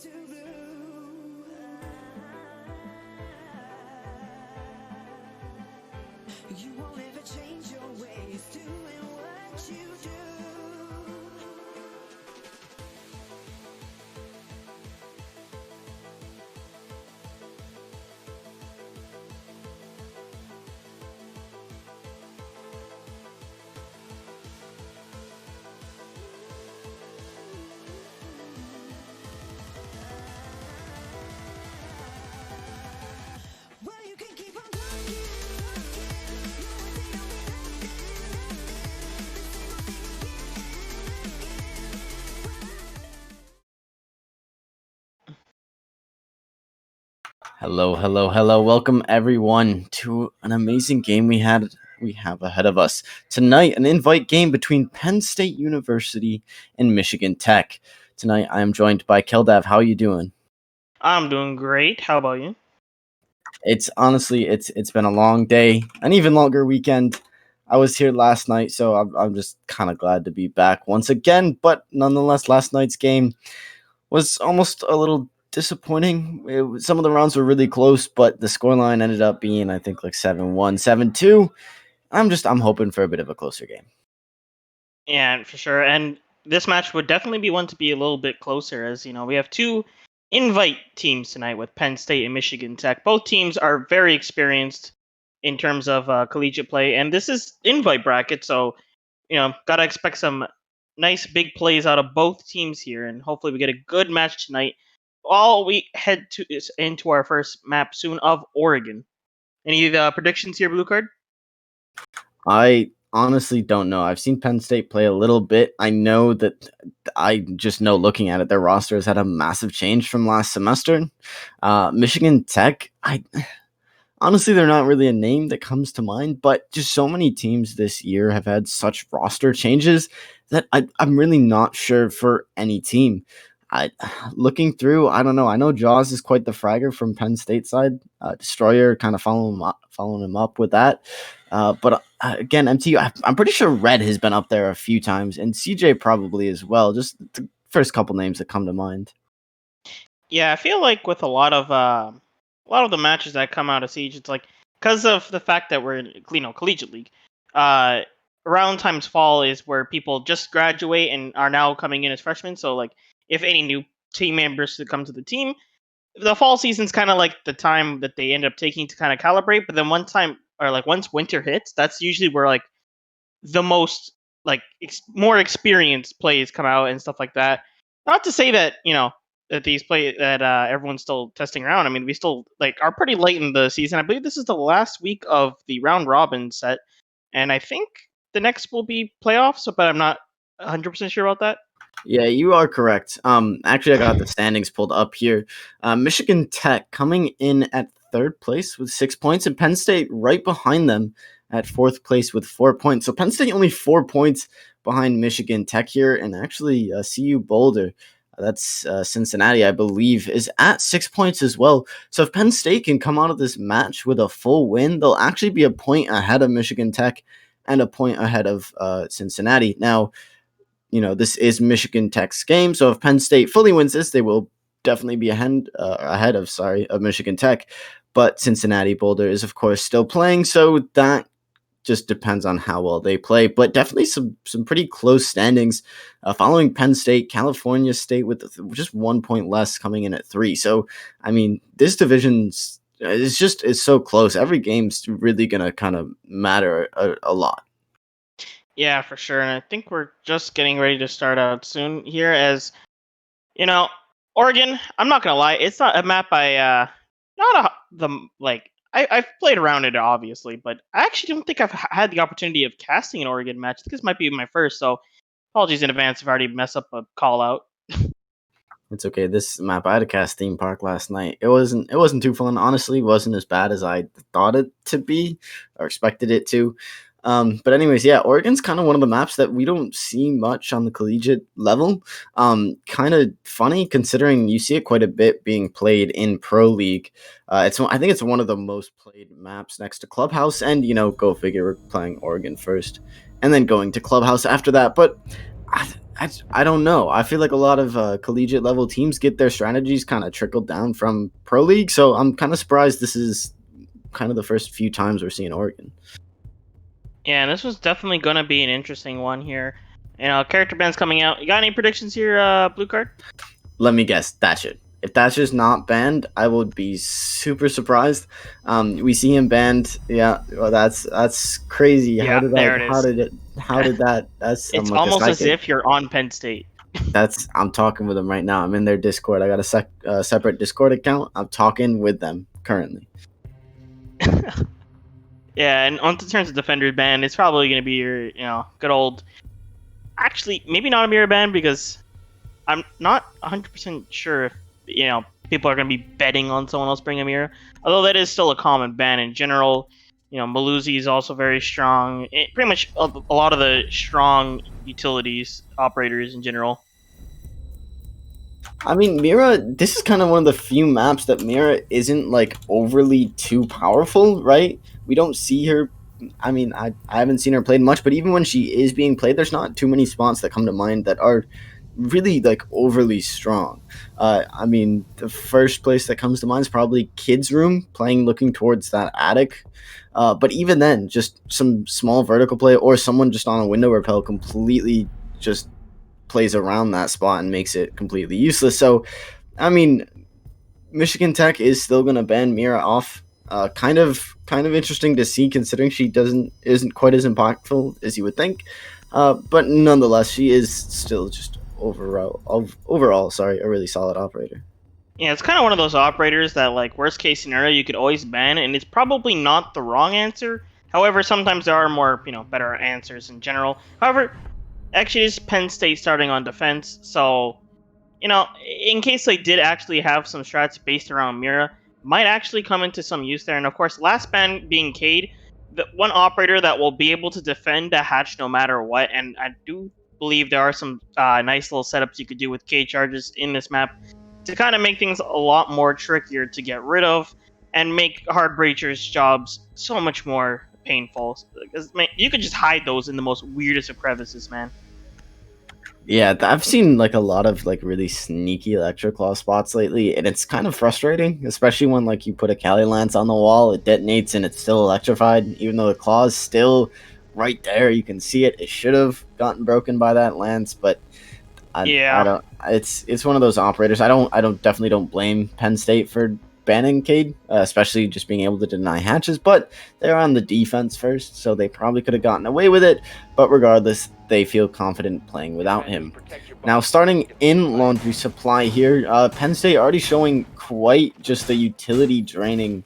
You won't ever change your ways, doing what you do. Well, you can keep on talking. Hello, hello, hello. Welcome everyone to an amazing game we have ahead of us. Tonight, an invite game between Penn State University and Michigan Tech. Tonight I am joined by Keldav. How are you doing? I'm doing great. How about you? It's honestly it's been a long day, an even longer weekend. I was here last night, so I'm just kind of glad to be back once again. But nonetheless, last night's game was almost a little disappointing. Some of the rounds were really close, but the scoreline ended up being, I think, like 7-1, 7-2. I'm hoping for a bit of a closer game. Yeah, for sure. And this match would definitely be one to be a little bit closer, as we have two invite teams tonight with Penn State and Michigan Tech. Both teams are very experienced in terms of collegiate play, and this is invite bracket, so gotta expect some nice big plays out of both teams here, and hopefully we get a good match tonight. While we head into our first map soon of Oregon. Any predictions here, Blue Card? I honestly don't know. I've seen Penn State play a little bit. I know that I just know looking at it, their roster has had a massive change from last semester. Michigan Tech, honestly, they're not really a name that comes to mind, but just so many teams this year have had such roster changes that I'm really not sure for any team. Looking through, I don't know. I know Jaws is quite the fragger from Penn State side. Destroyer kind of following him up with that. But again, MTU, I'm pretty sure Red has been up there a few times, and CJ probably as well. Just the first couple names that come to mind. Yeah, I feel like with a lot of the matches that come out of Siege, it's like because of the fact that we're in collegiate league. Around times fall is where people just graduate and are now coming in as freshmen. So like, if any new team members to come to the team, the fall season's kind of like the time that they end up taking to kind of calibrate. But then once winter hits, that's usually where like the most like more experienced plays come out and stuff like that. Not to say that that these play that everyone's still testing around. I mean, we still like are pretty late in the season. I believe this is the last week of the round robin set, and I think the next will be playoffs. But I'm not 100% sure about that. Yeah, you are correct. Actually, I got the standings pulled up here. Michigan Tech coming in at third place with 6 points, and Penn State right behind them at fourth place with 4 points. So Penn State only 4 points behind Michigan Tech here, and actually CU Boulder, that's Cincinnati, I believe, is at 6 points as well. So if Penn State can come out of this match with a full win, they'll actually be a point ahead of Michigan Tech and a point ahead of Cincinnati. Now, this is Michigan Tech's game, so if Penn State fully wins this, they will definitely be ahead of Michigan Tech. But Cincinnati Boulder is, of course, still playing, so that just depends on how well they play. But definitely some pretty close standings following Penn State, California State with just 1 point less coming in at 3. So, I mean, this division's is so close. Every game's really going to kind of matter a lot. Yeah, for sure. And I think we're just getting ready to start out soon here as, Oregon, I'm not going to lie, it's not a map I've played around it, obviously, but I actually don't think I've had the opportunity of casting an Oregon match. I think this might be my first, so apologies in advance if I already mess up a call out. It's okay. This map, I had to cast theme park last night. It wasn't too fun. Honestly, it wasn't as bad as I thought it to be or expected it to. But anyways, yeah, Oregon's kind of one of the maps that we don't see much on the collegiate level. Kind of funny considering you see it quite a bit being played in Pro League. I think it's one of the most played maps next to Clubhouse, and go figure, we're playing Oregon first, and then going to Clubhouse after that. But I don't know. I feel like a lot of collegiate level teams get their strategies kind of trickled down from pro league, so I'm kind of surprised this is kind of the first few times we're seeing Oregon. Yeah, this was definitely gonna be an interesting one here. Character bands coming out. You got any predictions here, Blue Card? Let me guess, Thatcher. If Thatcher's not banned, I would be super surprised. We see him banned. Yeah, well, that's crazy. Yeah, there it is. How did that? That's I'm It's like a almost as psychic. if you're on Penn State. I'm talking with them right now. I'm in their Discord. I got a separate Discord account. I'm talking with them currently. Yeah, and on terms of defender ban, it's probably going to be your, good old. Actually, maybe not a mirror ban because I'm not 100% sure if people are going to be betting on someone else bringing a mirror. Although that is still a common ban in general. Maluzi is also very strong. Pretty much a lot of the strong utilities operators in general. I mean, Mira, this is kind of one of the few maps that Mira isn't like overly too powerful, right? We don't see her. I mean, I haven't seen her played much, but even when she is being played, there's not too many spots that come to mind that are really like overly strong. I mean, the first place that comes to mind is probably Kid's Room, playing looking towards that attic. But even then, just some small vertical play or someone just on a window repel completely just plays around that spot and makes it completely useless. So, I mean, Michigan Tech is still going to ban Mira off. Kind of interesting to see considering she isn't quite as impactful as you would think. But nonetheless, she is still just overall, a really solid operator. Yeah, it's kind of one of those operators that, like, worst case scenario, you could always ban, and it's probably not the wrong answer. However, sometimes there are more, better answers in general. However, actually, it's Penn State starting on defense, so, in case they did actually have some strats based around Mira, might actually come into some use there. And of course, last ban being Cade, the one operator that will be able to defend a hatch no matter what. And I do believe there are some nice little setups you could do with Cade charges in this map to kind of make things a lot more trickier to get rid of and make hard breachers' jobs so much more painful. Because you could just hide those in the most weirdest of crevices, man. Yeah, I've seen like a lot of like really sneaky Electroclaw spots lately, and it's kind of frustrating, especially when like you put a Cali Lance on the wall, it detonates and it's still electrified, even though the claw is still right there. You can see it. It should have gotten broken by that Lance, but I don't. It's one of those operators. I definitely don't blame Penn State for banning Cade, especially just being able to deny hatches. But they're on the defense first, so they probably could have gotten away with it. But regardless, they feel confident playing without him. Now, starting in Laundry Supply here, Penn State already showing quite just the utility draining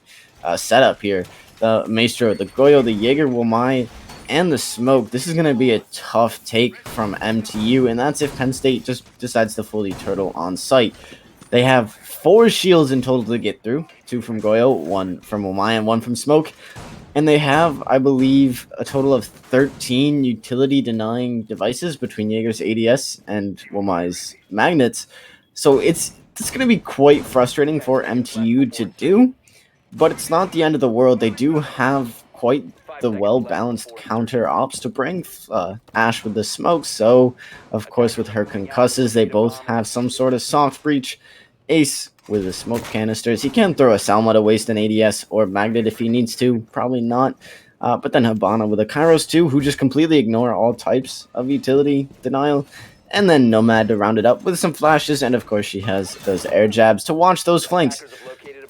setup here. The Maestro, the Goyo, the Jaeger Womai, and the Smoke. This is going to be a tough take from MTU, and that's if Penn State just decides to fully turtle on site. They have 4 shields in total to get through, 2 from Goyo, 1 from Womai, and 1 from Smoke. And they have, I believe, a total of 13 utility-denying devices between Jaeger's ADS and Womai's magnets. So it's going to be quite frustrating for MTU to do, but it's not the end of the world. They do have quite the well-balanced counter ops to bring Ash with the Smoke. So, of course, with her concusses, they both have some sort of soft breach. Ace with the smoke canisters. He can throw a Salma to waste an ADS or magnet if he needs to. Probably not. But then Habana with a Kairos too, who just completely ignore all types of utility denial. And then Nomad to round it up with some flashes. And of course she has those air jabs to watch those flanks.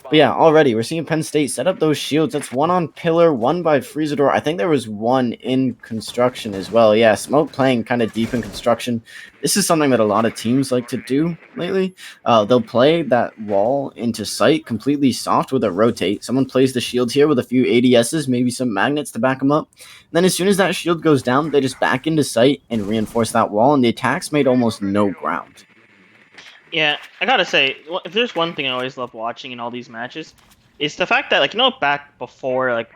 But yeah, already we're seeing Penn State set up those shields. That's 1 on Pillar, 1 by Freezador. I think there was 1 in construction as well. Yeah, Smoke playing kind of deep in construction. This is something that a lot of teams like to do lately. They'll play that wall into sight completely soft with a rotate. Someone plays the shield here with a few ADSs, maybe some magnets to back them up. And then as soon as that shield goes down, they just back into sight and reinforce that wall, and the attacks made almost no ground. Yeah, I gotta say, if there's one thing I always love watching in all these matches, it's the fact that, like, back before, like,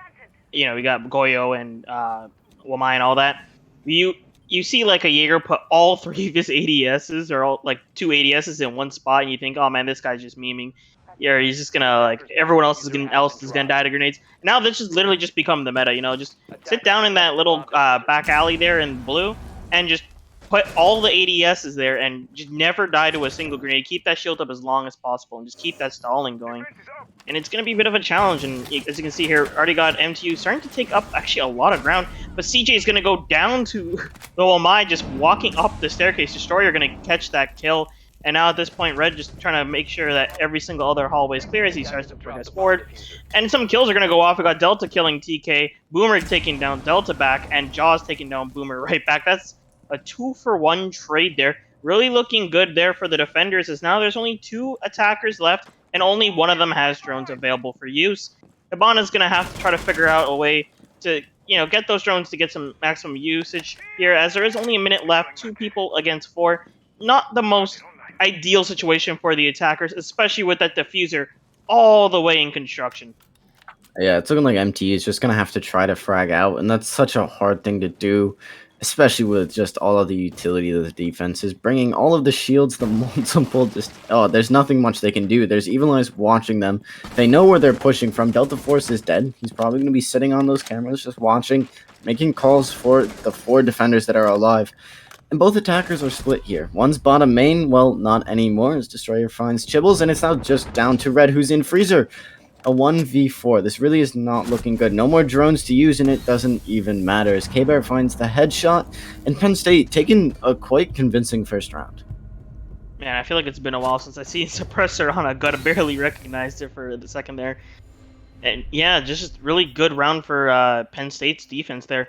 we got Goyo and Wamai and all that, you see, like, a Jaeger put all 3 of his ADSs, or all, like, 2 ADSs in one spot, and you think, oh man, this guy's just memeing. Yeah, he's just gonna, like, everyone else is gonna die to grenades. Now this has literally just become the meta, just sit down in that little back alley there in blue, and just put all the ADSs there and just never die to a single grenade. Keep that shield up as long as possible and just keep that stalling going. And it's going to be a bit of a challenge. And as you can see here, already got MTU starting to take up actually a lot of ground. But CJ is going to go down to the Omai, just walking up the staircase. Destroyer going to catch that kill. And now at this point, Red just trying to make sure that every single other hallway is clear as he starts to progress forward. And some kills are going to go off. We got Delta killing TK, Boomer taking down Delta back, and Jaws taking down Boomer right back. That's a 2-for-1 trade there. Really looking good there for the defenders, as now there's only 2 attackers left, and only one of them has drones available for use. Hibana's going to have to try to figure out a way to, get those drones to get some maximum usage here, as there is only a minute left, 2 people against 4. Not the most ideal situation for the attackers, especially with that diffuser all the way in construction. Yeah, it's looking like MT is just going to have to try to frag out, and that's such a hard thing to do, especially with just all of the utility of the defenses, bringing all of the shields, the multiple, there's nothing much they can do. There's Evilize watching them. They know where they're pushing from. Delta Force is dead. He's probably going to be sitting on those cameras, just watching, making calls for the 4 defenders that are alive. And both attackers are split here. One's bottom main, well, not anymore, as Destroyer finds Chibbles, and it's now just down to Red, who's in Freezer. A 1v4. This really is not looking good. No more drones to use, and it doesn't even matter, as K-Bear finds the headshot, and Penn State taking a quite convincing first round. Man, I feel like it's been a while since I seen Suppressor on a gun. I barely recognized it for the second there. And yeah, just really good round for Penn State's defense there.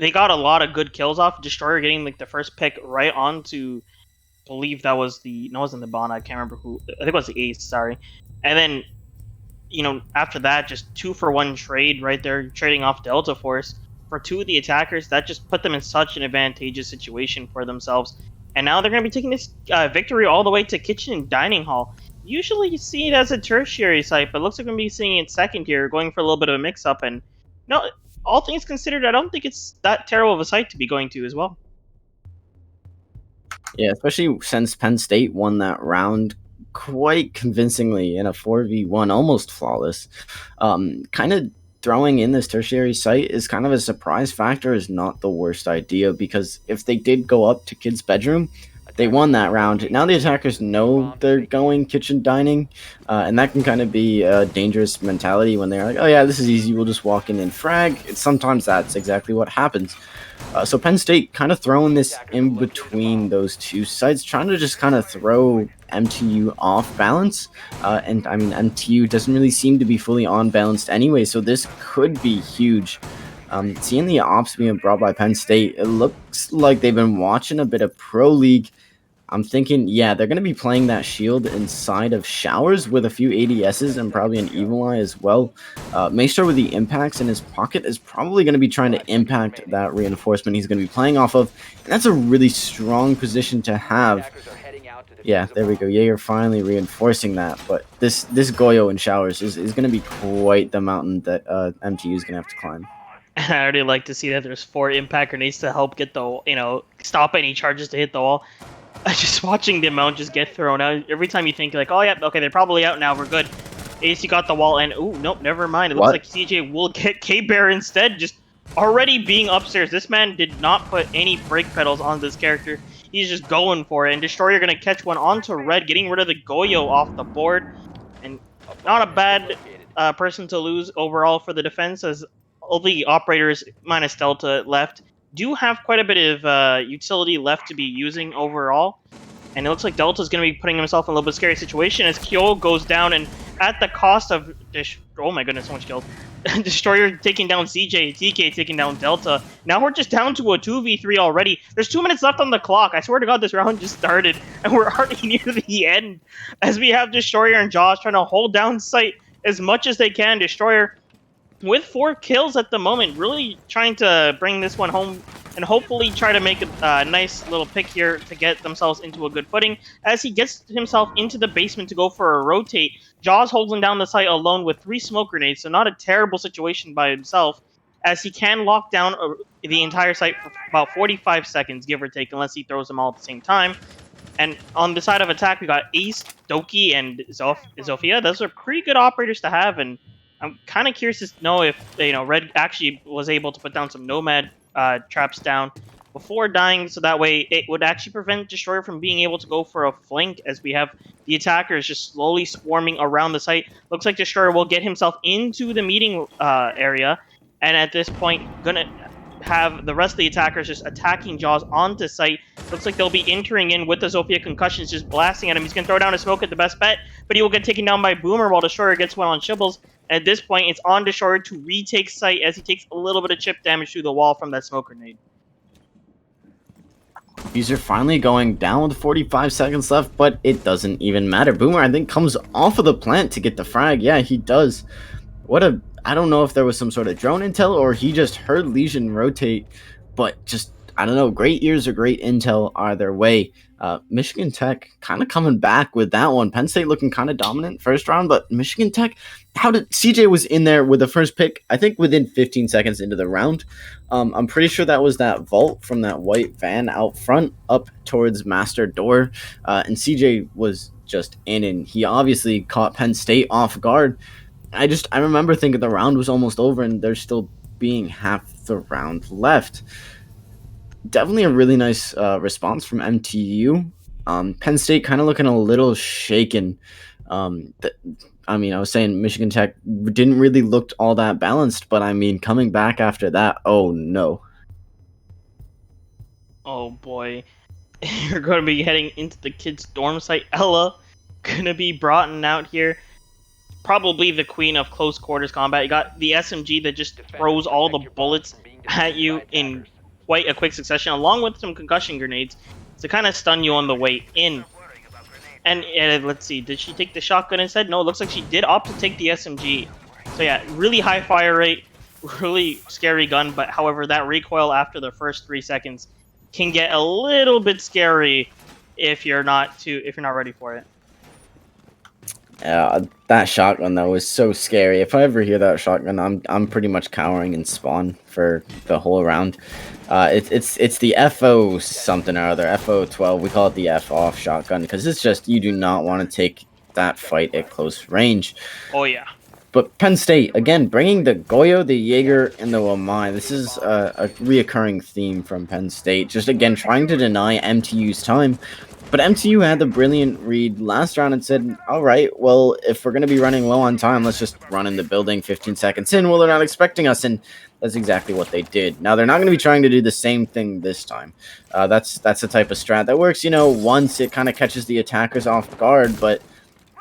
They got a lot of good kills off. Destroyer getting like the first pick right on to, I believe that was it wasn't the Bond. I can't remember who. I think it was the Ace. Sorry. And then, after that, just 2-for-1 trade right there, trading off Delta Force for 2 of the attackers. That just put them in such an advantageous situation for themselves. And now they're going to be taking this victory all the way to Kitchen and Dining Hall. Usually you see it as a tertiary site, but looks like we're going to be seeing it second here, going for a little bit of a mix-up. And no, all things considered, I don't think it's that terrible of a site to be going to as well. Yeah, especially since Penn State won that round quite convincingly in a 4v1, almost flawless. Kind of throwing in this tertiary site is kind of a surprise factor is not the worst idea, because if they did go up to Kid's bedroom, they won that round. Now the attackers know they're going kitchen dining, and that can kind of be a dangerous mentality when they're like, oh yeah, this is easy, we'll just walk in and frag. Sometimes that's exactly what happens. So Penn State kind of throwing this in between those 2 sites, trying to just kind of throw MTU off balance. And I mean, MTU doesn't really seem to be fully on balanced anyway, so this could be huge. Seeing the ops being brought by Penn State, it looks like they've been watching a bit of Pro League. I'm thinking, yeah, they're going to be playing that shield inside of Showers with a few ADSs and probably an Evil Eye as well. Maestro with the impacts in his pocket is probably going to be trying to impact that reinforcement he's going to be playing off of. And that's a really strong position to have. Yeah, there we go. Jaeger finally reinforcing that. But this Goyo in Showers is going to be quite the mountain that MTU is going to have to climb. I already like to see that there's 4 impact grenades to help get the, stop any charges to hit the wall. Just watching the amount just get thrown out. Every time you think like, oh yeah, okay, they're probably out now, we're good. AC got the wall, and ooh, nope, never mind. It looks like CJ will get K-Bear instead, just already being upstairs. This man did not put any brake pedals on this character. He's just going for it, and Destroyer gonna catch one onto Red, getting rid of the Goyo off the board. And not a bad person to lose overall for the defense, as all the operators minus Delta left do have quite a bit of utility left to be using overall. And it looks like Delta's going to be putting himself in a little bit scary situation as Kyo goes down, and at the cost of... Oh my goodness, so much killed. Destroyer taking down CJ, TK taking down Delta. Now we're just down to a 2v3 already. There's 2 minutes left on the clock. I swear to God, this round just started, and we're already near the end. As we have Destroyer and Jaws trying to hold down sight as much as they can. Destroyer with 4 kills at the moment, really trying to bring this one home and hopefully try to make a nice little pick here to get themselves into a good footing. As he gets himself into the basement to go for a rotate, Jaws holding down the site alone with 3 smoke grenades, so not a terrible situation by himself, as he can lock down the entire site for about 45 seconds, give or take, unless he throws them all at the same time. And on the side of attack, we got Ace, Doki, and Zofia. Those are pretty good operators to have, and I'm kind of curious to know if Red actually was able to put down some Nomad traps down before dying, so that way it would actually prevent Destroyer from being able to go for a flank, as we have the attackers just slowly swarming around the site. Looks like Destroyer will get himself into the meeting area, and at this point, gonna have the rest of the attackers just attacking Jaws onto site. Looks like they'll be entering in with the Zofia concussions, just blasting at him. He's going to throw down a smoke at the best bet, but he will get taken down by Boomer while Destroyer gets one on Shibbles. At this point, it's on Destroyer to retake site as he takes a little bit of chip damage through the wall from that smoke grenade. These are finally going down with 45 seconds left, but it doesn't even matter. Boomer, I think, comes off of the plant to get the frag. Yeah, he does. I don't know if there was some sort of drone intel or he just heard Legion rotate, but just, I don't know, great ears or great intel either way. Michigan Tech kind of coming back with that one. Penn State looking kind of dominant first round, but Michigan Tech, CJ was in there with the first pick, I think within 15 seconds into the round. I'm pretty sure that was that vault from that white van out front up towards Master Door. And CJ was just in, and he obviously caught Penn State off guard. I remember thinking the round was almost over and there's still being half the round left. Definitely a really nice response from MTU. Penn State kind of looking a little shaken. I was saying Michigan Tech didn't really look all that balanced, but coming back after that, oh no. Oh boy. You're going to be heading into the kids' dorm site. Ella going to be brought out here. Probably the queen of close quarters combat. You got the SMG that just throws all the bullets at you in quite a quick succession, along with some concussion grenades to kind of stun you on the way in. And let's see, did she take the shotgun instead? No, it looks like she did opt to take the SMG. So yeah, really high fire rate, really scary gun, but however, that recoil after the first 3 seconds can get a little bit scary if you're not ready for it. Yeah, that shotgun though is so scary. If I ever hear that shotgun, I'm pretty much cowering in spawn for the whole round. It's the FO something or other, FO12. We call it the F off shotgun because it's just, you do not want to take that fight at close range. Oh yeah. But Penn State again bringing the Goyo, the Jaeger, and the Wamai. This is a reoccurring theme from Penn State. Just again trying to deny MTU's time. But MTU had the brilliant read last round and said, all right, well, if we're going to be running low on time, let's just run in the building 15 seconds in. Well, they're not expecting us, and that's exactly what they did. Now, they're not going to be trying to do the same thing this time. That's the type of strat that works, once it kind of catches the attackers off guard, but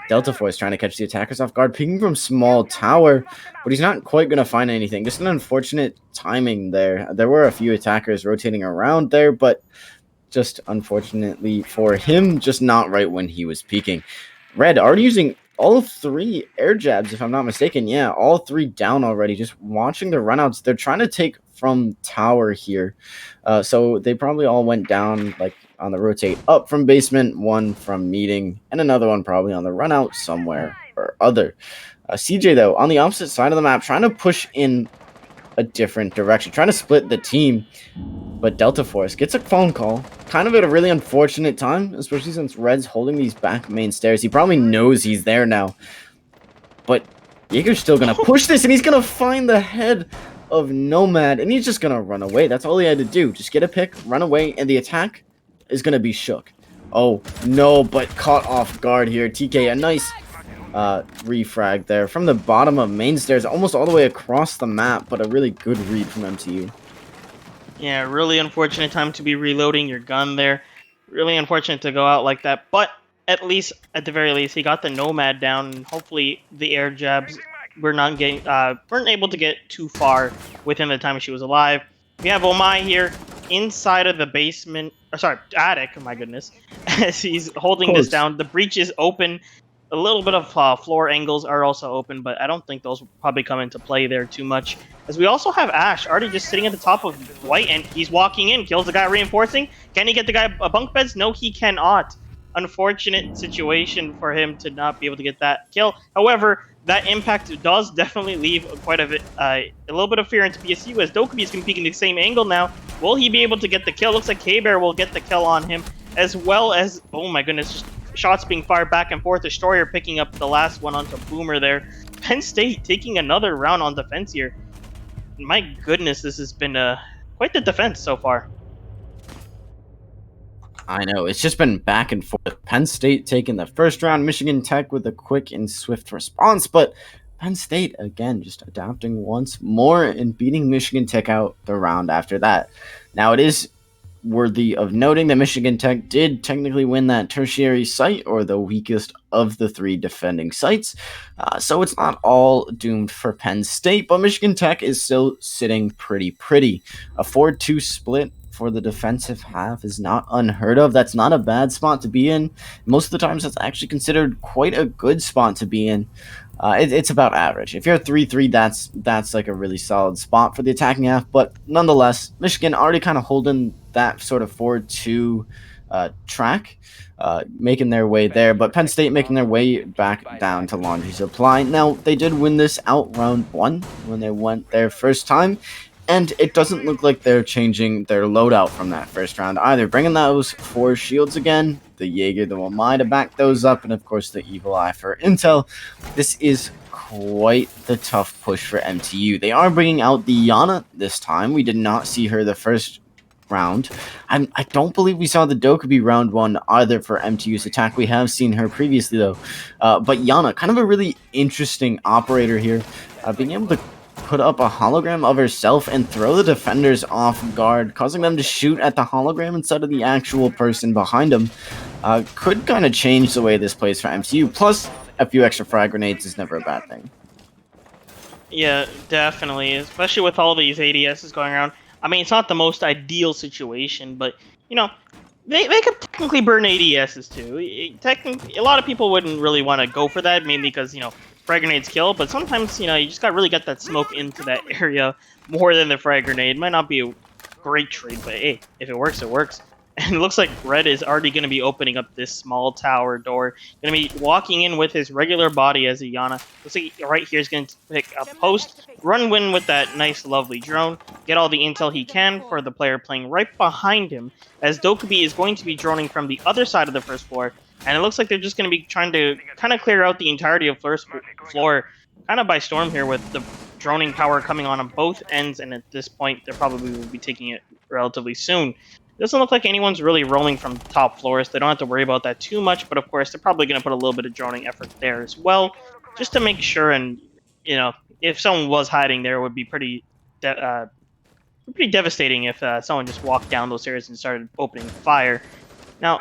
Delta Force trying to catch the attackers off guard, peeking from small tower, but he's not quite going to find anything. Just an unfortunate timing there. There were a few attackers rotating around there, but just unfortunately for him, just not right when he was peeking. Red already using all 3 air jabs, if I'm not mistaken. Yeah, all 3 down already. Just watching the runouts. They're trying to take from tower here. So they probably all went down like on the rotate up from basement, one from meeting, and another one probably on the run out somewhere or other. CJ, though, on the opposite side of the map, trying to push in a different direction, trying to split the team. But Delta Force gets a phone call, kind of at a really unfortunate time, especially since Red's holding these back main stairs. He probably knows he's there now. But Jaeger's still going to push this, and he's going to find the head of Nomad, and he's just going to run away. That's all he had to do. Just get a pick, run away, and the attack is going to be shook. Oh, no, but caught off guard here. TK, a nice refrag there from the bottom of main stairs, almost all the way across the map, but a really good read from MTU. Yeah, really unfortunate time to be reloading your gun there. Really unfortunate to go out like that, but at the very least, he got the Nomad down, and hopefully the air jabs weren't able to get too far within the time she was alive. We have Omai here inside of the basement, attic, my goodness, as he's holding this down. The breach is open. A little bit of floor angles are also open, but I don't think those will probably come into play there too much. As we also have Ash already just sitting at the top of White, and he's walking in, kills the guy reinforcing. Can he get the guy bunk beds? No, he cannot. Unfortunate situation for him to not be able to get that kill. However, that impact does definitely leave quite a bit, a little bit of fear into PSU, as Dokkaebi is going to be peeking the same angle now. Will he be able to get the kill? Looks like K-Bear will get the kill on him, as well as, oh my goodness, just shots being fired back and forth. Destroyer picking up the last one onto Boomer there. Penn State taking another round on defense here. My goodness, this has been quite the defense so far. I know, it's just been back and forth. Penn State taking the first round, Michigan Tech with a quick and swift response, but Penn State, again, just adapting once more and beating Michigan Tech out the round after that. Now, it is worthy of noting that Michigan Tech did technically win that tertiary site, or the weakest of the three defending sites. So it's not all doomed for Penn State, but Michigan Tech is still sitting pretty. A 4-2 split for the defensive half is not unheard of. That's not a bad spot to be in. Most of the times, that's actually considered quite a good spot to be in. It's about average. If you're 3-3, that's like a really solid spot for the attacking half. But nonetheless, Michigan already kind of holding that sort of 4-2 track, making their way there. But Penn State making their way back down to Laundry Supply. Now, they did win this out round 1 when they went their first time. And it doesn't look like they're changing their loadout from that first round either. Bringing those 4 shields again, the Jaeger, the Wamai to back those up, and of course the Evil Eye for intel. This is quite the tough push for MTU. They are bringing out the Yana this time. We did not see her the first round. I don't believe we saw the Dokubi round 1 either for MTU's attack. We have seen her previously though. But Yana, kind of a really interesting operator here. Being able to put up a hologram of herself and throw the defenders off guard, causing them to shoot at the hologram instead of the actual person behind them, could kind of change the way this plays for MCU. Plus, a few extra frag grenades is never a bad thing. Yeah, definitely, especially with all these ADSs going around. I mean, it's not the most ideal situation, but, you know, they could technically burn ADSs too. Technically, a lot of people wouldn't really want to go for that, mainly because, you know, frag grenades kill, but sometimes, you know, you just really got that smoke into that area more than the frag grenade. Might not be a great trade, but hey, if it works, it works. And it looks like Red is already going to be opening up this small tower door. Going to be walking in with his regular body as a Yana. Looks like right here is going to pick a post, run win with that nice, lovely drone, get all the intel he can for the player playing right behind him, as Dokubi is going to be droning from the other side of the first floor. And it looks like they're just going to be trying to kind of clear out the entirety of first floor kind of by storm here, with the droning power coming on both ends. And at this point, they probably will be taking it relatively soon. Doesn't look like anyone's really rolling from top floors. They don't have to worry about that too much, but of course, they're probably going to put a little bit of droning effort there as well, just to make sure. And, you know, if someone was hiding there, it would be pretty devastating if someone just walked down those stairs and started opening fire. Now,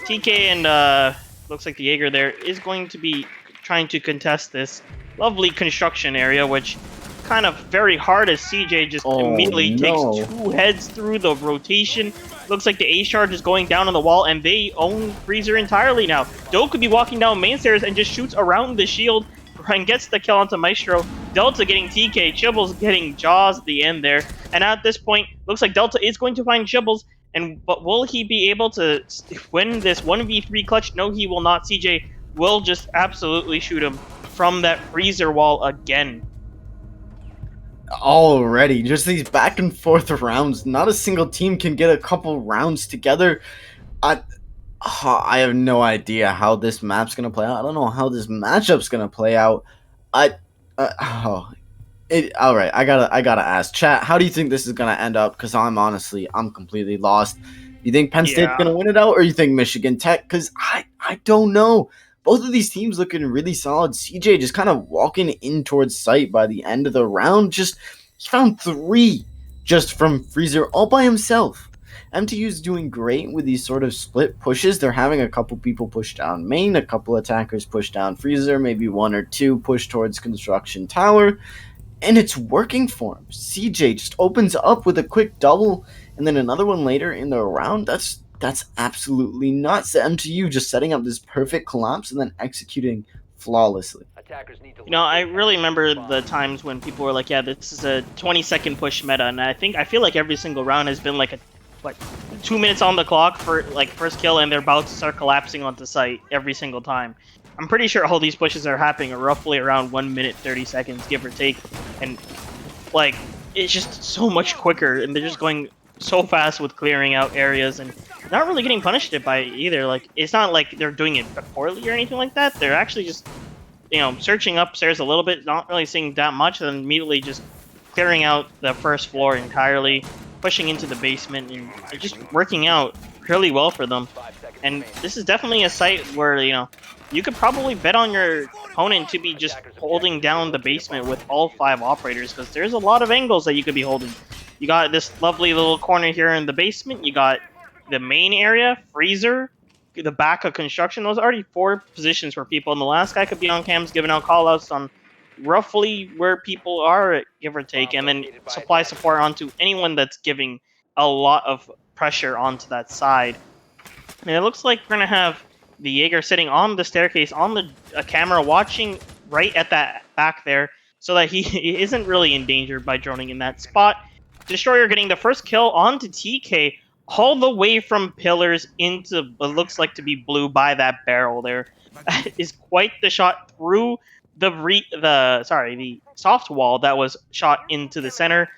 TK and looks like the Jaeger there is going to be trying to contest this lovely construction area, which kind of very hard as CJ just immediately takes 2 heads through the rotation. Looks like the A charge is going down on the wall, and they own Freezer entirely now. Doe could be walking down main stairs and just shoots around the shield and gets the kill onto Maestro. Delta getting TK, Chibbles getting Jaws at the end there. And at this point, looks like Delta is going to find Chibbles. But will he be able to win this 1v3 clutch? No, he will not. CJ will just absolutely shoot him from that freezer wall again. Already, just these back and forth rounds. Not a single team can get a couple rounds together. I have no idea how this map's gonna play out. I don't know how this matchup's gonna play out. All right. I gotta ask chat. How do you think this is gonna end up? Because I'm completely lost. You think Penn State's gonna win it out, or you think Michigan Tech? Because I don't know. Both of these teams looking really solid. CJ just kind of walking in towards site by the end of the round. He found 3 just from Freezer all by himself. MTU's doing great with these sort of split pushes. They're having a couple people push down main, a couple attackers push down Freezer, maybe 1 or 2 push towards construction tower, and it's working for him. CJ just opens up with a quick double, and then another one later in the round. That's absolutely nuts. The MTU just setting up this perfect collapse and then executing flawlessly. You know, I really remember the times when people were like, yeah, this is a 20-second push meta, and I feel like every single round has been like 2 minutes on the clock for like first kill, and they're about to start collapsing onto site every single time. I'm pretty sure all these pushes are happening roughly around 1 minute 30 seconds, give or take, and like it's just so much quicker, and they're just going so fast with clearing out areas and not really getting punished by it either. Like, it's not like they're doing it poorly or anything like that. They're actually just, you know, searching upstairs a little bit, not really seeing that much, and then immediately just clearing out the first floor entirely, pushing into the basement, and just working out really well for them. And this is definitely a site where, you could probably bet on your opponent to be just holding down the basement with all 5 operators, because there's a lot of angles that you could be holding. You got this lovely little corner here in the basement. You got the main area, freezer, the back of construction. Those are already 4 positions for people. And the last guy could be on cams giving out callouts on roughly where people are, give or take, and then supply support onto anyone that's giving a lot of pressure onto that side. And it looks like we're going to have the Jaeger sitting on the staircase on the camera, watching right at that back there, so that he isn't really endangered by droning in that spot. Destroyer getting the first kill onto TK, all the way from pillars into what looks like to be blue by that barrel there. That is quite the shot through the soft wall that was shot into the center.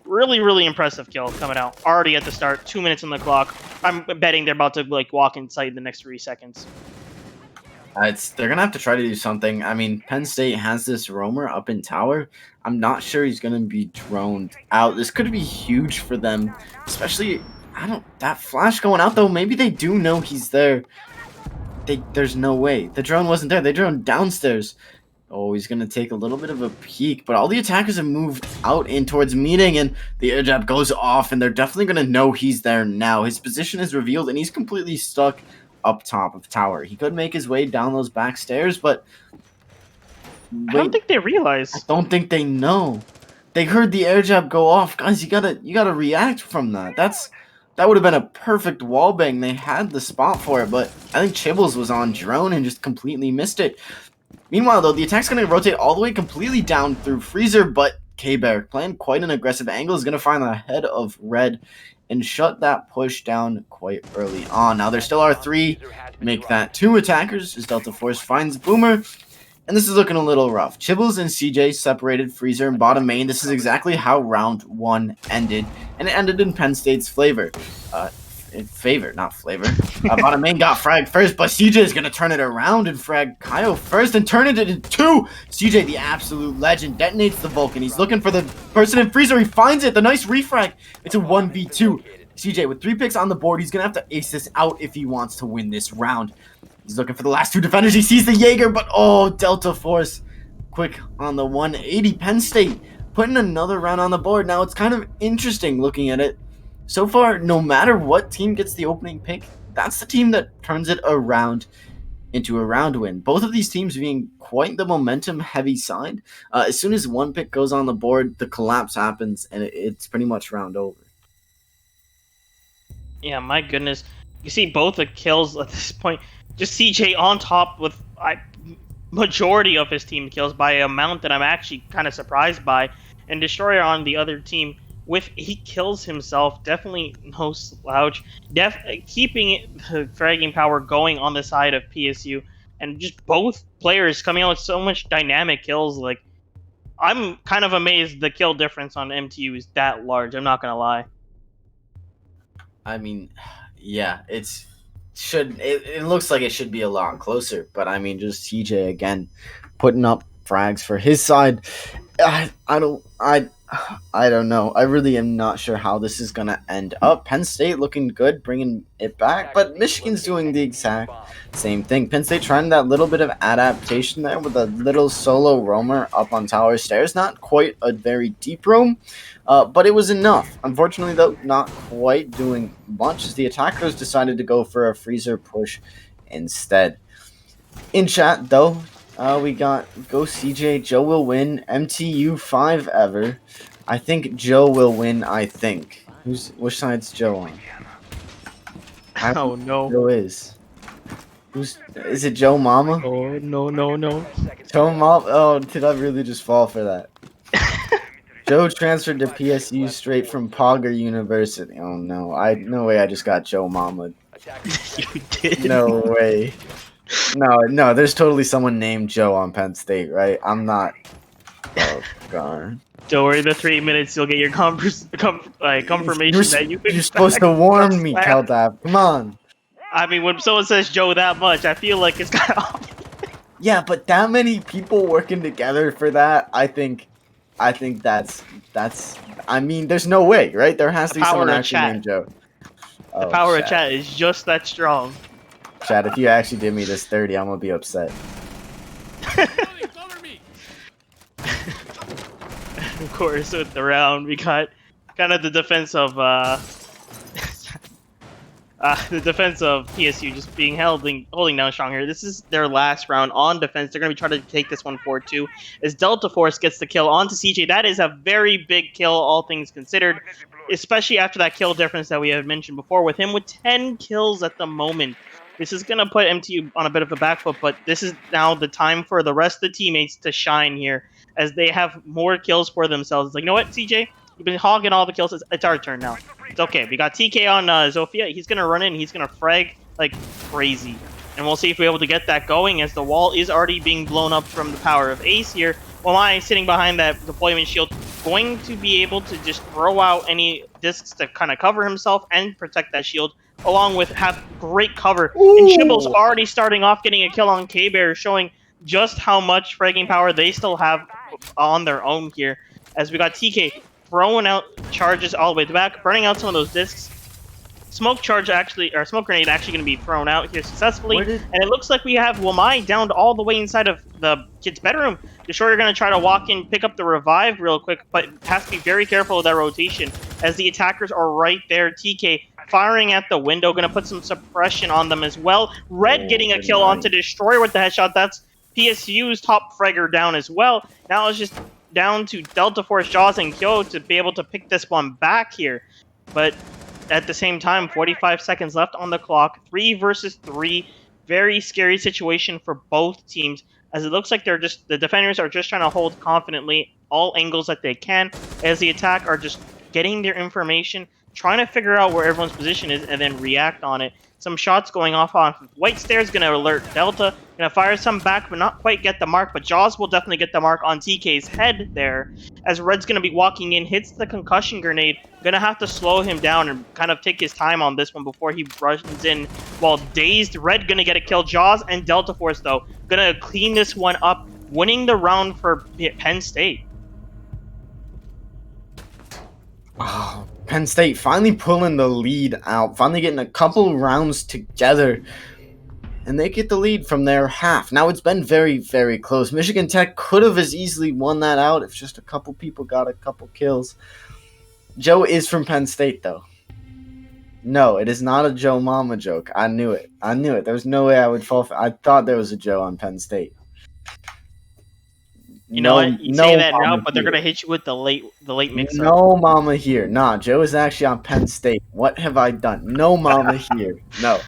Really, really impressive kill coming out already at the start. 2 minutes on the clock. I'm betting they're about to walk inside in the next 3 seconds. They're gonna have to try to do something. I mean, Penn State has this roamer up in tower. I'm not sure he's gonna be droned out. This could be huge for them, especially that flash going out though. Maybe they do know he's there. There's no way the drone wasn't there. They droned downstairs. Oh, he's going to take a little bit of a peek, but all the attackers have moved out in towards meeting, and the air jab goes off, and they're definitely going to know he's there now. His position is revealed, and he's completely stuck up top of tower. He could make his way down those back stairs, but I don't think they realize. I don't think they know. They heard the air jab go off. Guys, you gotta react from that. That would have been a perfect wall bang. They had the spot for it, but I think Chibbles was on drone and just completely missed it. Meanwhile, though, the attack's going to rotate all the way completely down through Freezer, but K-Bear, playing quite an aggressive angle, is going to find the head of Red and shut that push down quite early on. Now, there still are 3. Make that 2 attackers as Delta Force finds Boomer, and this is looking a little rough. Chibbles and CJ separated Freezer and bottom main. This is exactly how round 1 ended, and it ended in Penn State's favor. Not flavor. Bottom main got fragged first, but CJ is going to turn it around and frag Kaio first and turn it into 2. CJ, the absolute legend, detonates the Vulcan. He's looking for the person in Freezer. He finds it. The nice refrag. It's a 1v2. CJ, with 3 picks on the board, he's going to have to ace this out if he wants to win this round. He's looking for the last 2 defenders. He sees the Jaeger, but Delta Force quick on the 180. Penn State putting another round on the board. Now, it's kind of interesting looking at it. So far, no matter what team gets the opening pick, that's the team that turns it around into a round win. Both of these teams being quite the momentum-heavy side. As soon as 1 pick goes on the board, the collapse happens, and it's pretty much round over. Yeah, my goodness. You see both the kills at this point. Just CJ on top with majority of his team kills by an amount that I'm actually kind of surprised by. And Destroyer on the other team, he kills himself, definitely no slouch, keeping the fragging power going on the side of PSU, and just both players coming out with so much dynamic kills. Like, I'm kind of amazed the kill difference on MTU is that large, I'm not gonna lie. I mean, yeah, it looks like it should be a lot closer, but I mean, just CJ again putting up frags for his side. I don't know. I really am not sure how this is going to end up. Penn State looking good, bringing it back, but Michigan's doing the exact same thing. Penn State trying that little bit of adaptation there with a little solo roamer up on tower stairs. Not quite a very deep roam, but it was enough. Unfortunately, though, not quite doing much as the attackers decided to go for a freezer push instead. In chat, though, we got Go CJ, Joe will win, MTU 5 ever. I think Joe will win, I think. Which side's Joe on? Oh no. Joe is. Is it Joe Mama? Oh no. Joe Mama? Oh, did I really just fall for that? Joe transferred to PSU straight from Pogger University. Oh no. No way I just got Joe Mama. You did. No way. No, there's totally someone named Joe on Penn State, right? I'm not. Oh, God. Don't worry, the 3 minutes you'll get your confirmation that you. You're supposed to warn me, Keldab. Come on. I mean, when someone says Joe that much, I feel like it's kind of. Yeah, but that many people working together for that, I think that's. I mean, there's no way, right? There has to be someone actually named Joe. The Oh, power of chat. chat is just that strong. Chat, if you actually did me this 30, I'm gonna be upset. Of course, with the round, we got kind of the defense of PSU just being holding down strong here. This is their last round on defense. They're going to be trying to take this one 4-2. As Delta Force gets the kill onto CJ, that is a very big kill, all things considered, especially after that kill difference that we have mentioned before. With him with 10 kills at the moment, this is going to put MTU on a bit of a back foot, but this is now the time for the rest of the teammates to shine here, as they have more kills for themselves. It's like, you know what, CJ? You've been hogging all the kills. It's our turn now. It's okay. We got TK on Zofia. He's going to run in. He's going to frag like crazy. And we'll see if we're able to get that going, as the wall is already being blown up from the power of Ace here. While I sitting behind that deployment shield, going to be able to just throw out any discs to kind of cover himself and protect that shield, along with have great cover. Ooh. And Shibble's already starting off getting a kill on K-Bear, showing just how much fragging power they still have on their own here. As we got TK throwing out charges all the way back, burning out some of those discs. Smoke grenade actually going to be thrown out here successfully, and it looks like we have Wamai down all the way inside of the kid's bedroom. Destroyer going to try to walk in, pick up the revive real quick, but has to be very careful with that rotation, as the attackers are right there. TK firing at the window, going to put some suppression on them as well. Red getting a kill onto Destroyer with the headshot. That's PSU's top fragger down as well. Now it's just down to Delta Force, Jaws, and Kyo to be able to pick this one back here. But at the same time, 45 seconds left on the clock. 3 versus 3. Very scary situation for both teams, as it looks like the defenders are just trying to hold confidently all angles that they can, as the attack are just getting their information, trying to figure out where everyone's position is, and then react on it. Some shots going off on White Stairs, going to alert Delta, going to fire some back, but not quite get the mark, but Jaws will definitely get the mark on TK's head there, as Red's going to be walking in, hits the concussion grenade, going to have to slow him down and kind of take his time on this one before he rushes in, while dazed. Red going to get a kill. Jaws and Delta Force, though, going to clean this one up, winning the round for Penn State. Oh, Penn State finally pulling the lead out, finally getting a couple rounds together, and they get the lead from their half. Now, it's been very, very close. Michigan Tech could have as easily won that out if just a couple people got a couple kills. Joe is from Penn State, though. No, it is not a Joe Mama joke. I knew it. There's no way I would fall for. I thought there was a Joe on Penn State. You know what? You say that now, but they're gonna hit you with the late mix-up. No mama here. Nah, Joe is actually on Penn State. What have I done? No mama here. No,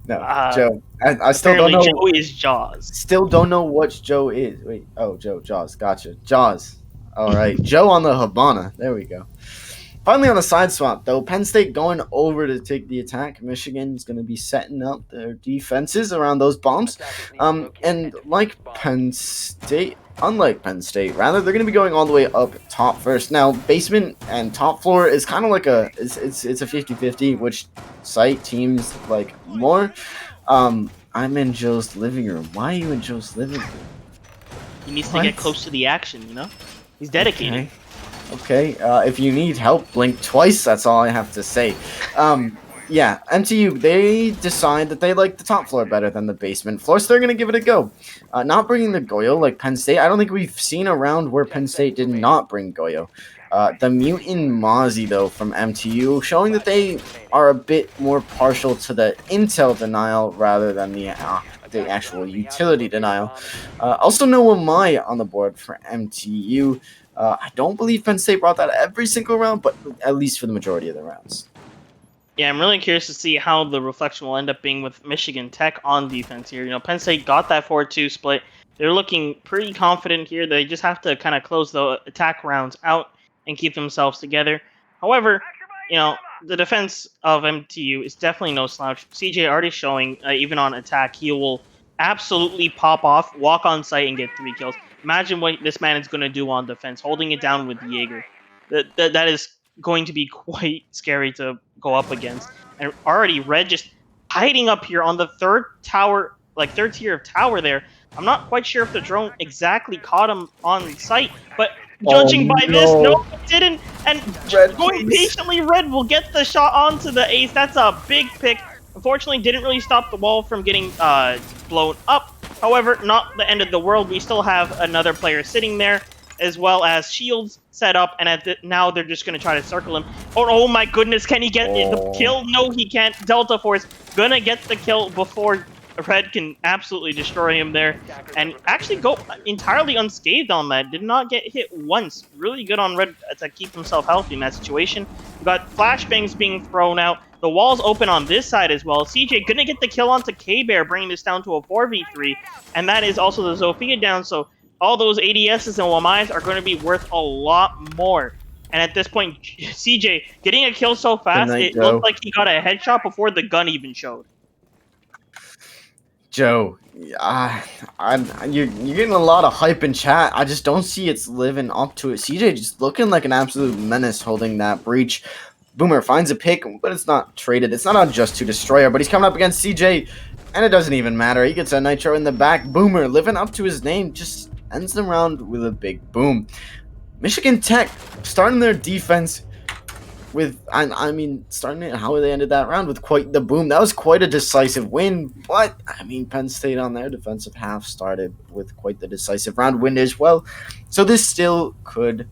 Joe. I still don't know. Joe is Jaws. Still don't know what Joe is. Wait. Oh, Joe. Jaws. Gotcha. Jaws. All right. Joe on the Habana. There we go. Finally on the side swap, though, Penn State going over to take the attack. Michigan's going to be setting up their defenses around those bombs. And like Penn State, unlike Penn State, rather, they're going to be going all the way up top first. Now, basement and top floor is kind of like it's a 50-50, which site teams like more. I'm in Joe's living room. Why are you in Joe's living room? He needs to get close to the action, you know? He's dedicated. Okay, if you need help, blink twice. That's all I have to say. Yeah, MTU, they decide that they like the top floor better than the basement floor, so they're going to give it a go. Not bringing the Goyo like Penn State. I don't think we've seen a round where Penn State did not bring Goyo. The Mutant Mozzie, though, from MTU, showing that they are a bit more partial to the intel denial rather than the actual utility denial. Also, no Wamai on the board for MTU. I don't believe Penn State brought that every single round, but at least for the majority of the rounds. Yeah, I'm really curious to see how the reflection will end up being with Michigan Tech on defense here. You know, Penn State got that 4-2 split. They're looking pretty confident here. They just have to kind of close the attack rounds out and keep themselves together. However, you know, the defense of MTU is definitely no slouch. CJ already showing, even on attack, he will absolutely pop off, walk on site, and get 3 kills. Imagine what this man is going to do on defense, holding it down with Jaeger. That is going to be quite scary to go up against. And already Red just hiding up here on the third tier of tower there. I'm not quite sure if the drone exactly caught him on site, but judging by this, no, didn't, and Red, going please. patiently, Red will get the shot onto the ace. That's a big pick. Unfortunately, didn't really stop the wall from getting blown up. However, not the end of the world. We still have another player sitting there, as well as shields set up, and now they're just going to try to circle him. Oh my goodness, can he get the kill? No, he can't. Delta Force gonna get the kill before Red can absolutely destroy him there, and actually go entirely unscathed on that. Did not get hit once. Really good on Red to keep himself healthy in that situation. We got flashbangs being thrown out. The wall's open on this side as well. CJ gonna get the kill onto K-Bear, bringing this down to a 4v3, and that is also the Zofia down, so all those ADSs and YMIs are going to be worth a lot more. And at this point, CJ getting a kill so fast, it looked like he got a headshot before the gun even showed. Joe, you're getting a lot of hype in chat. I just don't see it's living up to it. CJ just looking like an absolute menace holding that breach. Boomer finds a pick, but it's not traded. It's not on just to destroyer, but he's coming up against CJ, and it doesn't even matter. He gets a nitro in the back. Boomer, living up to his name, just ends the round with a big boom. Michigan Tech starting their defense with, I mean, starting it how they ended that round with quite the boom. That was quite a decisive win, but I mean, Penn State on their defensive half started with quite the decisive round win as well. So this still could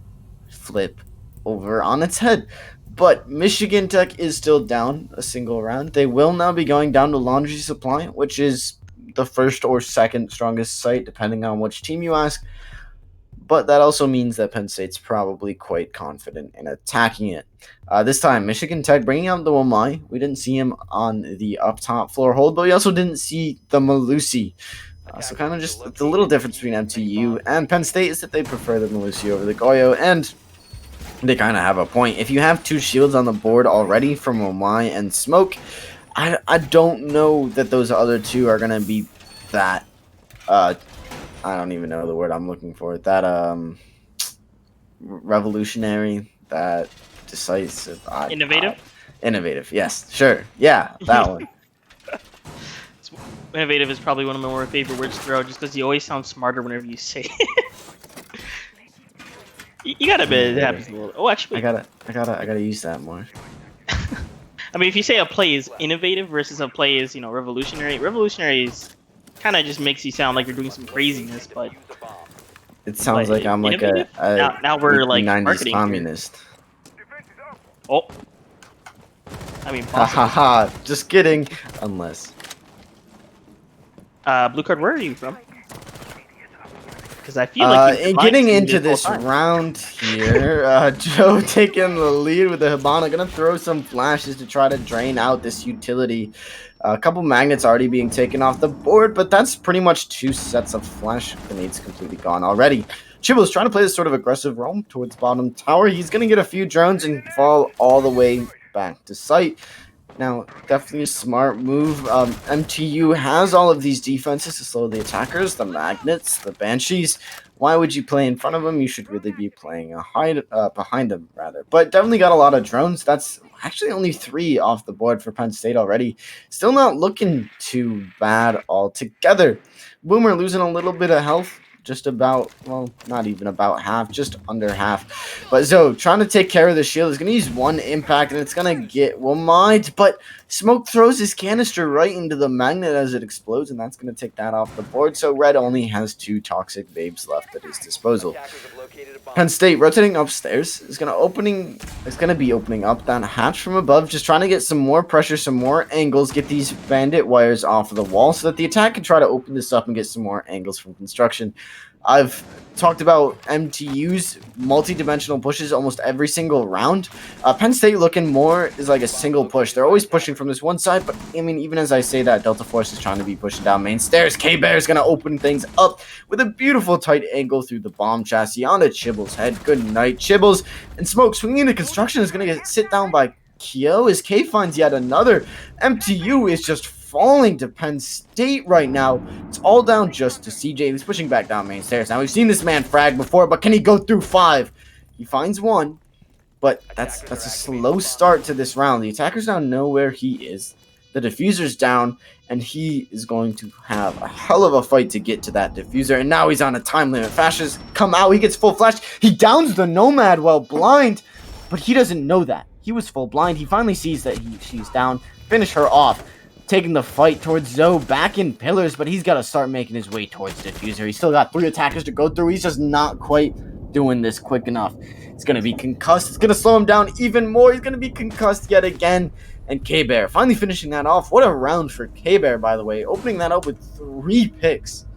flip over on its head. But Michigan Tech is still down a single round. They will now be going down to Laundry Supply, which is the first or second strongest site, depending on which team you ask. But that also means that Penn State's probably quite confident in attacking it. This time, Michigan Tech bringing out the Wamai. We didn't see him on the up top floor hold, but we also didn't see the Malusi. So kind of just the little difference between MTU and Penn State is that they prefer the Malusi over the Goyo, and they kind of have a point. If you have two shields on the board already from Wamai and Smoke, I don't know that those other two are going to be that... I don't even know the word I'm looking for. That revolutionary, that decisive, Innovative. Innovative. Yes, sure. Yeah, that one. Innovative is probably one of my more favorite words to throw, just because you always sound smarter whenever you say it. You gotta admit it happens a little. Oh, actually, I gotta use that more. I mean, if you say a play is innovative versus a play is, revolutionary. Revolutionary is kind of just makes you sound like you're doing some craziness, but it sounds like I'm like a now we're like 90s marketing communist. Oh, I mean, haha, just kidding. Unless blue card, where are you from? Because I feel like getting into this round here, Joe taking the lead with the Hibana, gonna throw some flashes to try to drain out this utility. A couple magnets already being taken off the board, but that's pretty much two sets of flash grenades completely gone already. Chibo's trying to play this sort of aggressive roam towards bottom tower. He's going to get a few drones and fall all the way back to site. Now, definitely a smart move. MTU has all of these defenses to slow the attackers, the magnets, the banshees. Why would you play in front of them? You should really be playing behind them, rather. But definitely got a lot of drones. That's actually only 3 off the board for Penn State already. Still not looking too bad altogether. Boomer losing a little bit of health. Just about, well, not even about half, just under half. But Zoe trying to take care of the shield is going to use one impact, and it's going to get Wamide. But Smoke throws his canister right into the magnet as it explodes, and that's going to take that off the board. So Red only has 2 toxic babes left at his disposal. Penn State rotating upstairs is going to be opening up that hatch from above, just trying to get some more pressure, some more angles, get these bandit wires off of the wall so that the attack can try to open this up and get some more angles from construction. I've talked about MTU's multi-dimensional pushes almost every single round. Penn State looking more is like a single push. They're always pushing from this one side, but I mean, even as I say that, Delta Force is trying to be pushing down main stairs. K-Bear is going to open things up with a beautiful tight angle through the bomb chassis onto Chibbles' head. Good night, Chibbles. And Smoke swinging into construction is going to get sit down by Kyo as K finds yet another. MTU is just falling to Penn State right now. It's all down just to CJ, who's pushing back down main stairs. Now, we've seen this man frag before, but can he go through 5? He finds 1, but that's a slow start to this round. The attackers now know where he is. The diffuser's down, and he is going to have a hell of a fight to get to that diffuser. And now he's on a time limit. Fashes come out. He gets full flash. He downs the Nomad while blind, but he doesn't know that. He was full blind. He finally sees that she's down. Finish her off. Taking the fight towards Zoe back in pillars, but he's got to start making his way towards diffuser. He's still got 3 attackers to go through. He's just not quite doing this quick enough. It's going to be concussed. It's going to slow him down even more. He's going to be concussed yet again. And K-Bear finally finishing that off. What a round for K-Bear, by the way. Opening that up with 3 picks.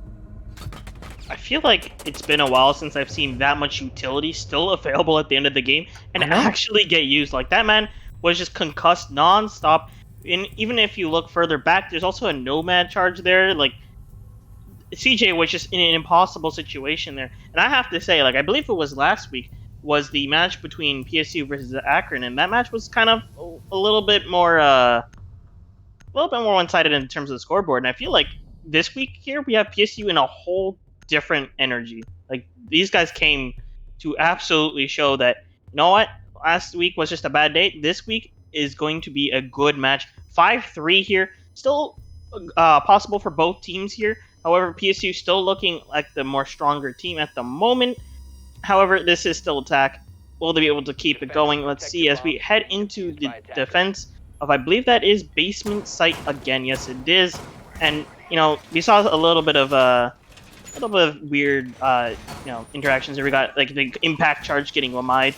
I feel like it's been a while since I've seen that much utility still available at the end of the game and actually get used. Like, that man was just concussed non-stop. And even if you look further back, there's also a Nomad charge there. Like, CJ was just in an impossible situation there. And I have to say, like, I believe it was last week, was the match between PSU versus Akron, and that match was kind of a little bit more one-sided in terms of the scoreboard. And I feel like this week here we have PSU in a whole different energy. Like, these guys came to absolutely show that, you know what, last week was just a bad day. This week is going to be a good match. 5-3 here, still possible for both teams here. However, PSU still looking like the more stronger team at the moment. However, this is still attack. Will they be able to keep it going? Let's see as we head into the defense of, I believe that is basement site again. Yes, it is. And, you know, we saw a little bit of weird, interactions there. We got, like, the impact charge getting Wamide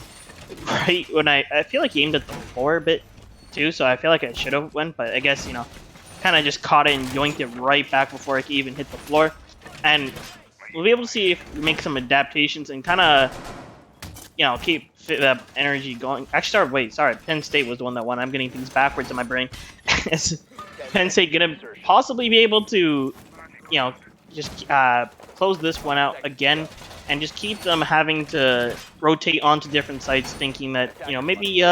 right when I feel like he aimed at the floor a bit too, so I feel like I should have went, but I guess, kind of just caught it and yoinked it right back before it could even hit the floor. And we'll be able to see if we make some adaptations and kind of, keep that energy going. Actually, sorry, Penn State was the one that won. I'm getting things backwards in my brain. Is Penn State gonna possibly be able to, just close this one out again and just keep them having to rotate onto different sites, thinking that, maybe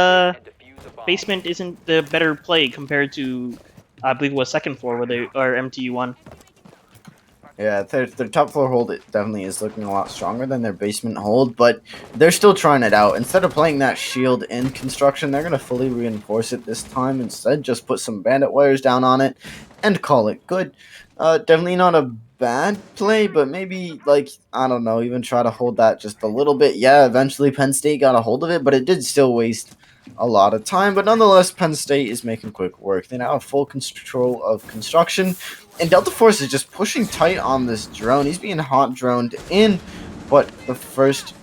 basement isn't the better play compared to, I believe it was second floor where they or MTU won. Yeah, their top floor hold it definitely is looking a lot stronger than their basement hold, but they're still trying it out. Instead of playing that shield in construction, they're going to fully reinforce it this time. Instead, just put some bandit wires down on it and call it good. Definitely not a bad play, but maybe, I don't know, even try to hold that just a little bit. Yeah, eventually Penn State got a hold of it, but it did still waste a lot of time. But nonetheless, Penn State is making quick work. They now have full control of construction, and Delta Force is just pushing tight on this drone. He's being hot droned in, but the first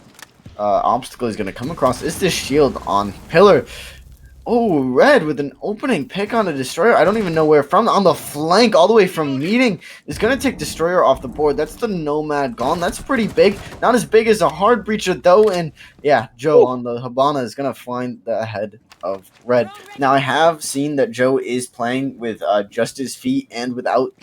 obstacle he's going to come across is this shield on pillar. Oh, Red with an opening pick on a Destroyer. I don't even know where from. On the flank, all the way from Meeting, is going to take Destroyer off the board. That's the Nomad gone. That's pretty big. Not as big as a Hard Breacher, though. And, yeah, Joe on the Habana is going to find the head of Red. Now, I have seen that Joe is playing with just his feet and without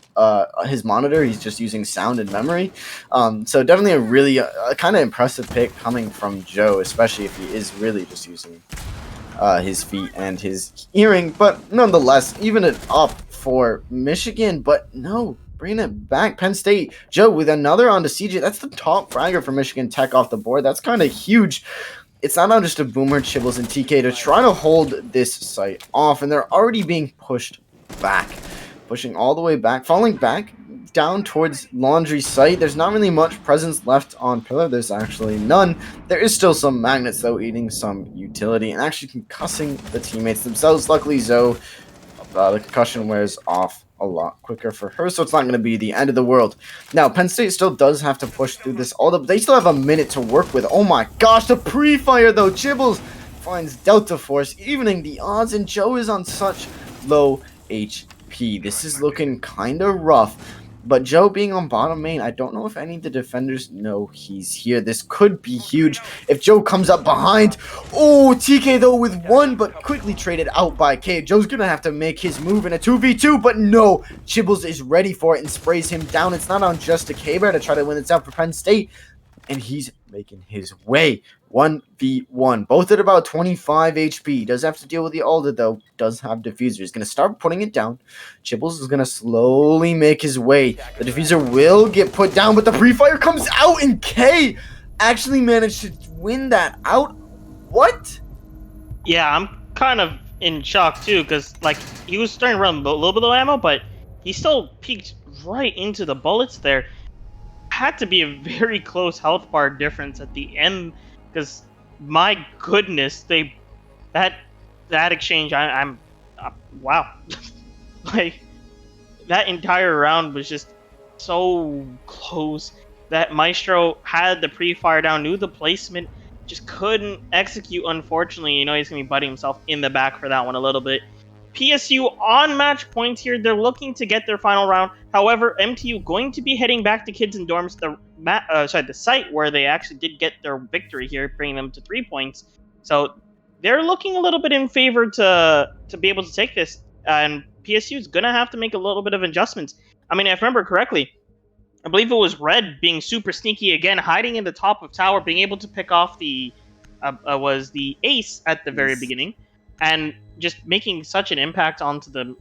his monitor. He's just using sound and memory. So definitely a really kind of impressive pick coming from Joe, especially if he is really just using his feet and his hearing. But nonetheless, even it up for Michigan, but no, bringing it back. Penn State, Joe with another onto CJ. That's the top fragger for Michigan Tech off the board. That's kind of huge. It's not on just a Boomer, Chibbles, and TK to try to hold this site off, and they're already being pushed back. Pushing all the way back, falling back down towards Laundry site. There's not really much presence left on pillar. There's actually none. There is still some magnets, though, eating some utility and actually concussing the teammates themselves. Luckily, Zoe, the concussion wears off a lot quicker for her, so it's not going to be the end of the world. Now, Penn State still does have to push through this. They still have a minute to work with. Oh my gosh, the pre-fire, though. Chibbles finds Delta Force, evening the odds, and Joe is on such low HP. This is looking kind of rough. But Joe being on bottom main, I don't know if any of the defenders know he's here. This could be huge if Joe comes up behind. Oh, TK though with one, but quickly traded out by K. Joe's going to have to make his move in a 2v2, but no. Chibbles is ready for it and sprays him down. It's not on just a K-Bear to try to win this out for Penn State. And he's making his way. 1v1. Both at about 25 HP. Does have to deal with the Alda, though. Does have diffuser. He's going to start putting it down. Chibbles is going to slowly make his way. The diffuser will get put down, but the pre-fire comes out, and K actually managed to win that out. What? Yeah, I'm kind of in shock, too, because, he was starting to run a little bit of ammo, but he still peeked right into the bullets there. Had to be a very close health bar difference at the end, because my goodness, that exchange, I'm wow, like that entire round was just so close that Maestro had the pre-fire down, knew the placement, just couldn't execute. Unfortunately, he's gonna be butting himself in the back for that one a little bit. PSU on match points here. They're looking to get their final round. However, MTU going to be heading back to Kids and Dorms, the site where they actually did get their victory here, bringing them to 3 points. So they're looking a little bit in favor to be able to take this, and PSU is gonna have to make a little bit of adjustments. I mean, if I remember correctly, I believe it was Red being super sneaky again, hiding in the top of tower, being able to pick off the was the ace at the very beginning, and just making such an impact onto the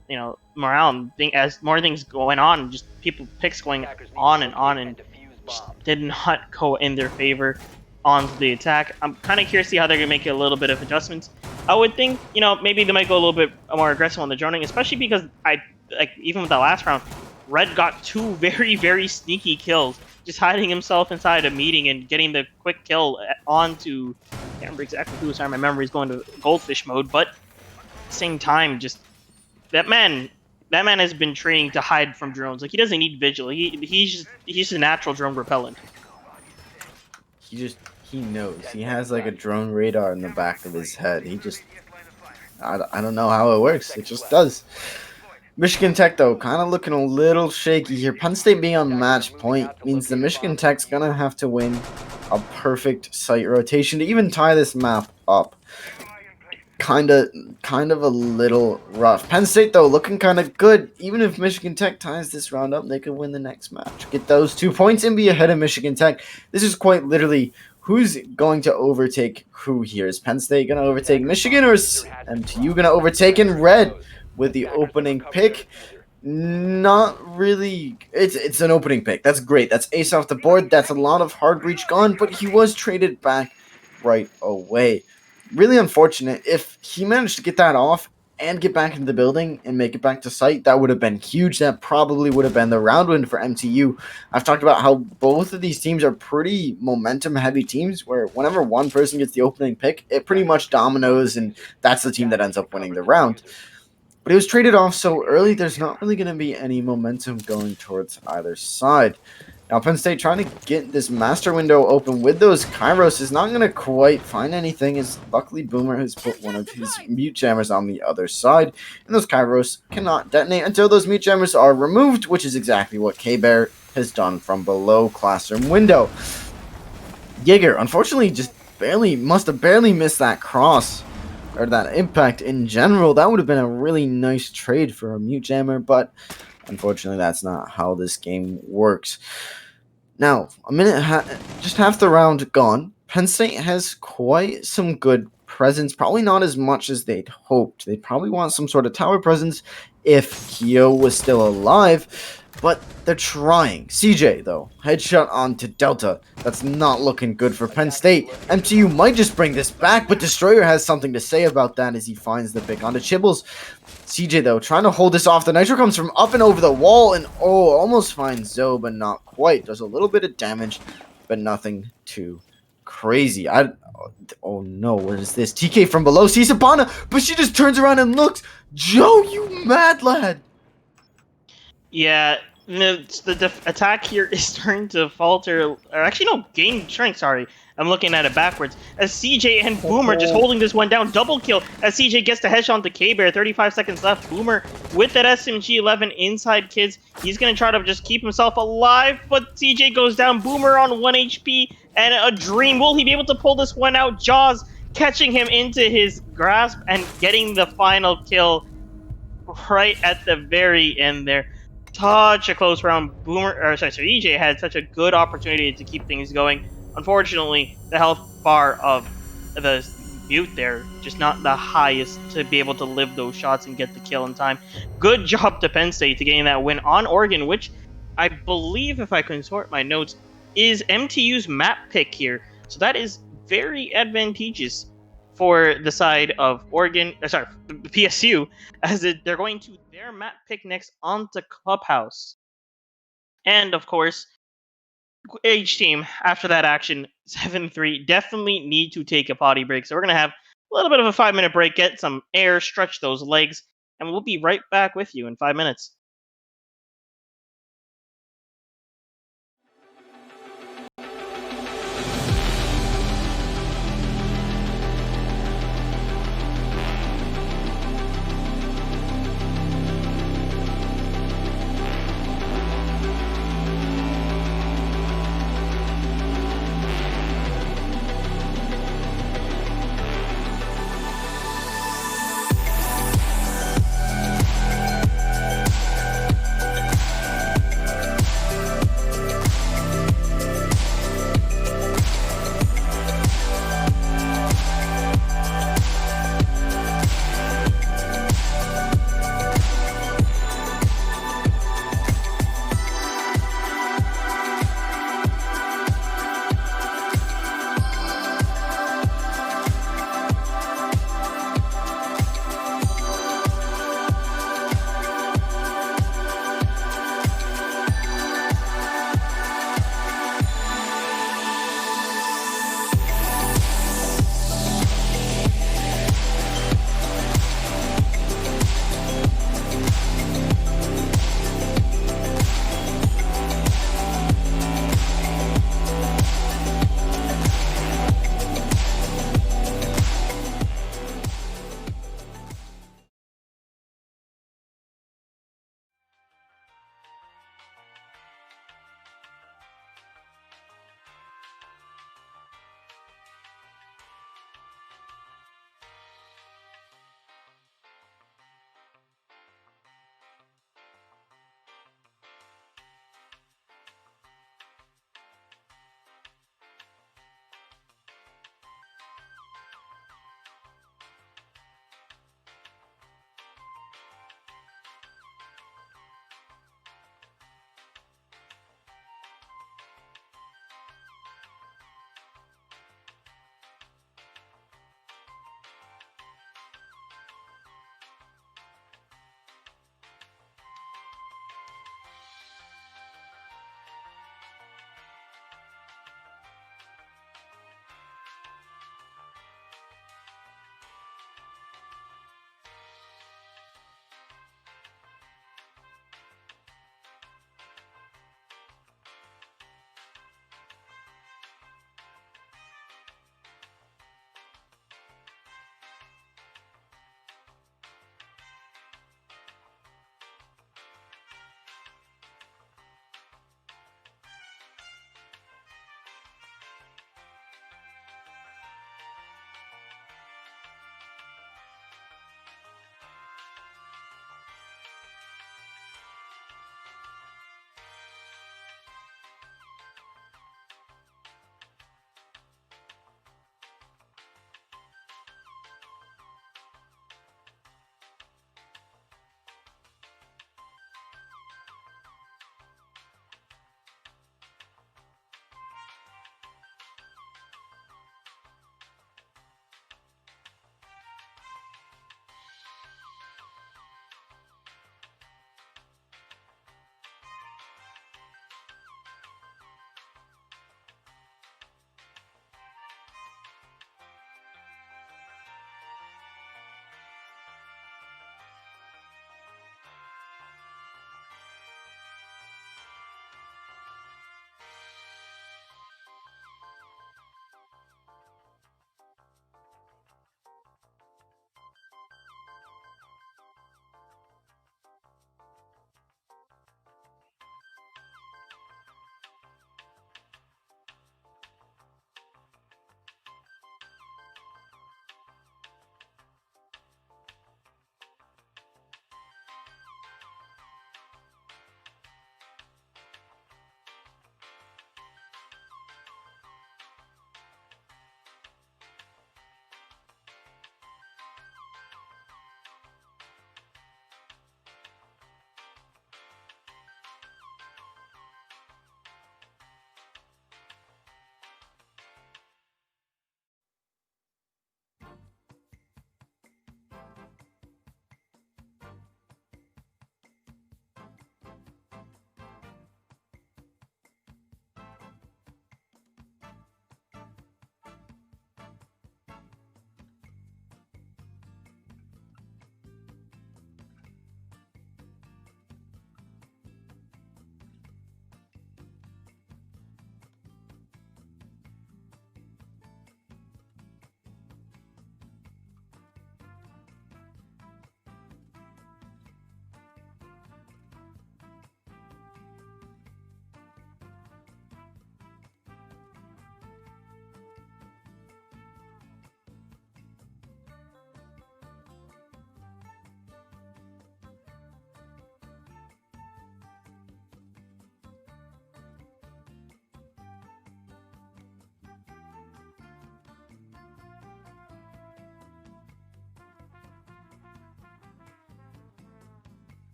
morale as more things going on, just people picks going on, and just did not go in their favor onto the attack. I'm kind of curious to see how they're gonna make a little bit of adjustments. I would think maybe they might go a little bit more aggressive on the droning, especially because even with that last round, Red got 2 very, very sneaky kills, just hiding himself inside a meeting and getting the quick kill onto, I can't remember exactly who. Sorry, my memory's going to goldfish mode. But at the same time, just that man has been training to hide from drones. Like, he doesn't need vigil. He's just a natural drone repellent. He knows. He has like a drone radar in the back of his head. I don't know how it works. It just does. Michigan Tech, though, kind of looking a little shaky here. Penn State being on match point means the Michigan Tech's going to have to win a perfect site rotation to even tie this map up. Kind of a little rough. Penn State, though, looking kind of good. Even if Michigan Tech ties this round up, they could win the next match. Get those 2 points and be ahead of Michigan Tech. This is quite literally who's going to overtake who here. Is Penn State going to overtake Michigan, or is MTU going to overtake in red? With the opening pick, not really. It's an opening pick. That's great. That's ace off the board. That's a lot of hard reach gone, but he was traded back right away. Really unfortunate. If he managed to get that off and get back into the building and make it back to site, that would have been huge. That probably would have been the round win for MTU. I've talked about how both of these teams are pretty momentum-heavy teams, where whenever one person gets the opening pick, it pretty much dominoes, and that's the team that ends up winning the round. But he was traded off so early, there's not really going to be any momentum going towards either side. Now, Penn State trying to get this master window open with those Kairos is not going to quite find anything, as luckily Boomer has put one of his mute jammers on the other side, and those Kairos cannot detonate until those mute jammers are removed, which is exactly what K-Bear has done from below classroom window. Jaeger, unfortunately, must have barely missed that cross, or that impact in general. That would have been a really nice trade for a mute jammer, but unfortunately that's not how this game works. Now, just half the round gone. Penn State has quite some good presence, probably not as much as they'd hoped. They'd probably want some sort of tower presence if Kyo was still alive, but they're trying. CJ, though, headshot onto Delta. That's not looking good for Penn State. MTU might just bring this back, but Destroyer has something to say about that as he finds the pick onto Chibbles. CJ, though, trying to hold this off. The Nitro comes from up and over the wall, and almost finds Zoe, but not quite. Does a little bit of damage, but nothing too crazy. Oh no, what is this? TK from below sees Sabana, but she just turns around and looks. Joe, you mad lad! Yeah, the attack here is starting to falter. Or actually, no, gain strength, sorry. I'm looking at it backwards. As CJ and Boomer just holding this one down. Double kill as CJ gets the headshot onto K-Bear. 35 seconds left. Boomer with that SMG-11 inside kids. He's going to try to just keep himself alive, but CJ goes down. Boomer on 1 HP and a dream. Will he be able to pull this one out? Jaws catching him into his grasp and getting the final kill right at the very end there. Such a close round. EJ had such a good opportunity to keep things going. Unfortunately, the health bar of the Butte there, just not the highest to be able to live those shots and get the kill in time. Good job to Penn State to getting that win on Oregon, which I believe, if I can sort my notes, is MTU's map pick here. So that is very advantageous for the side of Oregon, sorry, PSU, as they're going to their map pick next onto Clubhouse. And of course, each team after that action, 7-3, definitely need to take a potty break. So we're going to have a little bit of a 5-minute break, get some air, stretch those legs, and we'll be right back with you in 5 minutes.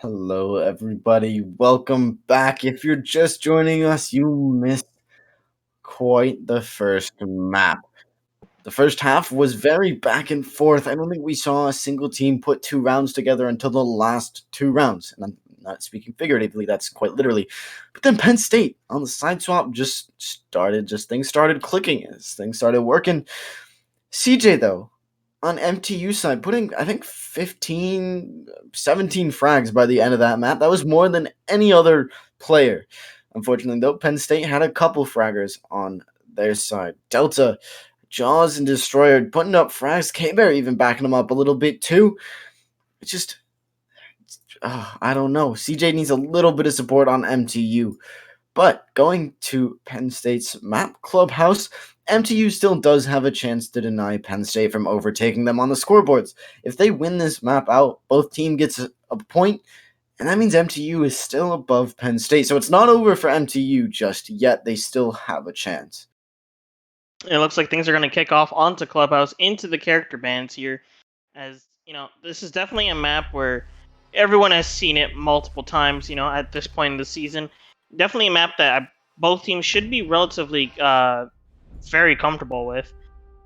Hello, everybody. Welcome back. If you're just joining us, you missed quite the first map. The first half was very back and forth. I don't think we saw a single team put 2 rounds together until the last 2 rounds. And I'm not speaking figuratively, that's quite literally. But then Penn State on the side swap things started clicking as things started working. CJ, though, on MTU side, putting, I think, 15, 17 frags by the end of that map. That was more than any other player. Unfortunately, though, Penn State had a couple fraggers on their side. Delta, Jaws, and Destroyer putting up frags. K-Bear even backing them up a little bit, too. It's just, I don't know. CJ needs a little bit of support on MTU. But going to Penn State's map clubhouse, MTU still does have a chance to deny Penn State from overtaking them on the scoreboards. If they win this map out, both team gets a point, and that means MTU is still above Penn State. So it's not over for MTU just yet. They still have a chance. It looks like things are going to kick off onto Clubhouse, into the character bans here. As, this is definitely a map where everyone has seen it multiple times, at this point in the season. Definitely a map that both teams should be relatively very comfortable with.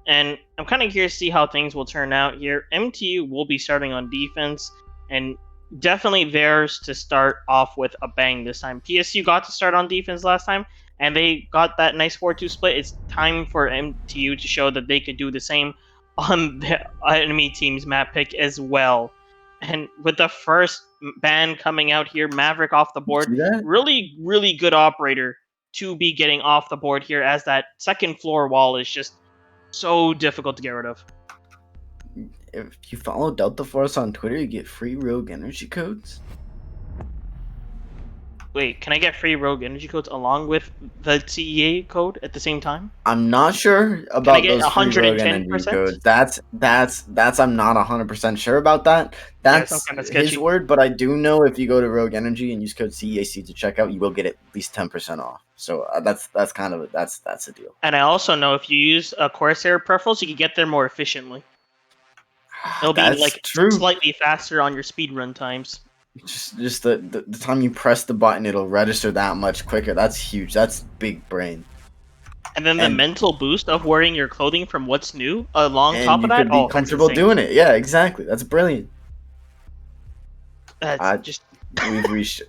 And I'm kind of curious to see how things will turn out here. MTU will be starting on defense, and definitely theirs to start off with a bang this time. PSU got to start on defense last time, and they got that nice 4-2 split. It's time for MTU to show that they could do the same on the enemy team's map pick as well. And with the first ban coming out here, Maverick off the board. Really, really good operator to be getting off the board here, as that second floor wall is just so difficult to get rid of. If you follow Delta Force on Twitter, you get free Rogue Energy codes. Wait, can I get free Rogue Energy codes along with the CEA code at the same time? I'm not sure about those free Rogue Energy codes. That's I'm not 100% sure about that. That's his word, but I do know if you go to Rogue Energy and use code CEAC to check out, you will get at least 10% off. So that's a deal. And I also know if you use a CORSAIR peripherals, you can get there more efficiently. It'll be slightly faster on your speedrun times. Just the time you press the button, it'll register that much quicker. That's huge. That's big brain. And then the mental boost of wearing your clothing from what's new along top of that. You could be comfortable doing it. Yeah, exactly. That's brilliant. We've reached.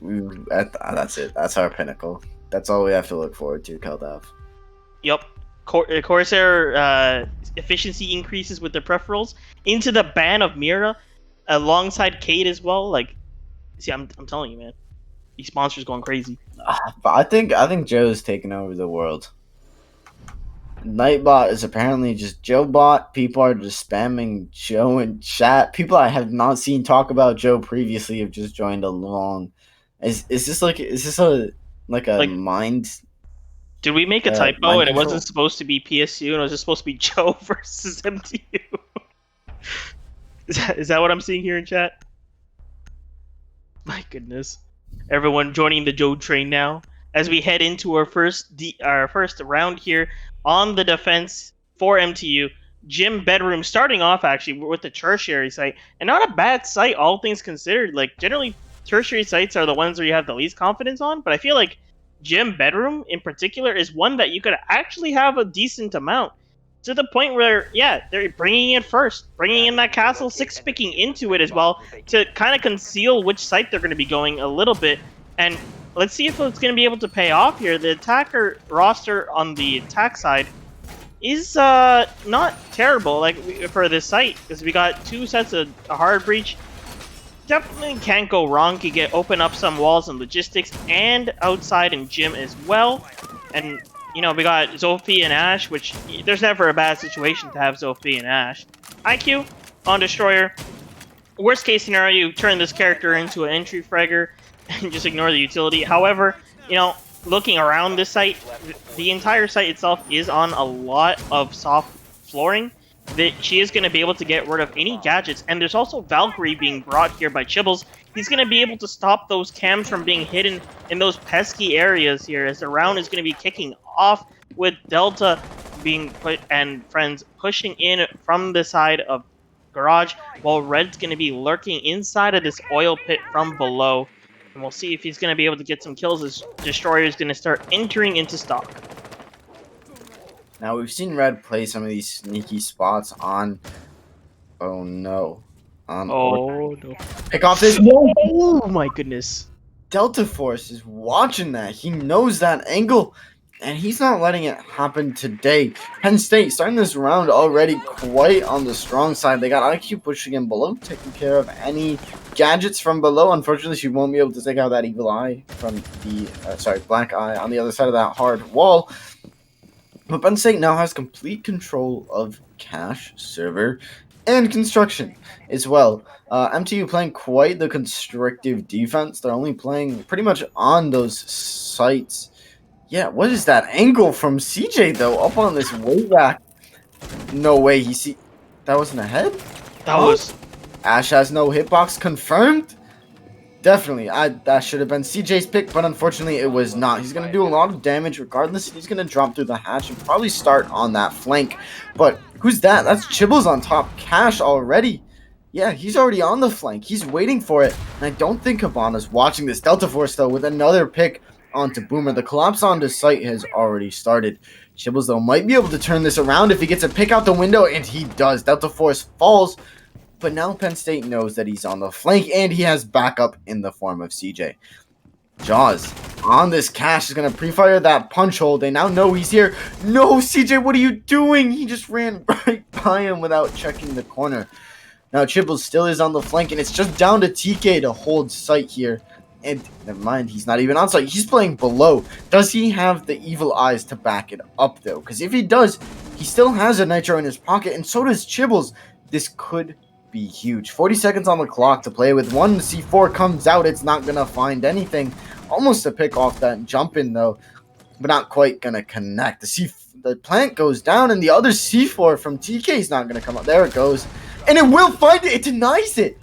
That's it. That's our pinnacle. That's all we have to look forward to, Keldav. Yep. Corsair efficiency increases with the peripherals into the ban of Mira, alongside Cade as well. See, I'm telling you, man, these monsters going crazy. But I think Joe's taking over the world. Nightbot is apparently just Joe-bot. People are just spamming Joe in chat. People I have not seen talk about Joe previously have just joined along. Is this a mind? Did we make a typo and it wasn't supposed to be PSU and it was just supposed to be Joe versus MTU? Is that what I'm seeing here in chat? My goodness. Everyone joining the Joe train now as we head into our first round here on the defense for MTU. Gym Bedroom starting off actually with the tertiary site, and not a bad site all things considered. Generally tertiary sites are the ones where you have the least confidence on, but I feel like Gym Bedroom in particular is one that you could actually have a decent amount, to the point where, they're bringing in that castle, 6-picking into it as well to kind of conceal which site they're going to be going a little bit. And let's see if it's going to be able to pay off here. The attacker roster on the attack side is not terrible for this site, because we got 2 sets of a hard breach. Definitely can't go wrong. You get open up some walls and logistics and outside in gym as well. And we got Zophie and Ash, which there's never a bad situation to have Zophie and Ash. IQ on Destroyer. Worst case scenario, you turn this character into an entry fragger and just ignore the utility. However, looking around this site, the entire site itself is on a lot of soft flooring that she is going to be able to get rid of any gadgets. And there's also Valkyrie being brought here by Chibbles. He's going to be able to stop those cams from being hidden in those pesky areas here, as the round is going to be kicking off with Delta being put and friends pushing in from the side of garage, while Red's going to be lurking inside of this oil pit from below. And we'll see if he's going to be able to get some kills as Destroyer is going to start entering into stock. Now, we've seen Red play some of these sneaky spots on... Oh, no. Oh, no. Pick off this... Oh, my goodness. Delta Force is watching that. He knows that angle, and he's not letting it happen today. Penn State starting this round already quite on the strong side. They got IQ pushing in below, taking care of any gadgets from below. Unfortunately, she won't be able to take out that evil eye from the, black eye on the other side of that hard wall. But Penn State now has complete control of cache, server, and construction as well. MTU playing quite the constrictive defense. They're only playing pretty much on those sites. Yeah, what is that angle from CJ, though, up on this way back? No way, that wasn't a head? That was... Ash has no hitbox confirmed? Definitely, that should have been CJ's pick, but unfortunately it was not. He's going to do a lot of damage regardless. He's going to drop through the hatch and probably start on that flank. But who's that? That's Chibbles on top. Cash already. Yeah, he's already on the flank. He's waiting for it. And I don't think Cabana's watching this. Delta Force, though, with another pick onto Boomer. The collapse onto site has already started. Chibbles, though, might be able to turn this around if he gets a pick out the window, and he does. Delta Force falls. But now Penn State knows that he's on the flank, and he has backup in the form of CJ. Jaws on this cache is going to pre-fire that punch hole. They now know he's here. No, CJ, what are you doing? He just ran right by him without checking the corner. Now Chibbles still is on the flank, and it's just down to TK to hold sight here. And never mind, he's not even on site. He's playing below. Does he have the evil eyes to back it up, though? Because if he does, he still has a nitro in his pocket, and so does Chibbles. This could be huge. 40 seconds on the clock to play with. One C4 comes out. It's not going to find anything. Almost a pick off that jump in, though, but not quite going to connect. The plant goes down, and the other C4 from TK is not going to come up. There it goes. And it will find it. It denies it.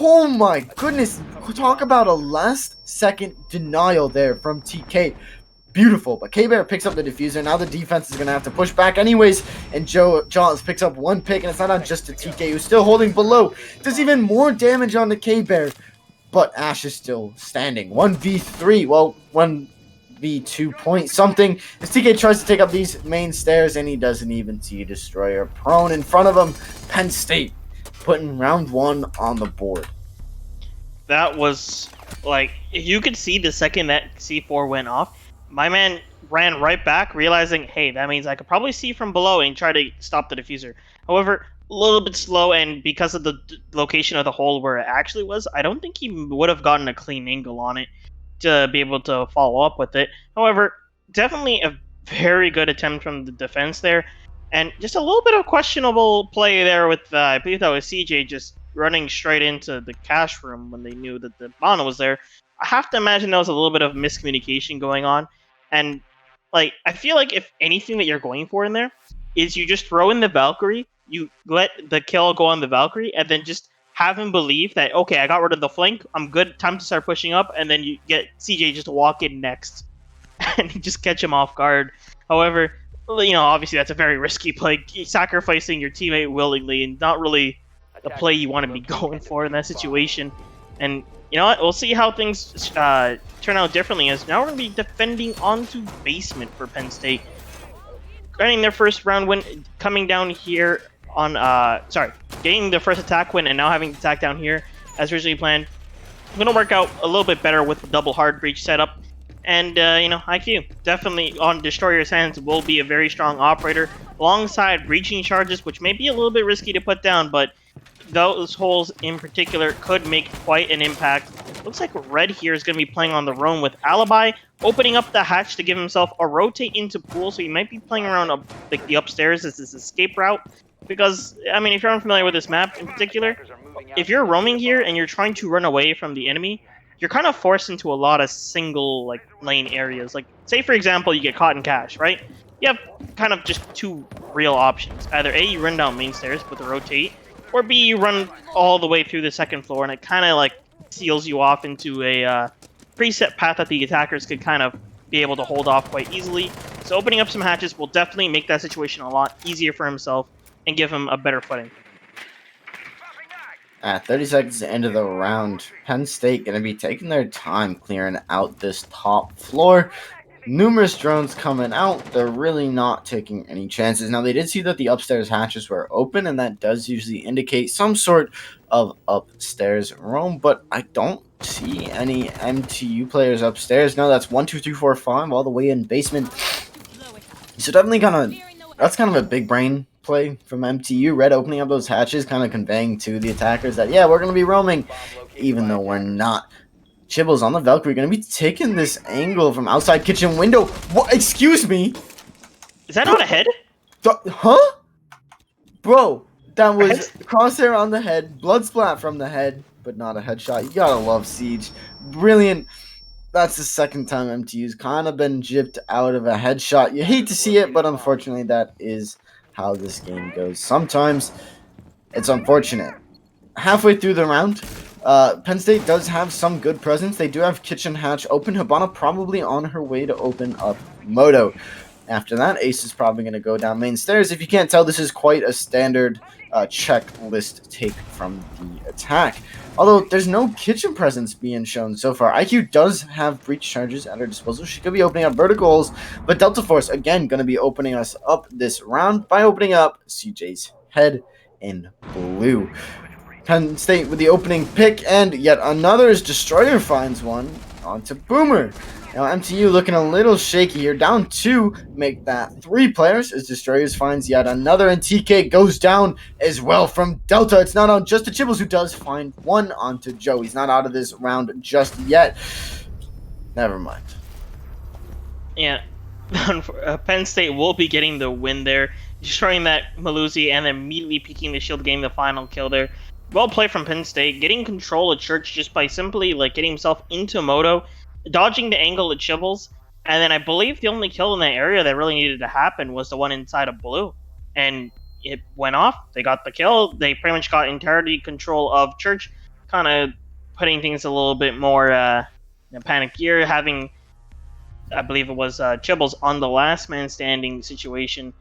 Oh, my goodness. Talk about a last-second denial there from TK. Beautiful, but K-Bear picks up the diffuser. Now the defense is going to have to push back anyways, and Jaws picks up one pick, and it's not on just to TK, who's still holding below. Does even more damage on the K-Bear, but Ash is still standing. 1v3, well, 1v2 point something, as TK tries to take up these main stairs, and he doesn't even see Destroyer prone in front of him. Penn State putting round one on the board. That was, like, you could see the second that C4 went off, my man ran right back, realizing, hey, that means I could probably see from below and try to stop the diffuser. However, a little bit slow, and because of the location of the hole where it actually was, I don't think he would have gotten a clean angle on it to be able to follow up with it. However, definitely a very good attempt from the defense there, and just a little bit of questionable play there with, I believe that was CJ just running straight into the cache room when they knew that the Mono was there. I have to imagine there was a little bit of miscommunication going on. And, like, I feel like if anything that you're going for in there is you just throw in the Valkyrie, you let the kill go on the Valkyrie, and then just have him believe that, okay, I got rid of the flank, I'm good, time to start pushing up, and then you get CJ just to walk in next and just catch him off guard. However, you know, obviously that's a very risky play, sacrificing your teammate willingly, and not really the play you want to be going for in that situation. And you know what? We'll see how things turn out differently, as now we're going to be defending onto basement for Penn State. Getting their first round win, coming down here on, getting the first attack win, and now having the attack down here as originally planned. Going to work out a little bit better with the double hard breach setup. And, you know, IQ, definitely on Destroyer's hands, will be a very strong operator, alongside breaching charges, which may be a little bit risky to put down, but those holes in particular could make quite an impact. Looks like Red here is going to be playing on the roam with Alibi, opening up the hatch to give himself a rotate into pool, so he might be playing around like the upstairs as this escape route. Because, I mean, if you're unfamiliar with this map in particular, if you're roaming here and you're trying to run away from the enemy, you're kind of forced into a lot of single, like, lane areas. Like, say, for example, you get caught in cache, right? You have kind of just two real options. Either A, you run down main stairs with a rotate, or B, you run all the way through the second floor, and it kind of, like, seals you off into a preset path that the attackers could kind of be able to hold off quite easily. So opening up some hatches will definitely make that situation a lot easier for himself and give him a better footing. At 30 seconds into the round, Penn State going to be taking their time clearing out this top floor. Numerous drones coming out. They're really not taking any chances. Now, they did see that the upstairs hatches were open, and that does usually indicate some sort of upstairs roam, but I don't see any MTU players upstairs. No, that's 1, 2, 3, 4, 5 all the way in basement. So definitely that's kind of a big brain play from MTU. Red opening up those hatches, kind of conveying to the attackers that, yeah, we're going to be roaming, even though we're not. Chibbles on the Valkyrie going to be taking this angle from outside kitchen window. What? Excuse me? Is that not a head? Huh? Bro, that was crosshair on the head, blood splat from the head, but not a headshot. You gotta love Siege. Brilliant. That's the second time MTU's kind of been gypped out of a headshot. You hate to see it, but unfortunately that is how this game goes. Sometimes it's unfortunate. Halfway through the round, Penn State does have some good presence. They do have kitchen hatch open. Hibana probably on her way to open up Moto. After that, Ace is probably going to go down main stairs. If you can't tell, this is quite a standard checklist take from the attack. Although there's no kitchen presence being shown so far. IQ does have breach charges at her disposal. She could be opening up verticals, but Delta Force, again, going to be opening us up this round by opening up CJ's head in blue. Penn State with the opening pick, and yet another Destroyer finds one onto Boomer. Now MTU looking a little shaky here. Down 2, make that 3 players as Destroyers finds yet another, and TK goes down as well from Delta. It's not on just the Chibbles, who does find one onto Joe. He's not out of this round just yet. Never mind. Yeah. Penn State will be getting the win there, destroying that Malusi and then immediately peeking the shield, getting the final kill there. Well played from Penn State, getting control of Church just by simply getting himself into Moto, dodging the angle at Chibbles, and then I believe the only kill in that area that really needed to happen was the one inside of Blue. And it went off, they got the kill, they pretty much got entirety control of Church, kind of putting things a little bit more panic gear, having, I believe it was Chibbles on the last man standing situation.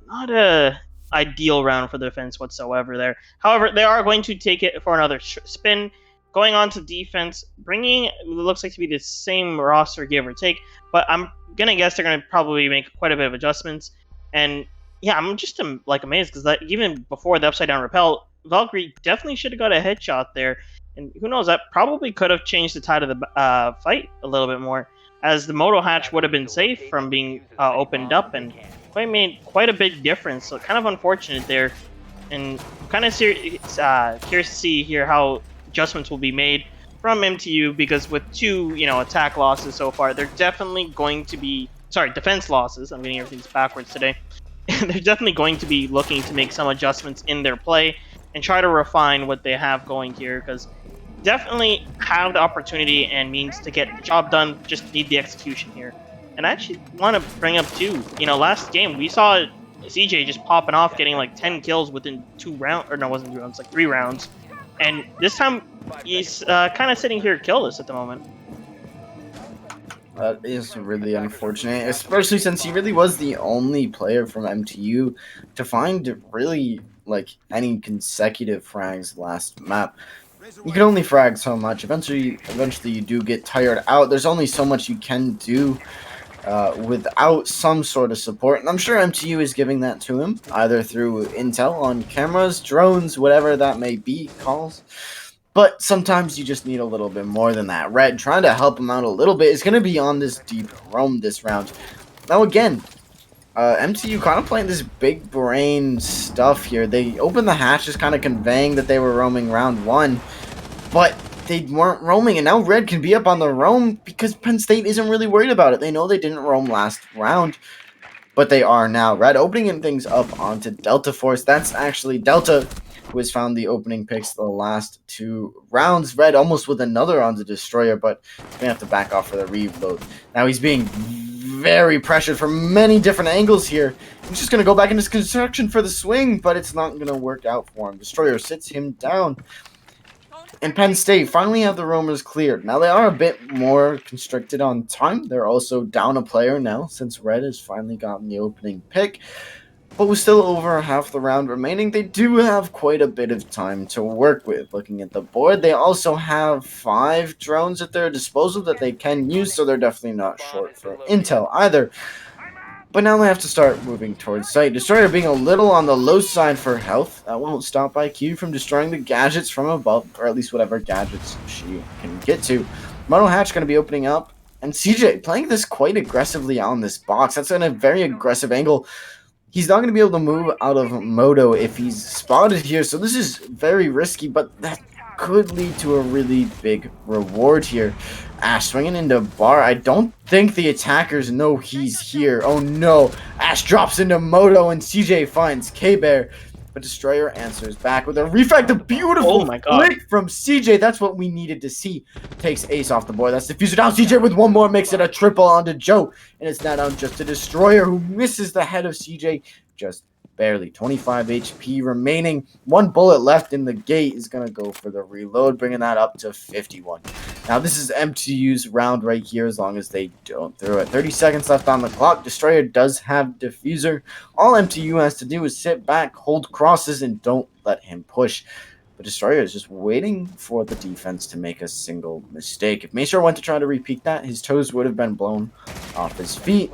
Not a ideal round for the defense whatsoever there. However, they are going to take it for another spin. Going on to defense, bringing it looks like to be the same roster, give or take, but I'm gonna guess they're gonna probably make quite a bit of adjustments. And yeah, I'm just amazed because even before the upside down repel, Valkyrie definitely should have got a headshot there. And who knows, that probably could have changed the tide of the fight a little bit more, as the Moto hatch would have been safe from being opened up and made quite a big difference. So kind of unfortunate there, and kind of curious to see here how adjustments will be made from MTU, because with 2 attack losses so far, they're definitely going to be defense losses. I'm getting everything backwards today. They're definitely going to be looking to make some adjustments in their play and try to refine what they have going here, because definitely have the opportunity and means to get the job done, just need the execution here. And I actually want to bring up too, last game we saw CJ just popping off, getting 10 kills within 2 rounds, or no, it wasn't 2 rounds, 3 rounds. And this time he's kind of sitting here killless at the moment. That is really unfortunate, especially since he really was the only player from MTU to find really any consecutive frags last map. You can only frag so much. Eventually you do get tired out. There's only so much you can do without some sort of support, and I'm sure MTU is giving that to him, either through intel on cameras, drones, whatever that may be, calls. But sometimes you just need a little bit more than that. Red, trying to help him out a little bit, is going to be on this deep roam this round. Now again, MTU kind of playing this big brain stuff here. They opened the hatch, just kind of conveying that they were roaming round 1, but they weren't roaming, and now Red can be up on the roam because Penn State isn't really worried about it. They know they didn't roam last round, but they are now. Red opening things up onto Delta Force. That's actually Delta who has found the opening picks the last 2 rounds. Red almost with another on the Destroyer, but he's going to have to back off for the reload. Now he's being very pressured from many different angles here. He's just going to go back into construction for the swing, but it's not going to work out for him. Destroyer sits him down. And Penn State finally have the roamers cleared. Now they are a bit more constricted on time. They're also down a player now since Red has finally gotten the opening pick. but with still over half the round remaining, they do have quite a bit of time to work with. Looking at the board, they also have 5 drones at their disposal that they can use, so they're definitely not short for intel either. But now they have to start moving towards site. Destroyer being a little on the low side for health. That won't stop IQ from destroying the gadgets from above, or at least whatever gadgets she can get to. Moto Hatch going to be opening up. And CJ playing this quite aggressively on this box. That's in a very aggressive angle. He's not going to be able to move out of Moto if he's spotted here. So this is very risky, but that could lead to a really big reward here. Ash swinging into Bar. I don't think the attackers know he's here. Oh no. Ash drops into Moto and CJ finds K-Bear. But Destroyer answers back with a refract. A beautiful flick from CJ. That's what we needed to see. Takes Ace off the board. That's Diffuser down. CJ with one more makes it a triple onto Joe. And it's now down just to Destroyer, who misses the head of CJ just barely. 25 HP remaining. 1 bullet left in the gate is going to go for the reload, bringing that up to 51. Now, this is MTU's round right here as long as they don't throw it. 30 seconds left on the clock. Destroyer does have Diffuser. All MTU has to do is sit back, hold crosses, and don't let him push. But Destroyer is just waiting for the defense to make a single mistake. If Maester went to try to repeat that, his toes would have been blown off his feet.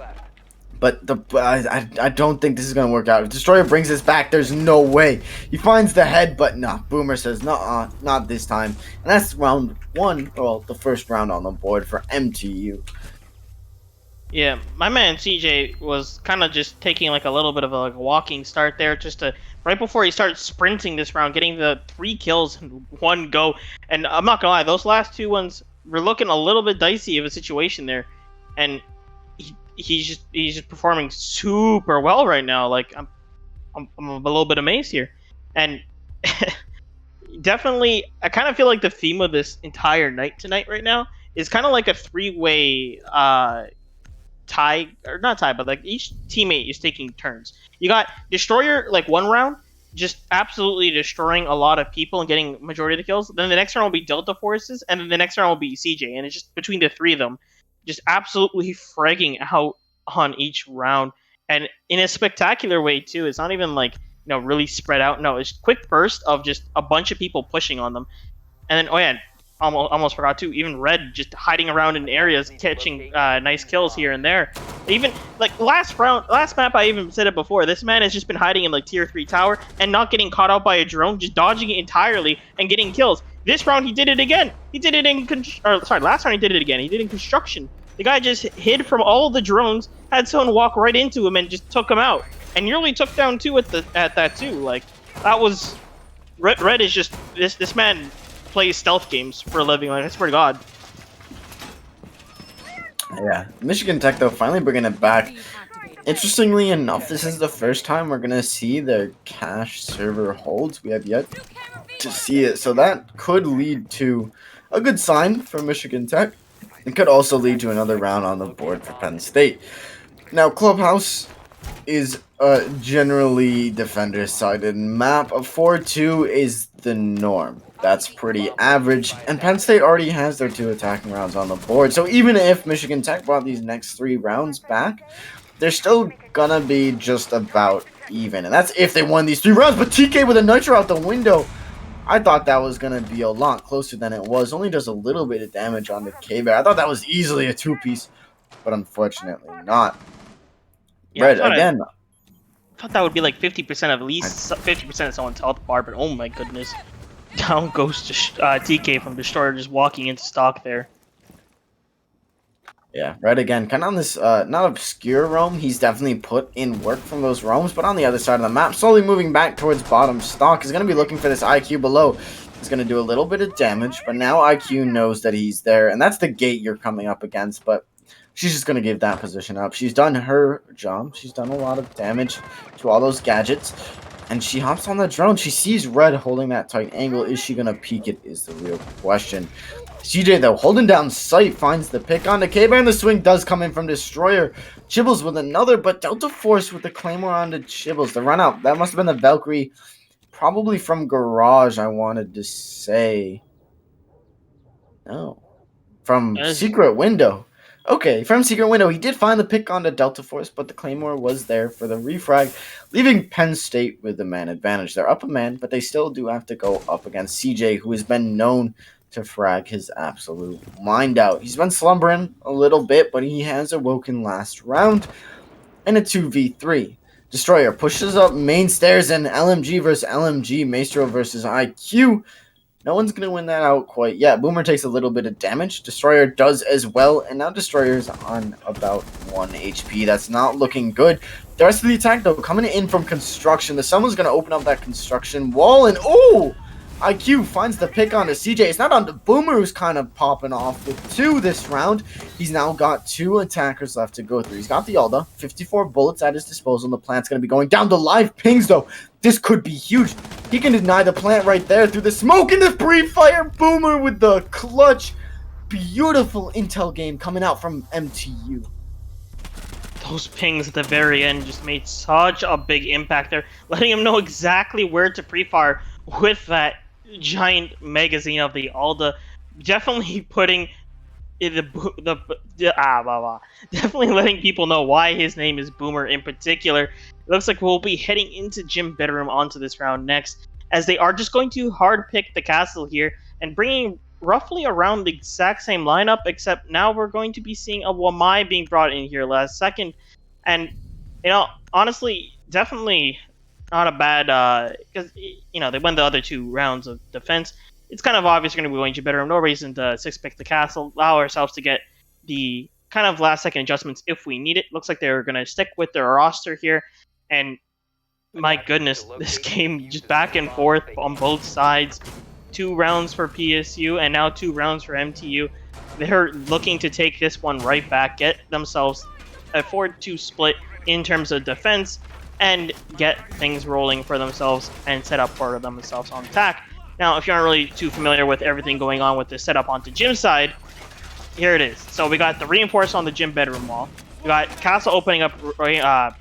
But I don't think this is going to work out. If Destroyer brings this back, there's no way. He finds the head, but no. Boomer says, no, not this time. And that's round 1, well, the first round on the board for MTU. Yeah, my man CJ was kind of just taking like a little bit of a walking start there, just to right before he started sprinting this round, getting the 3 kills in 1 go. And I'm not gonna lie, those last 2 ones were looking a little bit dicey of a situation there, and he's just performing super well right now. Like I'm a little bit amazed here, and definitely I kind of feel like the theme of this entire night tonight right now is kind of like a 3-way tie, or not tie, but like each teammate is taking turns. You got Destroyer like 1 round just absolutely destroying a lot of people and getting majority of the kills. Then the next round will be Delta Forces, and then the next round will be CJ, and it's just between the 3 of them, just absolutely fragging out on each round, and in a spectacular way too. It's not even like really spread out. No, it's quick burst of just a bunch of people pushing on them, and then almost forgot too. Even Red just hiding around in areas, catching nice kills here and there. Even like last map, I even said it before. This man has just been hiding in like tier 3 tower and not getting caught out by a drone, just dodging it entirely and getting kills. This round he did it again. He did it in last round he did it again. He did it in construction. The guy just hid from all the drones, had someone walk right into him and just took him out, and nearly took down 2 at that too. Like that was Red is just this man plays stealth games for a living. Like I swear to God. Yeah, Michigan Tech though finally bringing it back. Interestingly enough, this is the first time we're gonna see their cache server holds. We have yet to see it, so that could lead to a good sign for Michigan Tech. It could also lead to another round on the board for Penn State. Now, Clubhouse is a generally defender-sided map. A 4-2 is the norm. That's pretty average, and Penn State already has their 2 attacking rounds on the board. So even if Michigan Tech brought these next 3 rounds back, they're still gonna be just about even. And that's if they won these 3 rounds, but TK with a Nitro out the window. I thought that was going to be a lot closer than it was. Only does a little bit of damage on the K-Bear. I thought that was easily a 2-piece, but unfortunately not. Yeah, Red, again. I thought that would be like 50% of at least 50% of someone's health bar, but oh my goodness. Down goes to TK from Destroyer just walking into stock there. Yeah, Red again. Kind of on this not obscure roam. He's definitely put in work from those roams, but on the other side of the map, slowly moving back towards bottom stock. He's going to be looking for this IQ below. He's going to do a little bit of damage, but now IQ knows that he's there, and that's the gate you're coming up against, but she's just going to give that position up. She's done her job. She's done a lot of damage to all those gadgets, and she hops on the drone. She sees Red holding that tight angle. Is she going to peek it is the real question. CJ, though, holding down sight, finds the pick on the K-Bear, and the swing does come in from Destroyer. Chibbles with another, but Delta Force with the Claymore on the Chibbles. The run out, that must have been the Valkyrie, probably from Garage, I wanted to say. No. From Secret Window. Okay, from Secret Window, he did find the pick onto Delta Force, but the Claymore was there for the refrag, leaving Penn State with the man advantage. They're up a man, but they still do have to go up against CJ, who has been known to frag his absolute mind out. He's been slumbering a little bit, but he has awoken last round in a 2v3. Destroyer pushes up main stairs and LMG versus LMG, Maestro versus IQ. No one's going to win that out quite yet. Boomer takes a little bit of damage. Destroyer does as well. And now Destroyer's on about 1 HP. That's not looking good. The rest of the attack, though, coming in from construction. The someone's going to open up that construction wall. And, oh! IQ finds the pick onto CJ. It's not on the Boomer, who's kind of popping off with 2 this round. He's now got 2 attackers left to go through. He's got the Alda, 54 bullets at his disposal. The plant's going to be going down to live pings, though. This could be huge. He can deny the plant right there through the smoke and the pre-fire. Boomer with the clutch. Beautiful intel game coming out from MTU. Those pings at the very end just made such a big impact there, letting him know exactly where to pre-fire with that giant magazine of the Alda. Definitely putting definitely letting people know why his name is Boomer in particular. It looks like we'll be heading into Gym Bedroom onto this round next, as they are just going to hard pick the castle here and bringing roughly around the exact same lineup, except now we're going to be seeing a Wamai being brought in here last second. And, you know, honestly, definitely not a bad, because, you know, they won the other 2 rounds of defense. It's kind of obvious we're going to be going to better. No reason to 6-pick the castle, allow ourselves to get the kind of last-second adjustments if we need it. Looks like they're going to stick with their roster here. And, my goodness, this game just back and forth on both sides. 2 rounds for PSU and now 2 rounds for MTU. They're looking to take this one right back, get themselves a 4-2 split in terms of defense, and get things rolling for themselves and set up for themselves on attack. Now, if you aren't really too familiar with everything going on with the setup onto Gym side, here it is. So we got the reinforce on the Gym bedroom wall. We got castle opening up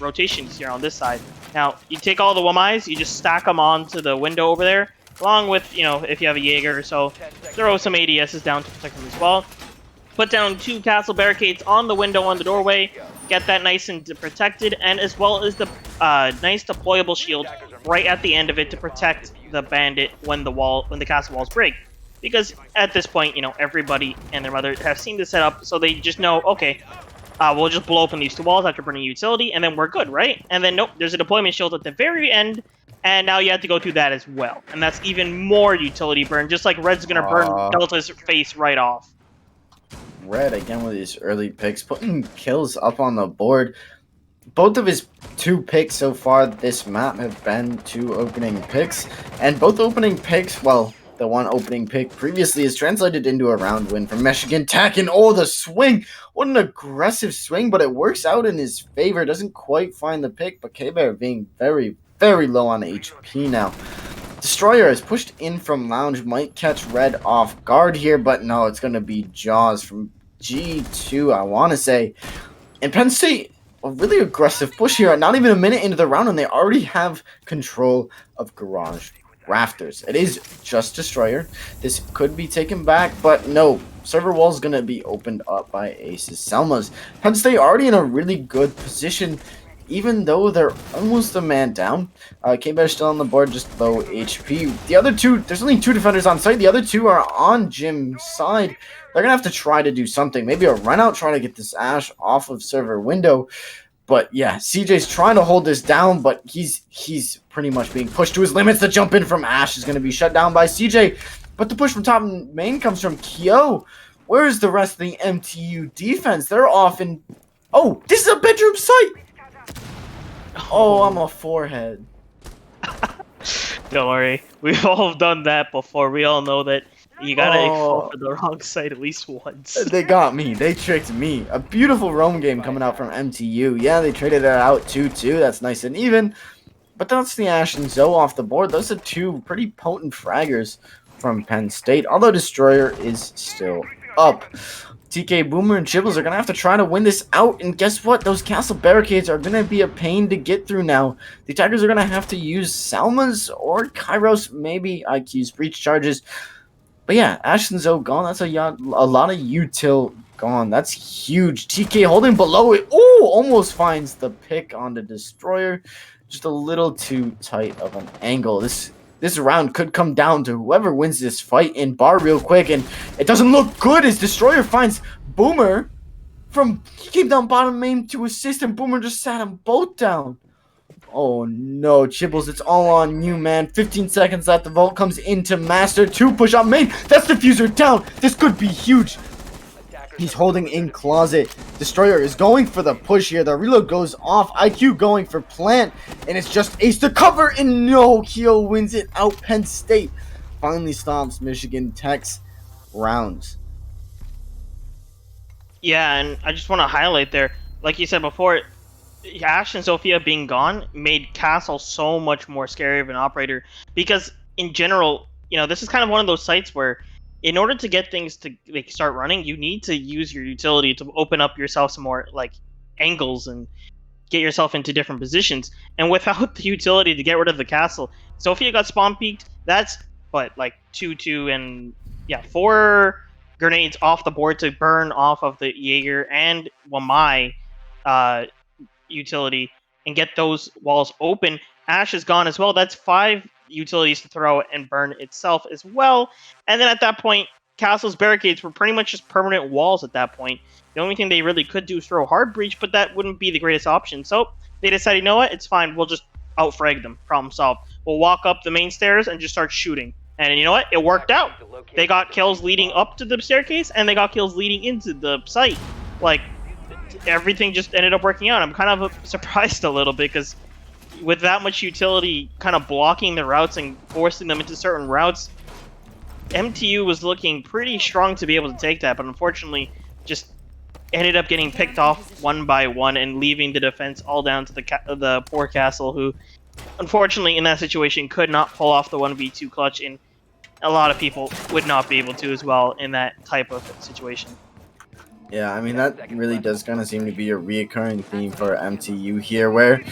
rotations here on this side. Now, you take all the Wamais, you just stack them onto the window over there, along with, you know, if you have a Jaeger or so, throw some ADSs down to protect them as well. Put down 2 castle barricades on the window on the doorway, get that nice and protected, and as well as the nice deployable shield right at the end of it to protect the bandit when the castle walls break. Because at this point, you know, everybody and their mother have seen the setup, so they just know, okay, we'll just blow open these 2 walls after burning utility, and then we're good, right? And then, nope, there's a deployment shield at the very end, and now you have to go through that as well. And that's even more utility burn, just like Red's gonna burn Delta's face right off. Red, again with his early picks, putting kills up on the board. Both of his 2 picks so far this map have been 2 opening picks. And both opening picks, well, the one opening pick previously is translated into a round win for Michigan Tech. And oh, the swing! What an aggressive swing, but it works out in his favor. Doesn't quite find the pick, but K-Bear being very, very low on HP now. Destroyer is pushed in from Lounge, might catch Red off guard here, but no, it's going to be Jaws from G2, I want to say. And Penn State, a really aggressive push here, not even a minute into the round, and they already have control of Garage Rafters. It is just Destroyer. This could be taken back, but no. Server wall is going to be opened up by Aces Selmas. Penn State already in a really good position, even though they're almost a man down. K-Bear's still on the board, just low HP. The other 2, there's only 2 defenders on site. The other 2 are on Jim's side. They're going to have to try to do something. Maybe a run out, try to get this Ash off of server window. But yeah, CJ's trying to hold this down, but he's pretty much being pushed to his limits. The jump in from Ash is going to be shut down by CJ. But the push from top main comes from Kyo. Where's the rest of the MTU defense? They're off in... Oh, this is a bedroom site! Oh, I'm a forehead. Don't worry. We've all done that before. We all know that you gotta fall for the wrong side at least once. They got me. They tricked me. A beautiful roam game coming out from MTU. Yeah, they traded it out 2-2. That's nice and even. But that's the Ash and Zoe off the board. Those are 2 pretty potent fraggers from Penn State. Although Destroyer is still up. TK, Boomer, and Chibbles are going to have to try to win this out. And guess what? Those castle barricades are going to be a pain to get through now. The attackers are going to have to use Salmas or Kairos, maybe IQ's breach charges. But yeah, Ashton Zoe gone. That's a lot of util gone. That's huge. TK holding below it. Ooh, almost finds the pick on the destroyer. Just a little too tight of an angle. This round could come down to whoever wins this fight in bar real quick, and it doesn't look good as Destroyer finds Boomer he came down bottom main to assist, and Boomer just sat them both down. Oh no, Chibbles, it's all on you, man. 15 seconds left. The vault comes into Master. 2 push on main. That's Diffuser down. This could be huge. He's holding in closet. Destroyer is going for the push here. The reload goes off. IQ going for plant. And it's just Ace to cover. And no, Keo wins it out. Penn State finally stops Michigan Tech's rounds. Yeah, and I just want to highlight there, like you said before, Ash and Sophia being gone made Castle so much more scary of an operator, because in general, this is kind of one of those sites where in order to get things to start running, you need to use your utility to open up yourself some more angles and get yourself into different positions. And without the utility to get rid of the castle, Sophia got spawn peaked. That's 2 and 4 grenades off the board to burn off of the Jaeger and Wamai utility and get those walls open. Ash is gone as well. That's 5 utilities to throw and burn itself as well. And then at that point, Castle's barricades were pretty much just permanent walls at that point. The only thing they really could do is throw hard breach, but that wouldn't be the greatest option. So they decided, you know what, it's fine. We'll just outfrag them. Problem solved. We'll walk up the main stairs and just start shooting. And you know what? It worked out. They got kills leading up to the staircase, and they got kills leading into the site. Everything just ended up working out. I'm kind of surprised a little bit, because with that much utility kind of blocking the routes and forcing them into certain routes, MTU was looking pretty strong to be able to take that, but unfortunately just ended up getting picked off one by one and leaving the defense all down to the poor Castle, who unfortunately in that situation could not pull off the 1v2 clutch, and a lot of people would not be able to as well in that type of situation. Yeah, I mean, that really does kind of seem to be a reoccurring theme for MTU here, where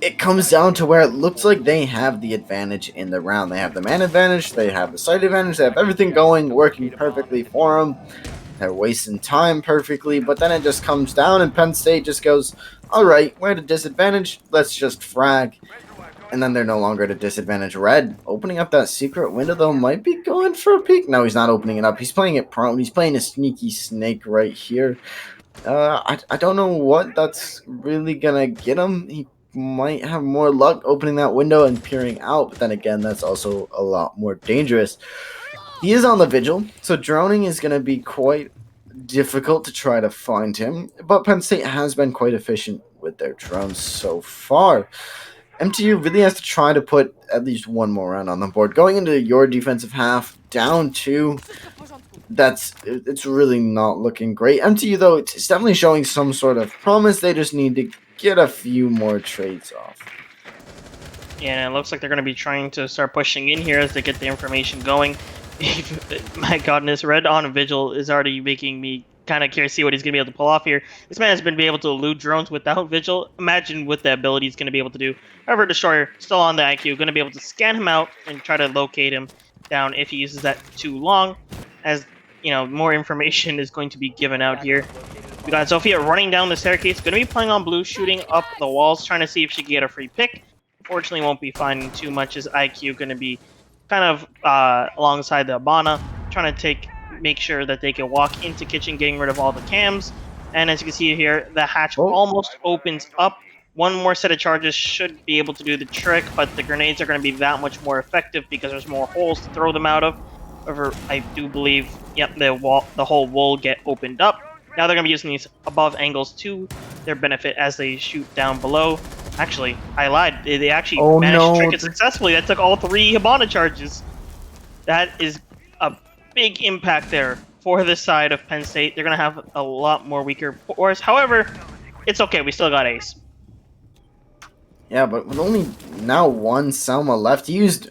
it comes down to where it looks like they have the advantage in the round. They have the man advantage, they have the site advantage, they have everything going, working perfectly for them. They're wasting time perfectly, but then it just comes down and Penn State just goes, alright, we're at a disadvantage, let's just frag. And then they're no longer at a disadvantage. Red, opening up that secret window, though, might be going for a peek. No, he's not opening it up. He's playing it prone. He's playing a sneaky snake right here. I don't know what that's really going to get him. He might have more luck opening that window and peering out, but then again, that's also a lot more dangerous. He is on the vigil, so droning is going to be quite difficult to try to find him, but Penn State has been quite efficient with their drones so far. MTU really has to try to put at least one more round on the board. Going into your defensive half, down 2, it's really not looking great. MTU, though, it's definitely showing some sort of promise. They just need to get a few more trades off. Yeah, and it looks like they're going to be trying to start pushing in here as they get the information going. My goodness, Red on a Vigil is already making me kind of curious to see what he's going to be able to pull off here. This man has been able to elude drones without Vigil. Imagine what the ability he's going to be able to do. However, Destroyer, still on the IQ, going to be able to scan him out and try to locate him down if he uses that too long, as, more information is going to be given out here. We got Sophia running down the staircase, going to be playing on blue, shooting up the walls, trying to see if she can get a free pick. Unfortunately, won't be finding too much, as IQ going to be kind of alongside the Abana, trying to make sure that they can walk into kitchen, getting rid of all the cams. And as you can see here, the hatch almost opens up. One more set of charges should be able to do the trick, but the grenades are going to be that much more effective because there's more holes to throw them out of. However, I do believe, the hole will get opened up. Now they're going to be using these above angles to their benefit as they shoot down below. Actually, I lied. They actually managed to trick it successfully. That took all 3 Hibana charges. That is a big impact there for this side of Penn State. They're going to have a lot more weaker cores. However, it's okay. We still got ace. Yeah, but with only now 1 Selma left, he used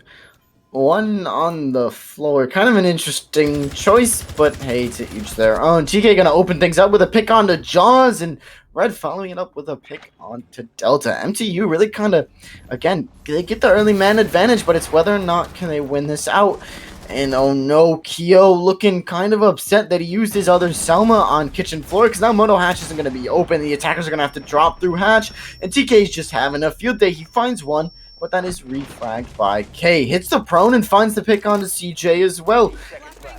1 on the floor. Kind of an interesting choice, but hey, to each their own. TK going to open things up with a pick onto Jaws, and Red following it up with a pick onto Delta. MTU really kind of, again, they get the early man advantage, but it's whether or not can they win this out. And oh no, Kyo looking kind of upset that he used his other Selma on kitchen floor because now Moto Hatch isn't going to be open. The attackers are going to have to drop through Hatch, and TK is just having a field day. He finds one, but that is refragged by K. Hits the prone and finds the pick onto CJ as well.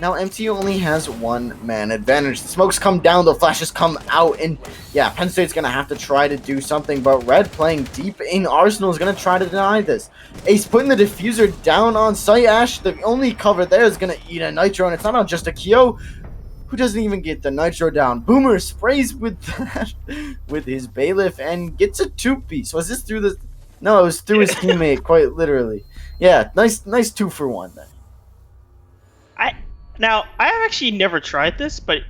Now MTU only has one man advantage. The smokes come down, the flashes come out, and yeah, Penn State's going to have to try to do something, but Red playing deep in Arsenal is going to try to deny this. Ace putting the diffuser down on site. Ash, the only cover there, is going to eat a Nitro, and it's not just a Kyo who doesn't even get the Nitro down. Boomer sprays with that, with his Bailiff and gets a 2-piece. Was this through the... No, it was through his teammate, quite literally. Yeah, nice 2-for-1 then. Now, I have actually never tried this, but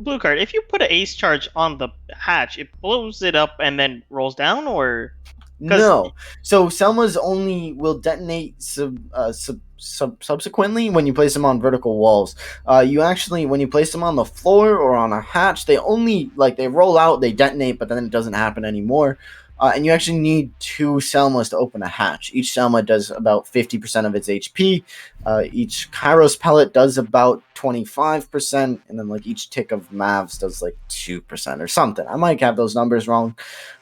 blue card, if you put an ace charge on the hatch, it blows it up and then rolls down, or? No. So Selma's only will detonate subsequently when you place them on vertical walls. You actually, when you place them on the floor or on a hatch, they only, like, they roll out, they detonate, but then it doesn't happen anymore. And you actually need 2 Selmas to open a hatch. Each Selma does about 50% of its HP. Each Kairos pellet does about 25%. And then like each tick of Mavs does like 2% or something. I might have those numbers wrong.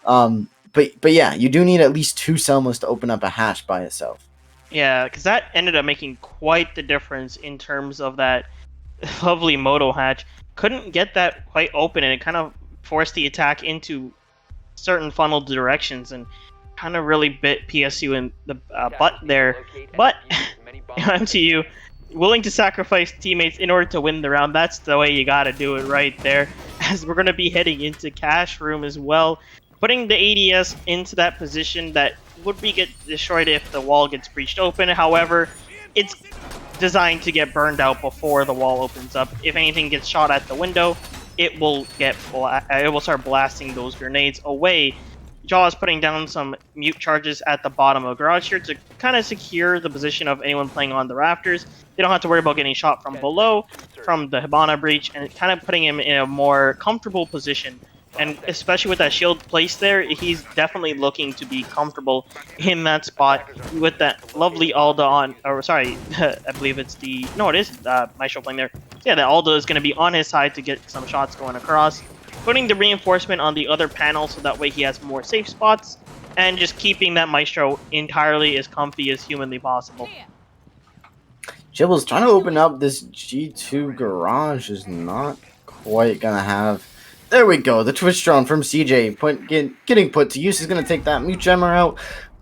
But yeah, you do need at least 2 Selmas to open up a hatch by itself. Yeah, because that ended up making quite the difference in terms of that lovely Moto hatch. Couldn't get that quite open, and it kind of forced the attack into certain funnel directions and kind of really bit PSU in the butt there. But MTU willing to sacrifice teammates in order to win the round. That's the way you gotta do it right there, as we're gonna be heading into cash room as well, putting the ADS into that position that would be get destroyed if the wall gets breached open. However, it's designed to get burned out before the wall opens up. If anything gets shot at the window, it will start blasting those grenades away. Jaw is putting down some mute charges at the bottom of garage here to kind of secure the position of anyone playing on the rafters. They don't have to worry about getting shot from below, from the Hibana breach, and kind of putting him in a more comfortable position. And especially with that shield placed there, he's definitely looking to be comfortable in that spot with that lovely Alda on, or sorry, I believe it's the, no it is Maestro playing there. Yeah, that Alda is going to be on his side to get some shots going across. Putting the reinforcement on the other panel so that way he has more safe spots, and just keeping that Maestro entirely as comfy as humanly possible. Jibble's trying to open up this G2 garage is not quite going to have... There we go, the Twitch drone from CJ getting put to use. Is going to take that mute jammer out,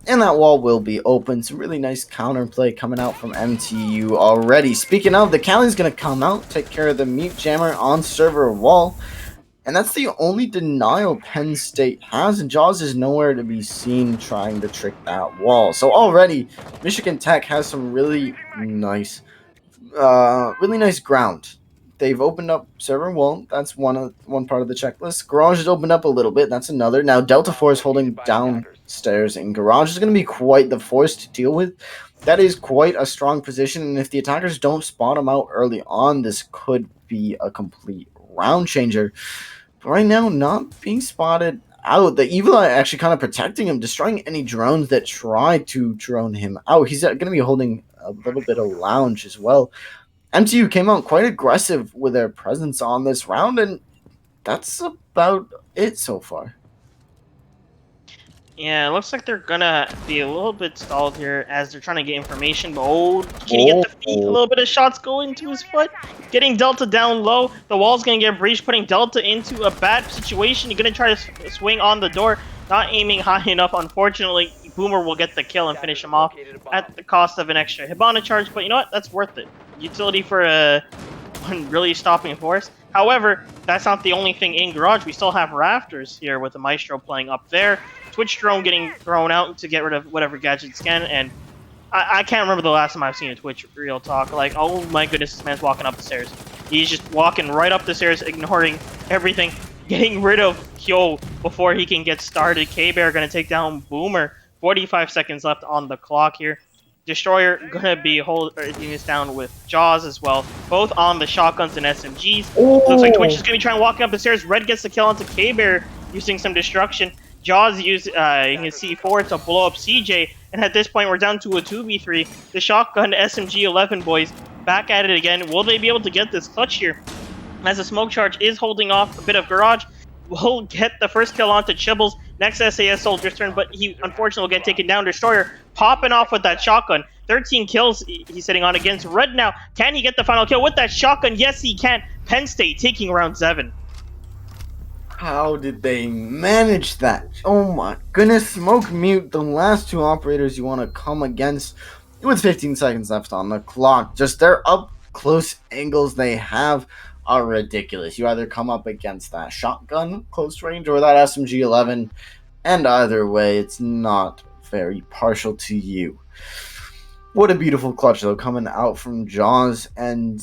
and that wall will be open. Some really nice counterplay coming out from MTU already. Speaking of, the Cali's going to come out, take care of the mute jammer on server wall, and that's the only denial Penn State has, and Jaws is nowhere to be seen trying to trick that wall. So already, Michigan Tech has some really nice ground. They've opened up server wall. That's one part of the checklist. Garage has opened up a little bit. That's another. Now Delta Force holding downstairs, and Garage is going to be quite the force to deal with. That is quite a strong position, and if the attackers don't spot him out early on, this could be a complete round changer. But right now, not being spotted out. The Evil Eye actually kind of protecting him, destroying any drones that try to drone him out. He's going to be holding a little bit of lounge as well. MTU came out quite aggressive with their presence on this round, and that's about it so far. Yeah, it looks like they're gonna be a little bit stalled here as they're trying to get information, but can he get the feet? A little bit of shots going to his foot. Getting Delta down low. The wall's gonna get breached, putting Delta into a bad situation. You're gonna try to swing on the door. Not aiming high enough, unfortunately. Boomer will get the kill and finish him off at the cost of an extra Hibana charge, but you know what? That's worth it. Utility for one really stopping force. However, that's not the only thing in Garage. We still have Rafters here with the Maestro playing up there. Twitch drone getting thrown out to get rid of whatever gadgets can, and I can't remember the last time I've seen a Twitch real talk. Like, oh my goodness, this man's walking up the stairs. He's just walking right up the stairs, ignoring everything, getting rid of Kyo before he can get started. K-Bear gonna take down Boomer. 45 seconds left on the clock here. Destroyer gonna be holding this down with Jaws as well, both on the shotguns and SMGs. Looks like Twitch is gonna be trying to walk up the stairs. Red gets the kill onto K-Bear using some destruction. Jaws used his C4 to blow up CJ, and at this point we're down to a 2v3. The shotgun SMG-11 boys back at it again. Will they be able to get this clutch here? As the smoke charge is holding off a bit of Garage, will get the first kill onto Chibbles. Next SAS Soldier's turn, but he unfortunately will get taken down. Destroyer popping off with that shotgun. 13 kills he's sitting on against Red now. Can he get the final kill with that shotgun? Yes, he can. Penn State taking round 7. How did they manage that? Oh my goodness. Smoke mute, the last two operators you want to come against with 15 seconds left on the clock. Just their up close angles they have are ridiculous. You either come up against that shotgun close range or that SMG-11, and either way, it's not very partial to you. What a beautiful clutch, though, coming out from Jaws and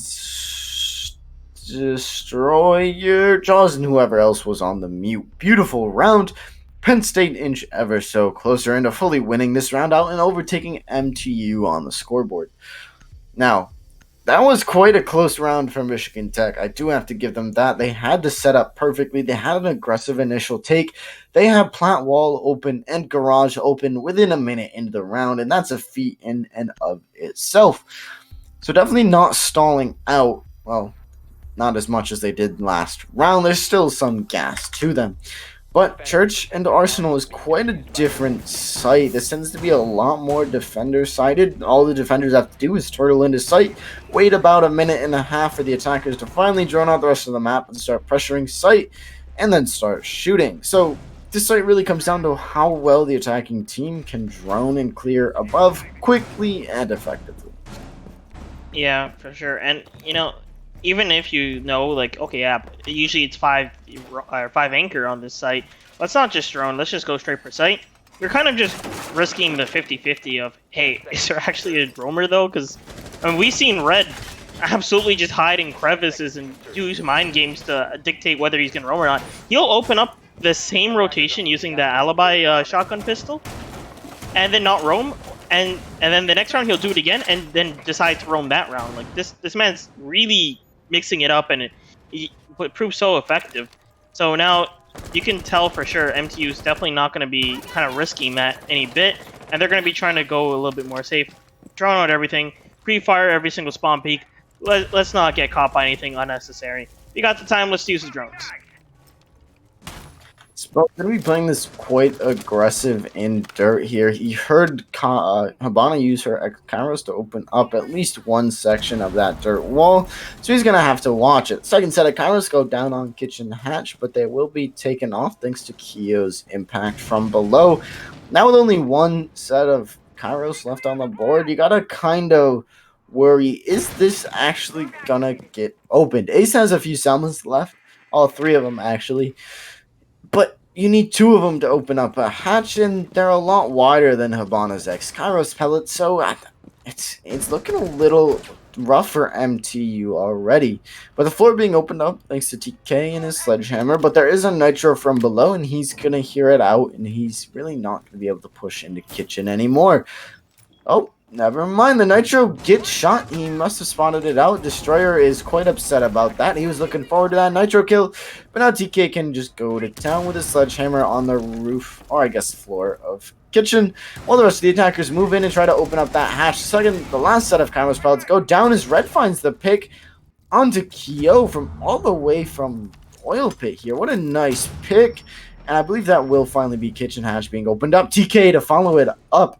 Destroyer, Jaws, and whoever else was on the mute. Beautiful round. Penn State inch ever so closer into fully winning this round out and overtaking MTU on the scoreboard. Now, that was quite a close round for Michigan Tech. I do have to give them that. They had to set up perfectly. They had an aggressive initial take. They had plant wall open and garage open within a minute into the round, and that's a feat in and of itself. So definitely not stalling out. Well, not as much as they did last round. There's still some gas to them. But Church and Arsenal is quite a different sight. This tends to be a lot more defender-sided. All the defenders have to do is turtle into sight, wait about a minute and a half for the attackers to finally drone out the rest of the map and start pressuring sight, and then start shooting. So this sight really comes down to how well the attacking team can drone and clear above quickly and effectively. Yeah, for sure. And, you know, even if you know, like, okay, yeah, usually it's 5 anchor on this site, let's not just drone, let's just go straight per site. You're kind of just risking the 50-50 of, hey, is there actually a dromer though? Because we've seen Red absolutely just hide in crevices and use mind games to dictate whether he's going to roam or not. He'll open up the same rotation using the alibi shotgun pistol and then not roam. And then the next round he'll do it again and then decide to roam that round. Like, this man's really mixing it up, and it proves so effective. So now you can tell for sure MTU is definitely not going to be kind of risking that any bit, and they're going to be trying to go a little bit more safe, drone out everything, pre-fire every single spawn peak. Let's not get caught by anything unnecessary. We got the time, let's use the drones. We're going to be playing this quite aggressive in dirt here. He heard Habana use her cameras to open up at least one section of that dirt wall, so he's going to have to watch it. Second set of cameras go down on kitchen hatch, but they will be taken off thanks to Kyo's impact from below. Now with only one set of Kairos left on the board, you got to kind of worry, is this actually going to get opened? Ace has a few summons left, all three of them actually. But you need two of them to open up a hatch, and they're a lot wider than Habana's X Kairos pellets, so it's looking a little rough for MTU already. But the floor being opened up thanks to TK and his sledgehammer, but there is a nitro from below, and he's going to hear it out, and he's really not going to be able to push into kitchen anymore. Oh, never mind. The nitro gets shot. He must have spotted it out. Destroyer is quite upset about that. He was looking forward to that nitro kill. But now TK can just go to town with his sledgehammer on the roof, or I guess floor of kitchen, while the rest of the attackers move in and try to open up that hatch. The last set of Kairos pellets go down as Red finds the pick onto Kyo from all the way from Oil Pit here. What a nice pick. And I believe that will finally be kitchen hatch being opened up. TK to follow it up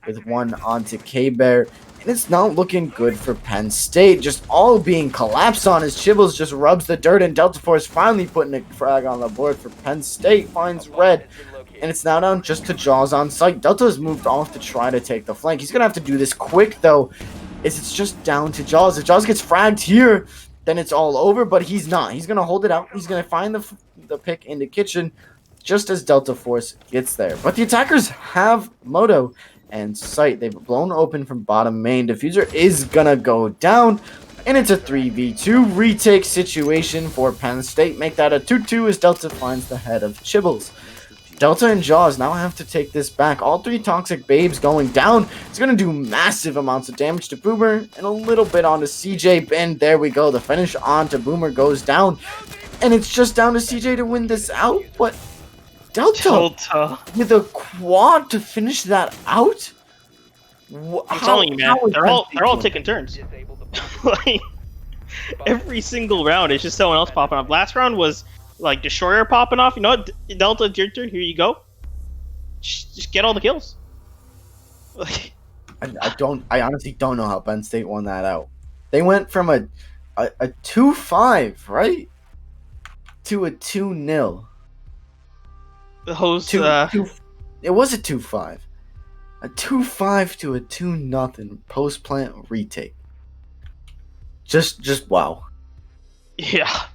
with one onto K-Bear, and it's not looking good for Penn State. Just all being collapsed on as Chibbles just rubs the dirt, and Delta Force finally putting a frag on the board for Penn State. Finds Red, and it's now down just to Jaws on site. Delta has moved off to try to take the flank. He's going to have to do this quick, though, as it's just down to Jaws. If Jaws gets fragged here, then it's all over, but he's not. He's going to hold it out. He's going to find the pick into kitchen just as Delta Force gets there. But the attackers have Moto and sight. They've blown open from bottom main. Diffuser is gonna go down, and it's a 3v2 retake situation for Penn State. Make that a 2-2 as Delta finds the head of Chibbles. Delta and Jaws now have to take this back. All three Toxic Babes going down. It's gonna do massive amounts of damage to Boomer and a little bit onto CJ. And there we go. The finish onto Boomer goes down, and it's just down to CJ to win this out. But Delta. with a quad to finish that out. I'm telling you, man, how is they're Penn all State doing taking turns. Like every single round, it's just someone else popping up. Last round was like Destroyer popping off. You know what, Delta, it's your turn. Here you go. Just get all the kills. Like, I honestly don't know how Penn State won that out. They went from a 2-5, right? To a 2-0. the host, It was a 2-5. A 2-5 to a 2-0 post plant retake. Just wow. yeah,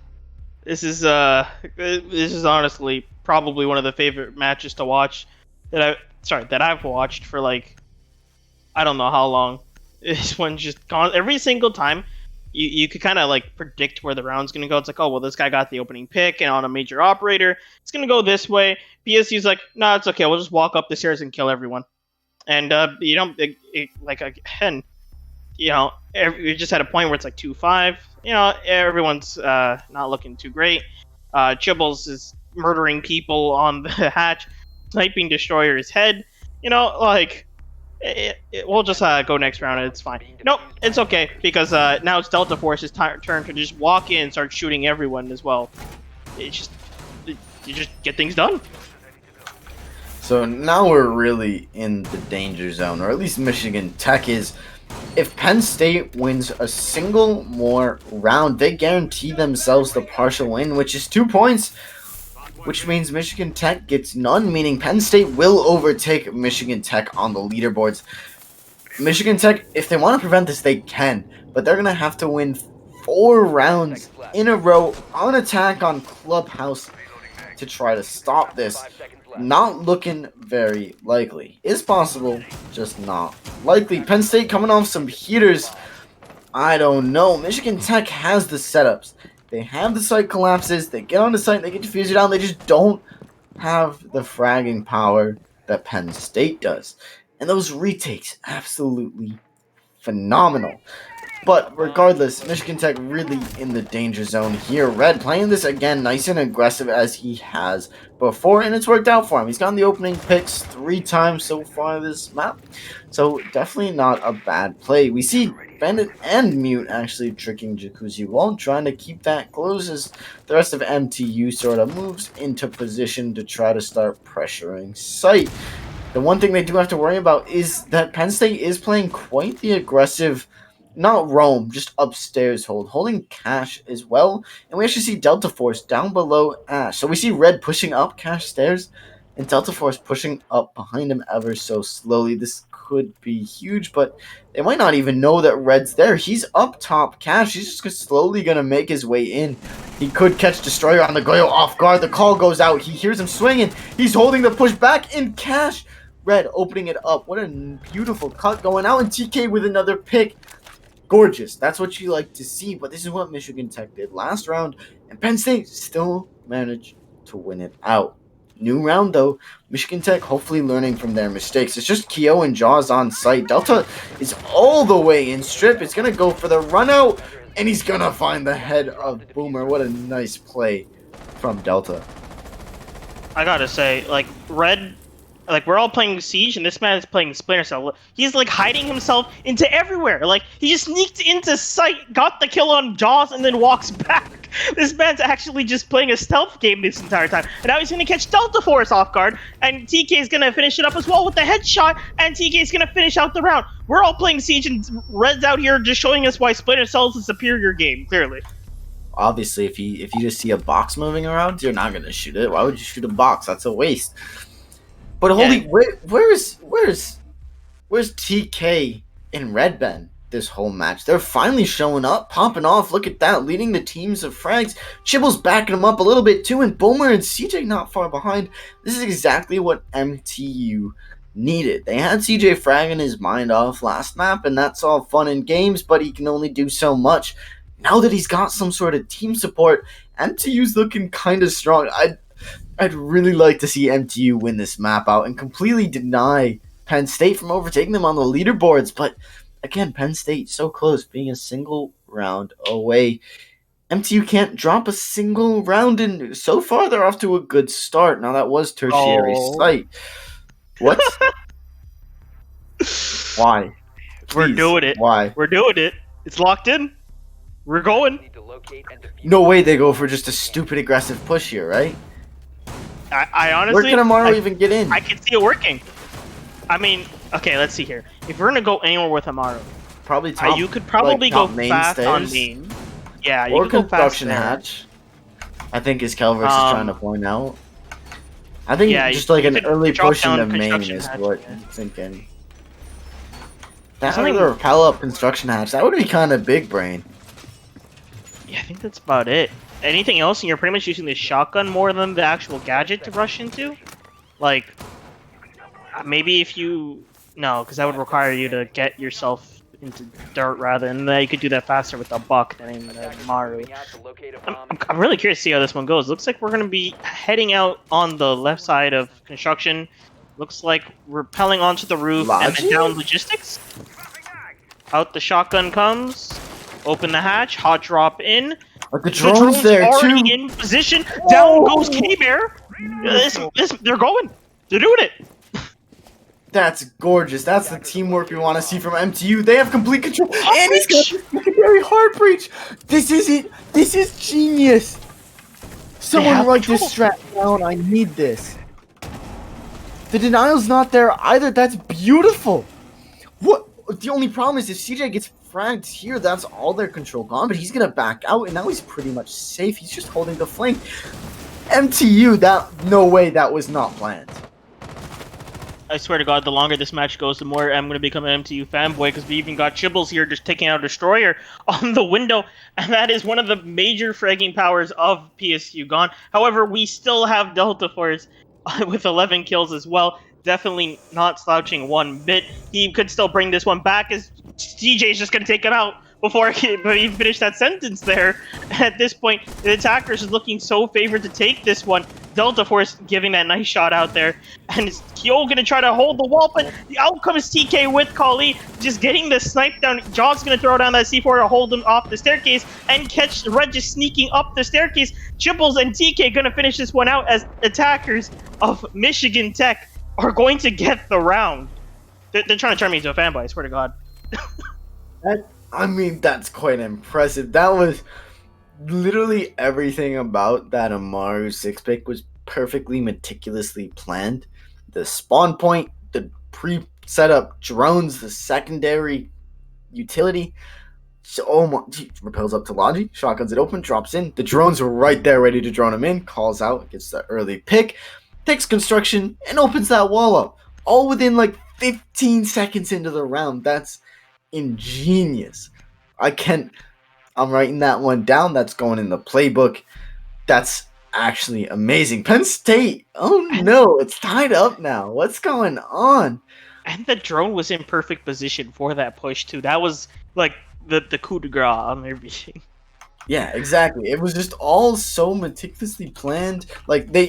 this is honestly probably one of the favorite matches to watch that I've watched for like I don't know how long. This one just gone every single time. You could kind of like predict where the round's gonna go. It's like, oh well, this guy got the opening pick and on a major operator, it's gonna go this way. PSU's like, no, it's okay. We'll just walk up the stairs and kill everyone. And like again, we just had a point where it's like 2-5. Everyone's not looking too great. Chibbles is murdering people on the hatch, sniping Destroyer's head. We'll just go next round and it's fine. Nope, it's okay because now it's Delta Force's turn to just walk in and start shooting everyone as well. It's just you just get things done. So now we're really in the danger zone, or at least Michigan Tech is. If Penn State wins a single more round, they guarantee themselves the partial win, which is 2 points, which means Michigan Tech gets none, meaning Penn State will overtake Michigan Tech on the leaderboards. Michigan Tech, if they want to prevent this, they can, but they're going to have to win 4 rounds in a row on attack on Clubhouse to try to stop this. Not looking very likely. Is possible, just not likely. Penn State coming off some heaters. I don't know. Michigan Tech has the setups. They have the site collapses. They get on the site. They get diffuser down. They just don't have the fragging power that Penn State does. And those retakes, absolutely phenomenal. But regardless, Michigan Tech really in the danger zone here. Red playing this again nice and aggressive as he has before, and it's worked out for him. He's gotten the opening picks 3 times so far this map, so definitely not a bad play. We see Bandit and Mute actually tricking Jacuzzi Wall, trying to keep that close as the rest of MTU sort of moves into position to try to start pressuring site. The one thing they do have to worry about is that Penn State is playing quite the aggressive, not roam, just upstairs holding Cash as well. And we actually see Delta Force down below Ash. So we see Red pushing up Cash stairs and Delta Force pushing up behind him ever so slowly. This could be huge, but they might not even know that Red's there. He's up top Cash. He's just slowly going to make his way in. He could catch Destroyer on the Goyo off guard. The call goes out. He hears him swinging. He's holding the push back in Cash. Red opening it up. What a beautiful cut going out. And TK with another pick. Gorgeous. That's what you like to see, but this is what Michigan Tech did last round, and Penn State still managed to win it out. New round, though. Michigan Tech hopefully learning from their mistakes. It's just Kyo and Jaws on site. Delta is all the way in strip. It's going to go for the run out, and he's going to find the head of Boomer. What a nice play from Delta. I gotta say, like, Red, like, we're all playing Siege, and this man is playing Splinter Cell. He's, like, hiding himself into everywhere. Like, he just sneaked into sight, got the kill on Jaws, and then walks back. This man's actually just playing a stealth game this entire time. And now he's gonna catch Delta Force off guard, and TK's gonna finish it up as well with the headshot, and TK's gonna finish out the round. We're all playing Siege, and Red's out here just showing us why Splinter Cell is a superior game, clearly. Obviously, if you just see a box moving around, you're not gonna shoot it. Why would you shoot a box? That's a waste. But holy, where's TK and Red Ben this whole match? They're finally showing up, popping off. Look at that, leading the teams of frags. Chibble's backing them up a little bit too, and Boomer and CJ not far behind. This is exactly what MTU needed. They had CJ fragging his mind off last map, and that's all fun and games, but he can only do so much. Now that he's got some sort of team support, MTU's looking kind of strong. I'd really like to see MTU win this map out and completely deny Penn State from overtaking them on the leaderboards. But again, Penn State so close, being a single round away. MTU can't drop a single round, and so far they're off to a good start. Now that was tertiary Oh. site. What? Why? We're Please, doing it. why? We're doing it. It's locked in. We're going. No way they go for just a stupid aggressive push here, right? I honestly. Where can Amaru even get in? I can see it working. I mean, okay, let's see here. If we're gonna go anywhere with Amaru, Probably top. you could probably go top main fast on stairs. main. Yeah, you Or could go fast construction there. hatch. I think is Calverse is trying to point out. I think yeah, just like you an could early drop push down into main construction is hatch, what yeah. I'm thinking. That Something- would repel up construction hatch. That would be kind of big brain. Yeah, I think that's about it. Anything else, and you're pretty much using the shotgun more than the actual gadget to rush into? Like, maybe if you... No, because that would require you to get yourself into dirt rather than you could do that faster with the buck than in the Maru. I'm really curious to see how this one goes. Looks like we're going to be heading out on the left side of construction. Looks like we're rappelling onto the roof and then down logistics. Out the shotgun comes. Open the hatch. Hot drop in. But the drone's there already too. in position. Down goes K-Bear. They're going. They're doing it. That's gorgeous. That's the teamwork we want to see from MTU. They have complete control. And he's got the secondary hard breach. This is it. This is genius. Someone write this strat down. I need this. The denial's not there either. That's beautiful. What? The only problem is if CJ gets fragged here, that's all their control gone. But he's going to back out, and now he's pretty much safe. He's just holding the flank. MTU, no way that was not planned. I swear to God, the longer this match goes, the more I'm going to become an MTU fanboy, because we even got Chibbles here just taking out a Destroyer on the window, and that is one of the major fragging powers of PSU gone. However, we still have Delta Force with 11 kills as well. Definitely not slouching one bit. He could still bring this one back, as CJ's just going to take him out before he finished that sentence there. At this point, the attackers is looking so favored to take this one. Delta Force giving that nice shot out there. And is Kyo going to try to hold the wall, but the outcome is TK with Kali just getting the snipe down. John's going to throw down that C4 to hold him off the staircase and catch Red just sneaking up the staircase. Chibbles and TK going to finish this one out as attackers of Michigan Tech are going to get the round. They're trying to turn me into a fanboy, I swear to God. I mean, that's quite impressive. That was literally everything about that Amaru 6-pick was perfectly meticulously planned. The spawn point, the pre-set up drones, the secondary utility. So, oh my, repels up to Logi, shotguns it open, drops in. The drones were right there ready to drone him in, calls out, gets the early pick, takes construction, and opens that wall up. All within like 15 seconds into the round. That's ingenious. I'm writing that one down. That's going in the playbook. That's actually amazing. Penn State. Oh no, it's tied up now. What's going on? And the drone was in perfect position for that push too. That was like the coup de grace on everything. Yeah, exactly. It was just all so meticulously planned. Like they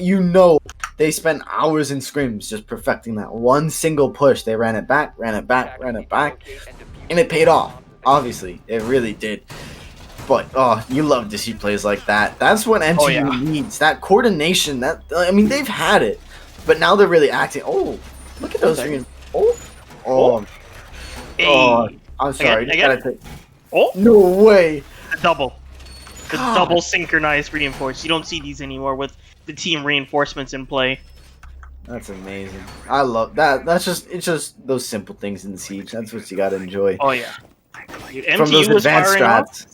spent hours in scrims just perfecting that one single push. They ran it back, and it paid off. Obviously, it really did. But you love to see plays like that. That's what MTU needs. That coordination. They've had it, but now they're really acting. Oh, look at those. I'm sorry. Again. No way. The double synchronized reinforce. You don't see these anymore with the team reinforcements in play. That's amazing. I love that. It's just those simple things in the siege. That's what you gotta enjoy. Oh yeah. Dude, From those advanced strats.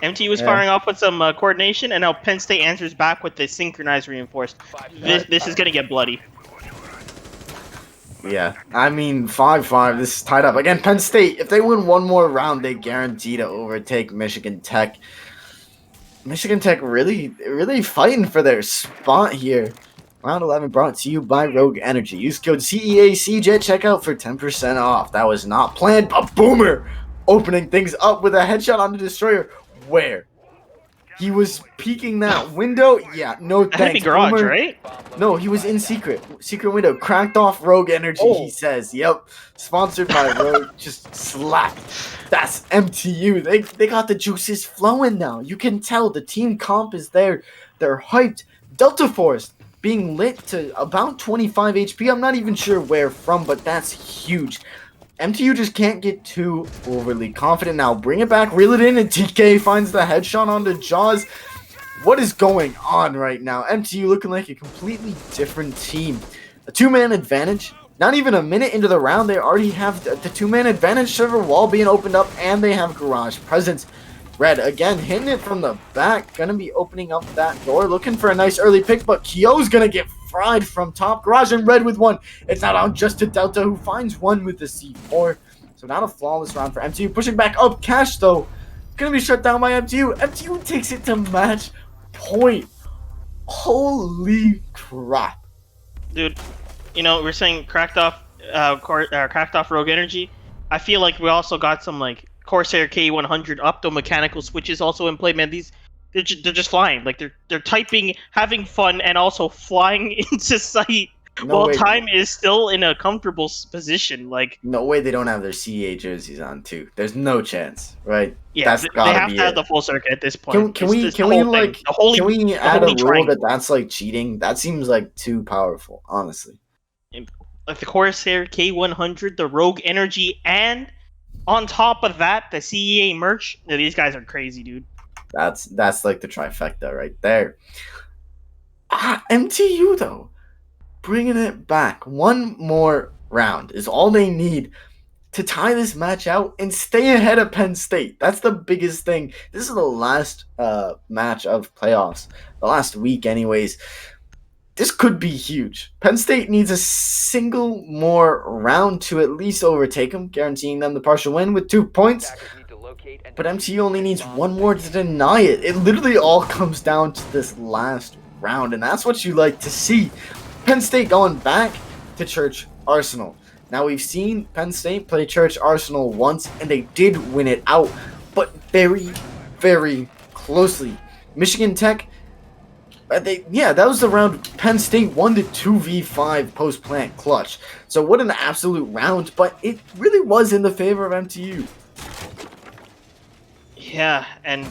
MTU was firing off with some coordination, and now Penn State answers back with the synchronized reinforced. This is gonna get bloody. Yeah, 5-5. This is tied up again. Penn State, if they win one more round, they guarantee to overtake Michigan Tech. Michigan Tech really fighting for their spot here. Round 11 brought to you by Rogue Energy. Use code CEA CJ checkout for 10% off. That was not planned, but Boomer opening things up with a headshot on the Destroyer. Where? He was peeking that window. Yeah, no That had to be thanks. garage, Boomer. right? No, he was in secret window. Cracked off Rogue Energy, Oh. he says. Yep. Sponsored by Rogue. Just slapped. That's MTU. They got the juices flowing now. You can tell the team comp is there. They're hyped. Delta Force being lit to about 25 HP. I'm not even sure where from, but that's huge. MTU just can't get too overly confident now. Bring it back, reel it in, and TK finds the headshot onto Jaws. What is going on right now? MTU looking like a completely different team. A two-man advantage. Not even a minute into the round, they already have the two-man advantage. Server wall being opened up, and they have garage presence. Red again hitting it from the back. Gonna be opening up that door, looking for a nice early pick, but Kyo's gonna get fried from top. Garage and Red with one. It's not out just to Delta, who finds one with the C4. So not a flawless round for MTU. Pushing back up. Cash, though, gonna be shut down by MTU. MTU takes it to match point. Holy crap. Dude, we're saying cracked off Rogue Energy. I feel like we also got some like Corsair K100 optomechanical switches also in play. Man, they're just flying. Like they're typing, having fun, and also flying into sight while time is still in a comfortable position. Like, no way they don't have their CEA jerseys on too. There's no chance, right? Yeah, they have to have the full circuit at this point. Can we add a rule that's like cheating? That seems like too powerful, honestly. Like the Corsair K100, the Rogue Energy, and on top of that, the CEA merch. These guys are crazy, dude. That's like the trifecta right there. MTU though, bringing it back. One more round is all they need to tie this match out and stay ahead of Penn State. That's the biggest thing. This is the last match of playoffs, the last week anyways. This could be huge. Penn State needs a single more round to at least overtake them, guaranteeing them the partial win with 2 points. But MTU only needs one more to deny it. It literally all comes down to this last round, and that's what you like to see. Penn State going back to Church Arsenal. Now, we've seen Penn State play Church Arsenal once, and they did win it out, but very, very closely. Michigan Tech, that was the round Penn State won the 2v5 post-plant clutch. So what an absolute round, but it really was in the favor of MTU. Yeah, and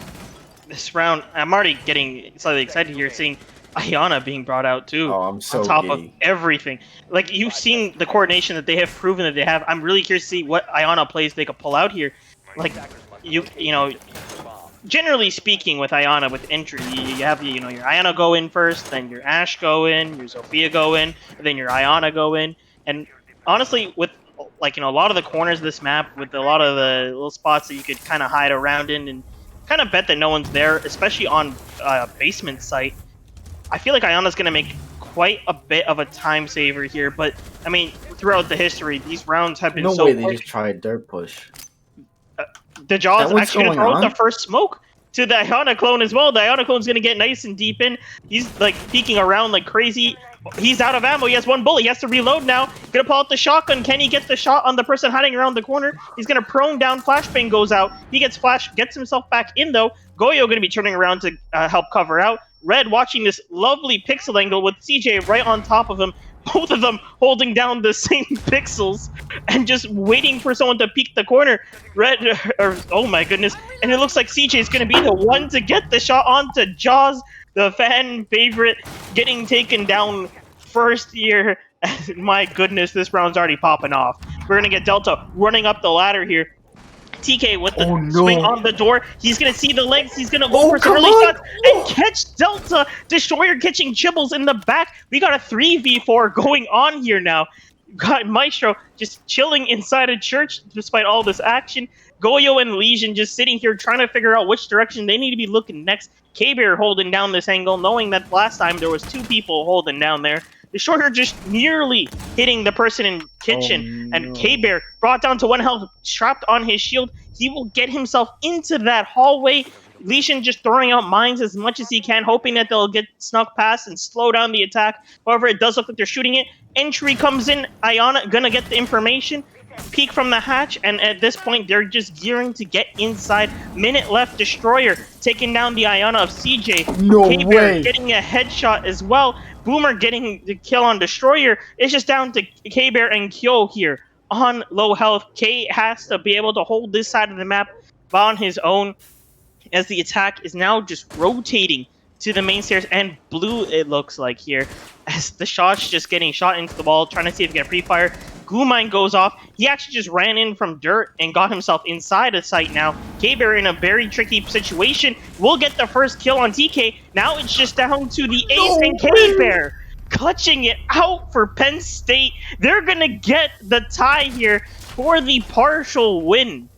this round, I'm already getting slightly excited here seeing Ayana being brought out too. Oh, I'm so on top giddy. of everything. Like, you've seen the coordination that they have proven that they have. I'm really curious to see what Ayana plays they could pull out here. Like, you know, generally speaking with Ayana, with entry, you have, your Ayana go in first, then your Ashe go in, your Zofia go in, and then your Ayana go in. And honestly, with a lot of the corners of this map, with a lot of the little spots that you could kind of hide around in and kind of bet that no one's there, especially on basement site, I feel like Ayana's going to make quite a bit of a time saver here. But, I mean, throughout the history, these rounds have been no so way they just tried dirt push. The Jaws actually going to throw out the first smoke to the Ayana clone as well. The Ayana clone's going to get nice and deep in. He's, like, peeking around like crazy. He's out of ammo. He has one bullet. He has to reload now. Gonna pull out the shotgun. Can he get the shot on the person hiding around the corner? He's gonna prone down. Flashbang goes out. He gets flash. Gets himself back in though. Goyo gonna be turning around to help cover out. Red watching this lovely pixel angle with CJ right on top of him. Both of them holding down the same pixels and just waiting for someone to peek the corner. Red, oh my goodness. And it looks like CJ is going to be the one to get the shot onto Jaws, the fan favorite, getting taken down first year. My goodness, this round's already popping off. We're going to get Delta running up the ladder here. TK with the swing on the door. He's going to see the legs. He's going to go for some early shots and catch Delta. Destroyer catching Chibbles in the back. We got a 3v4 going on here now. Got Maestro just chilling inside a church despite all this action. Goyo and Legion just sitting here trying to figure out which direction they need to be looking next. K-Bear holding down this angle, knowing that last time there was 2 people holding down there. Destroyer just nearly hitting the person in kitchen, and K-Bear brought down to 1 health, strapped on his shield. He will get himself into that hallway. Legion just throwing out mines as much as he can, hoping that they'll get snuck past and slow down the attack. However, it does look like they're shooting it. Entry comes in. Ayana gonna get the information. peek from the hatch, and at this point, they're just gearing to get inside. Minute left, Destroyer taking down the Iona of CJ. No K-Bear way. getting a headshot as well. Boomer getting the kill on Destroyer. It's just down to K-Bear and Kyo here on low health. K has to be able to hold this side of the map on his own, as the attack is now just rotating to the main stairs, and blue, it looks like here, as the shot's just getting shot into the wall, trying to see if he can pre-fire. Mine goes off. He actually just ran in from dirt and got himself inside a site now. K-Bear in a very tricky situation. Will get the first kill on TK. Now it's just down to the Ace and K-Bear clutching it out for Penn State. They're going to get the tie here for the partial win.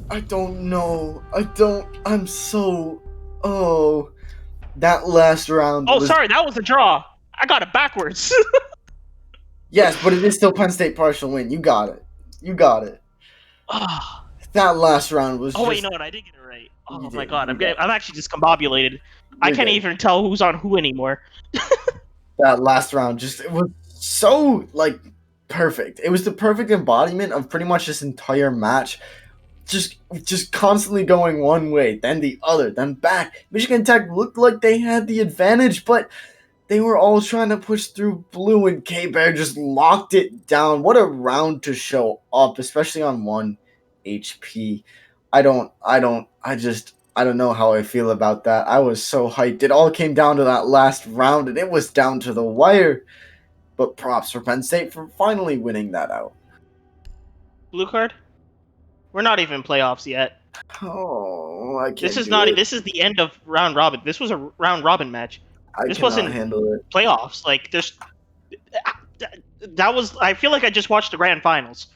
I don't know. I'm so... Oh. That last round Oh, sorry, that was a draw. I got it backwards. Yes, but it is still Penn State partial win. You got it. Oh, That last round was wait, just... no, I did get it right. Oh You my did, god, you did. I'm actually discombobulated. I You're can't good. even tell who's on who anymore. That last round just... It was so, like, perfect. It was the perfect embodiment of pretty much this entire match. Just constantly going one way, then the other, then back. Michigan Tech looked like they had the advantage, but they were all trying to push through blue, and K-Bear just locked it down. What a round to show up, especially on 1 HP. I don't know how I feel about that. I was so hyped. It all came down to that last round, and it was down to the wire. But props for Penn State for finally winning that out. Blue card? We're not even playoffs yet. Oh, I can't This is do not. it. This is the end of round robin. This was a round robin match. I This cannot wasn't handle it. playoffs. Like there's. That was. I feel like I just watched the grand finals.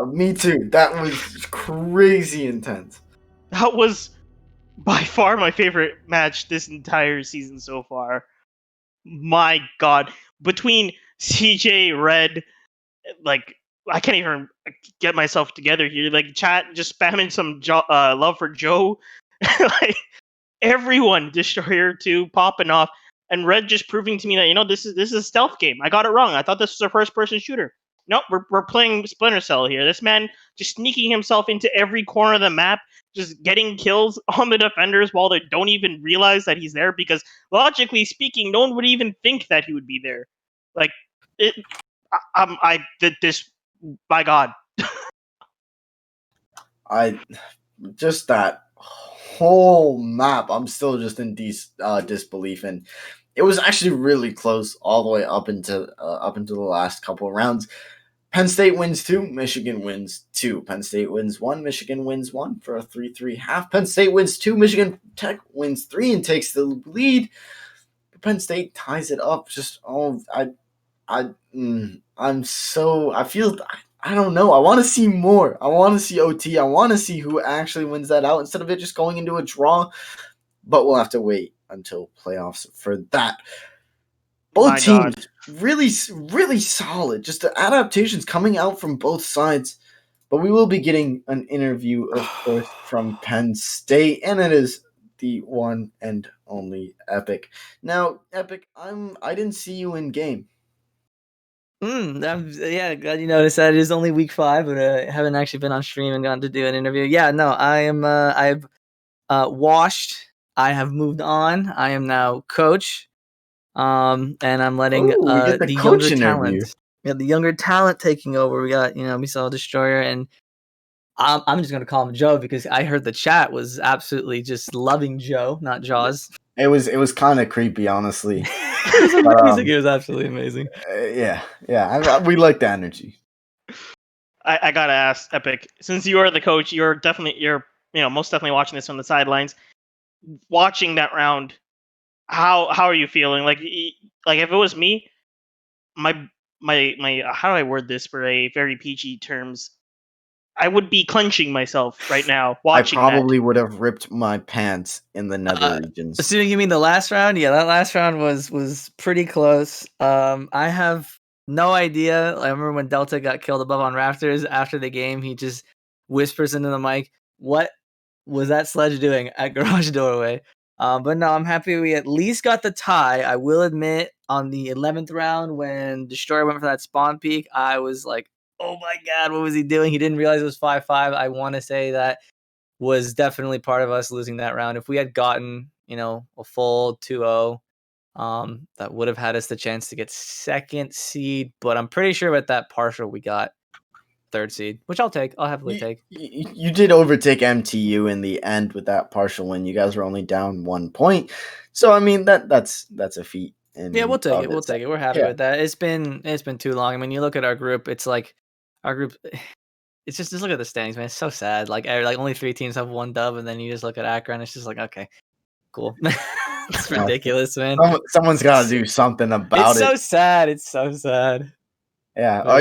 Me too. That was crazy intense. That was by far my favorite match this entire season so far. My God, between CJ Red, like I can't even get myself together here. Like chat just spamming some love for Joe, like everyone Destroyer 2 popping off, and Red just proving to me that this is a stealth game. I got it wrong. I thought this was a first person shooter. Nope, we're playing Splinter Cell here. This man just sneaking himself into every corner of the map, just getting kills on the defenders while they don't even realize that he's there, because logically speaking, no one would even think that he would be there. Like it, I did this. My God. Just that whole map, I'm still just in disbelief, and it was actually really close all the way up into the last couple of rounds. Penn State wins 2, Michigan wins 2. Penn State wins 1, Michigan wins 1 for a 3-3 half. Penn State wins 2, Michigan Tech wins 3 and takes the lead. But Penn State ties it up. I don't know. I want to see more. I want to see OT. I want to see who actually wins that out instead of it just going into a draw. But we'll have to wait until playoffs for that. Both teams really, really solid. Just the adaptations coming out from both sides. But we will be getting an interview, of course, from Penn State, and it is the one and only Epic. Now, Epic, I didn't see you in game. Yeah, glad you noticed that. It is only week 5, but I haven't actually been on stream and gotten to do an interview. Yeah, no, I am. I've washed. I have moved on. I am now coach. And I'm letting the younger interview. talent. Yeah, the younger talent taking over. We got we saw Destroyer, and I'm just gonna call him Joe because I heard the chat was absolutely just loving Joe, not Jaws. It was kind of creepy, honestly. It was amazing. It was absolutely amazing. Yeah. We like the energy. I gotta ask, Epic, since you are the coach, you're most definitely watching this from the sidelines. Watching that round, how are you feeling? Like if it was me, my how do I word this for a very PG terms? I would be clenching myself right now watching I probably would have ripped my pants in the nether regions. Assuming you mean the last round? Yeah, that last round was pretty close. I have no idea. I remember when Delta got killed above on Rafters after the game, he just whispers into the mic, "What was that sledge doing at garage doorway?" But no, I'm happy we at least got the tie. I will admit, on the 11th round when Destroyer went for that spawn peak, I was like, oh my god, what was he doing? He didn't realize it was 5-5. I want to say that was definitely part of us losing that round. If we had gotten, a full 2-0, that would have had us the chance to get second seed. But I'm pretty sure with that partial we got third seed, which I'll take. I'll happily take. You did overtake MTU in the end with that partial win. You guys were only down 1 point, so I mean that's a feat. Yeah, we'll take it. We'll take it. We're happy with that. It's been too long. I mean, you look at our group. It's like our group. It's just look at the standings, man. It's so sad. Like only 3 teams have 1 dub, and then you just look at Akron. It's just like, okay, cool. It's ridiculous, man. Someone's got to do something about it. It's so sad. It's so sad. Yeah. Are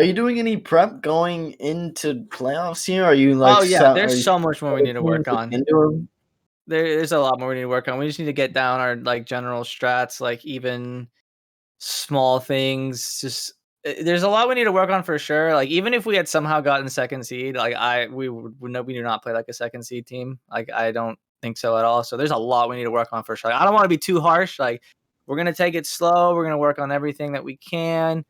you doing any prep going into playoffs here? Are you like? Oh yeah, there's so much more we need to work on. Into There's a lot more we need to work on. We just need to get down our like general strats, like even small things. Just there's a lot we need to work on for sure. Like even if we had somehow gotten second seed, like we do not play like a second seed team. Like I don't think so at all. So there's a lot we need to work on for sure. I don't want to be too harsh. Like we're gonna take it slow. We're gonna work on everything that we can.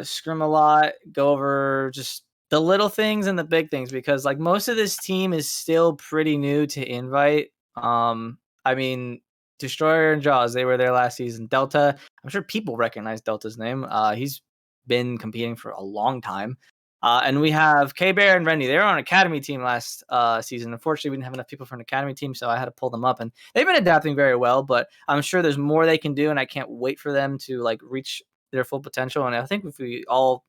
Scrim a lot. Go over just the little things and the big things because like most of this team is still pretty new to Invite. I mean, Destroyer and Jaws, they were there last season. Delta, I'm sure people recognize Delta's name. He's been competing for a long time. And we have K-Bear and Rendy. They were on an academy team last season. Unfortunately, we didn't have enough people for an academy team, so I had to pull them up. And they've been adapting very well, but I'm sure there's more they can do, and I can't wait for them to like reach their full potential. And I think if we all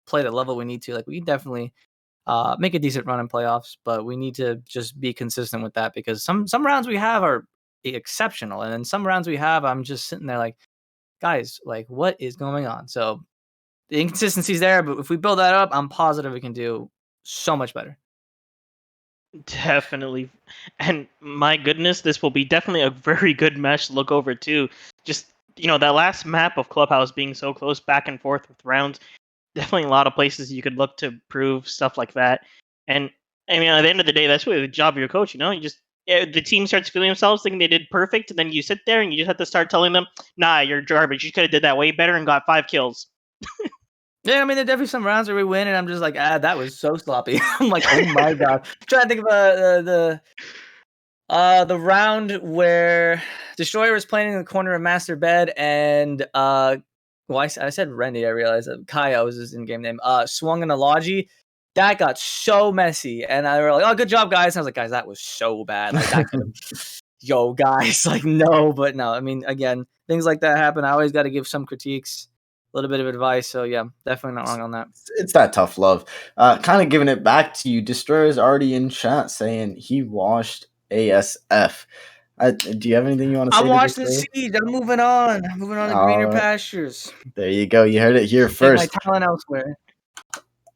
play the level we need to, like we can definitely make a decent run in playoffs, but we need to just be consistent with that because some rounds we have are exceptional, and then some rounds we have, I'm just sitting there like, guys, like what is going on? So the inconsistency is there, but if we build that up, I'm positive we can do so much better. Definitely. And my goodness, this will be definitely a very good match to look over too. Just, that last map of Clubhouse being so close back and forth with rounds, definitely a lot of places you could look to prove stuff like that. And I mean, at the end of the day, that's really the job of your coach. The team starts feeling themselves thinking they did perfect, and then you sit there and you just have to start telling them, nah, you're garbage. You could have did that way better and got 5 kills. Yeah, I mean, there are definitely some rounds where we win, and I'm just like, that was so sloppy. I'm like, oh my god. I'm trying to think of the round where Destroyer was playing in the corner of Master Bed, and I said Rendy. I realized that Kaya was his in-game name. Swung in a Logi. That got so messy, and I were like, "Oh, good job, guys!" And I was like, "Guys, that was so bad. Like, that could yo, guys, like, no." But no, I mean, again, things like that happen. I always got to give some critiques, a little bit of advice. So yeah, definitely not wrong on that. It's that tough love. Kind of giving it back to you. Destroyer's already in chat saying he washed ASF. Do you have anything you want to say? I'm watching the Siege. I'm moving on. I'm moving on to greener pastures. There you go. You heard it here first. Take my talent elsewhere.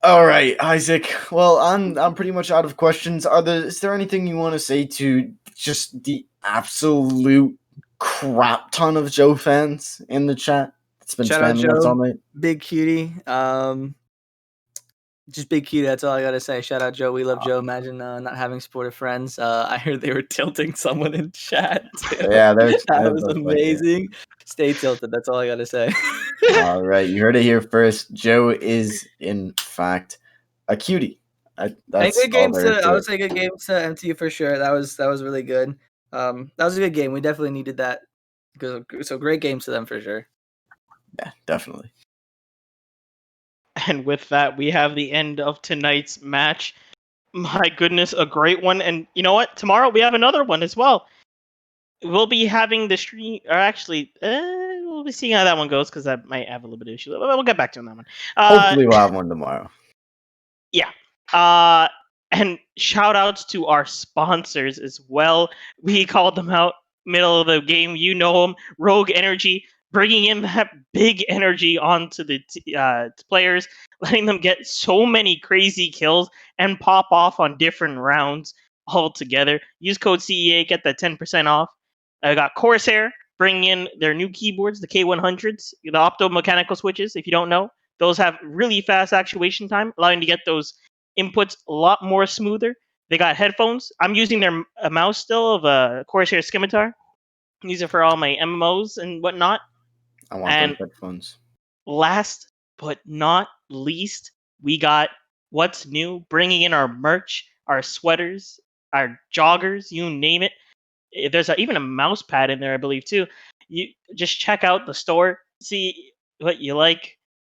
All right, Isaac. Well, I'm pretty much out of questions. Is there anything you want to say to just the absolute crap ton of Joe fans in the chat? It's been spamming us all night. Big cutie. Just big cutie. That's all I gotta say. Shout out Joe. We love Joe. Imagine not having supportive friends. I heard they were tilting someone in chat. Too. Yeah, that was amazing. Stay tilted. That's all I gotta say. All right, you heard it here first. Joe is in fact a cutie. That's good games. I would say good games to MTU for sure. That was really good. That was a good game. We definitely needed that. So great games to them for sure. Yeah, definitely. And with that, we have the end of tonight's match. My goodness, a great one. And you know what? Tomorrow we have another one as well. We'll be having the stream, or actually, we'll be seeing how that one goes because that might have a little bit of issue. We'll get back to that one. Hopefully we'll have one tomorrow. Yeah. And shout outs to our sponsors as well. We called them out middle of the game. You know them. Rogue Energy, bringing in that big energy onto the players, letting them get so many crazy kills and pop off on different rounds all together. Use code CEA, get that 10% off. I got Corsair, bringing in their new keyboards, the K100s, the optomechanical switches, if you don't know. Those have really fast actuation time, allowing you to get those inputs a lot more smoother. They got headphones. I'm using their a mouse still of a Corsair Scimitar. I use it for all my MMOs and whatnot. I want And those headphones. last but not least, we got what's new, bringing in our merch, our sweaters, our joggers, you name it. There's even a mouse pad in there, I believe, too. You just check out the store, see what you like,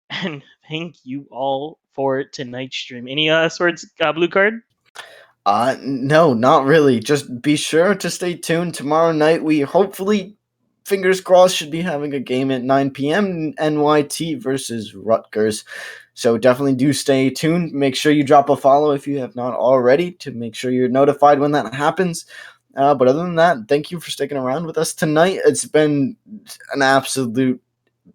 and thank you all for tonight's stream. Any swords, blue card? No, not really. Just be sure to stay tuned. Tomorrow night, we hopefully, fingers crossed, should be having a game at 9 p.m. NYT versus Rutgers. So definitely do stay tuned. Make sure you drop a follow if you have not already to make sure you're notified when that happens. But other than that, thank you for sticking around with us tonight. It's been an absolute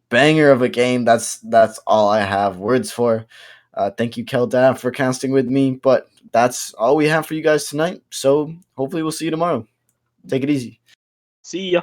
banger of a game. That's all I have words for. Thank you, Keldav, for casting with me. But that's all we have for you guys tonight. So hopefully we'll see you tomorrow. Take it easy. See ya.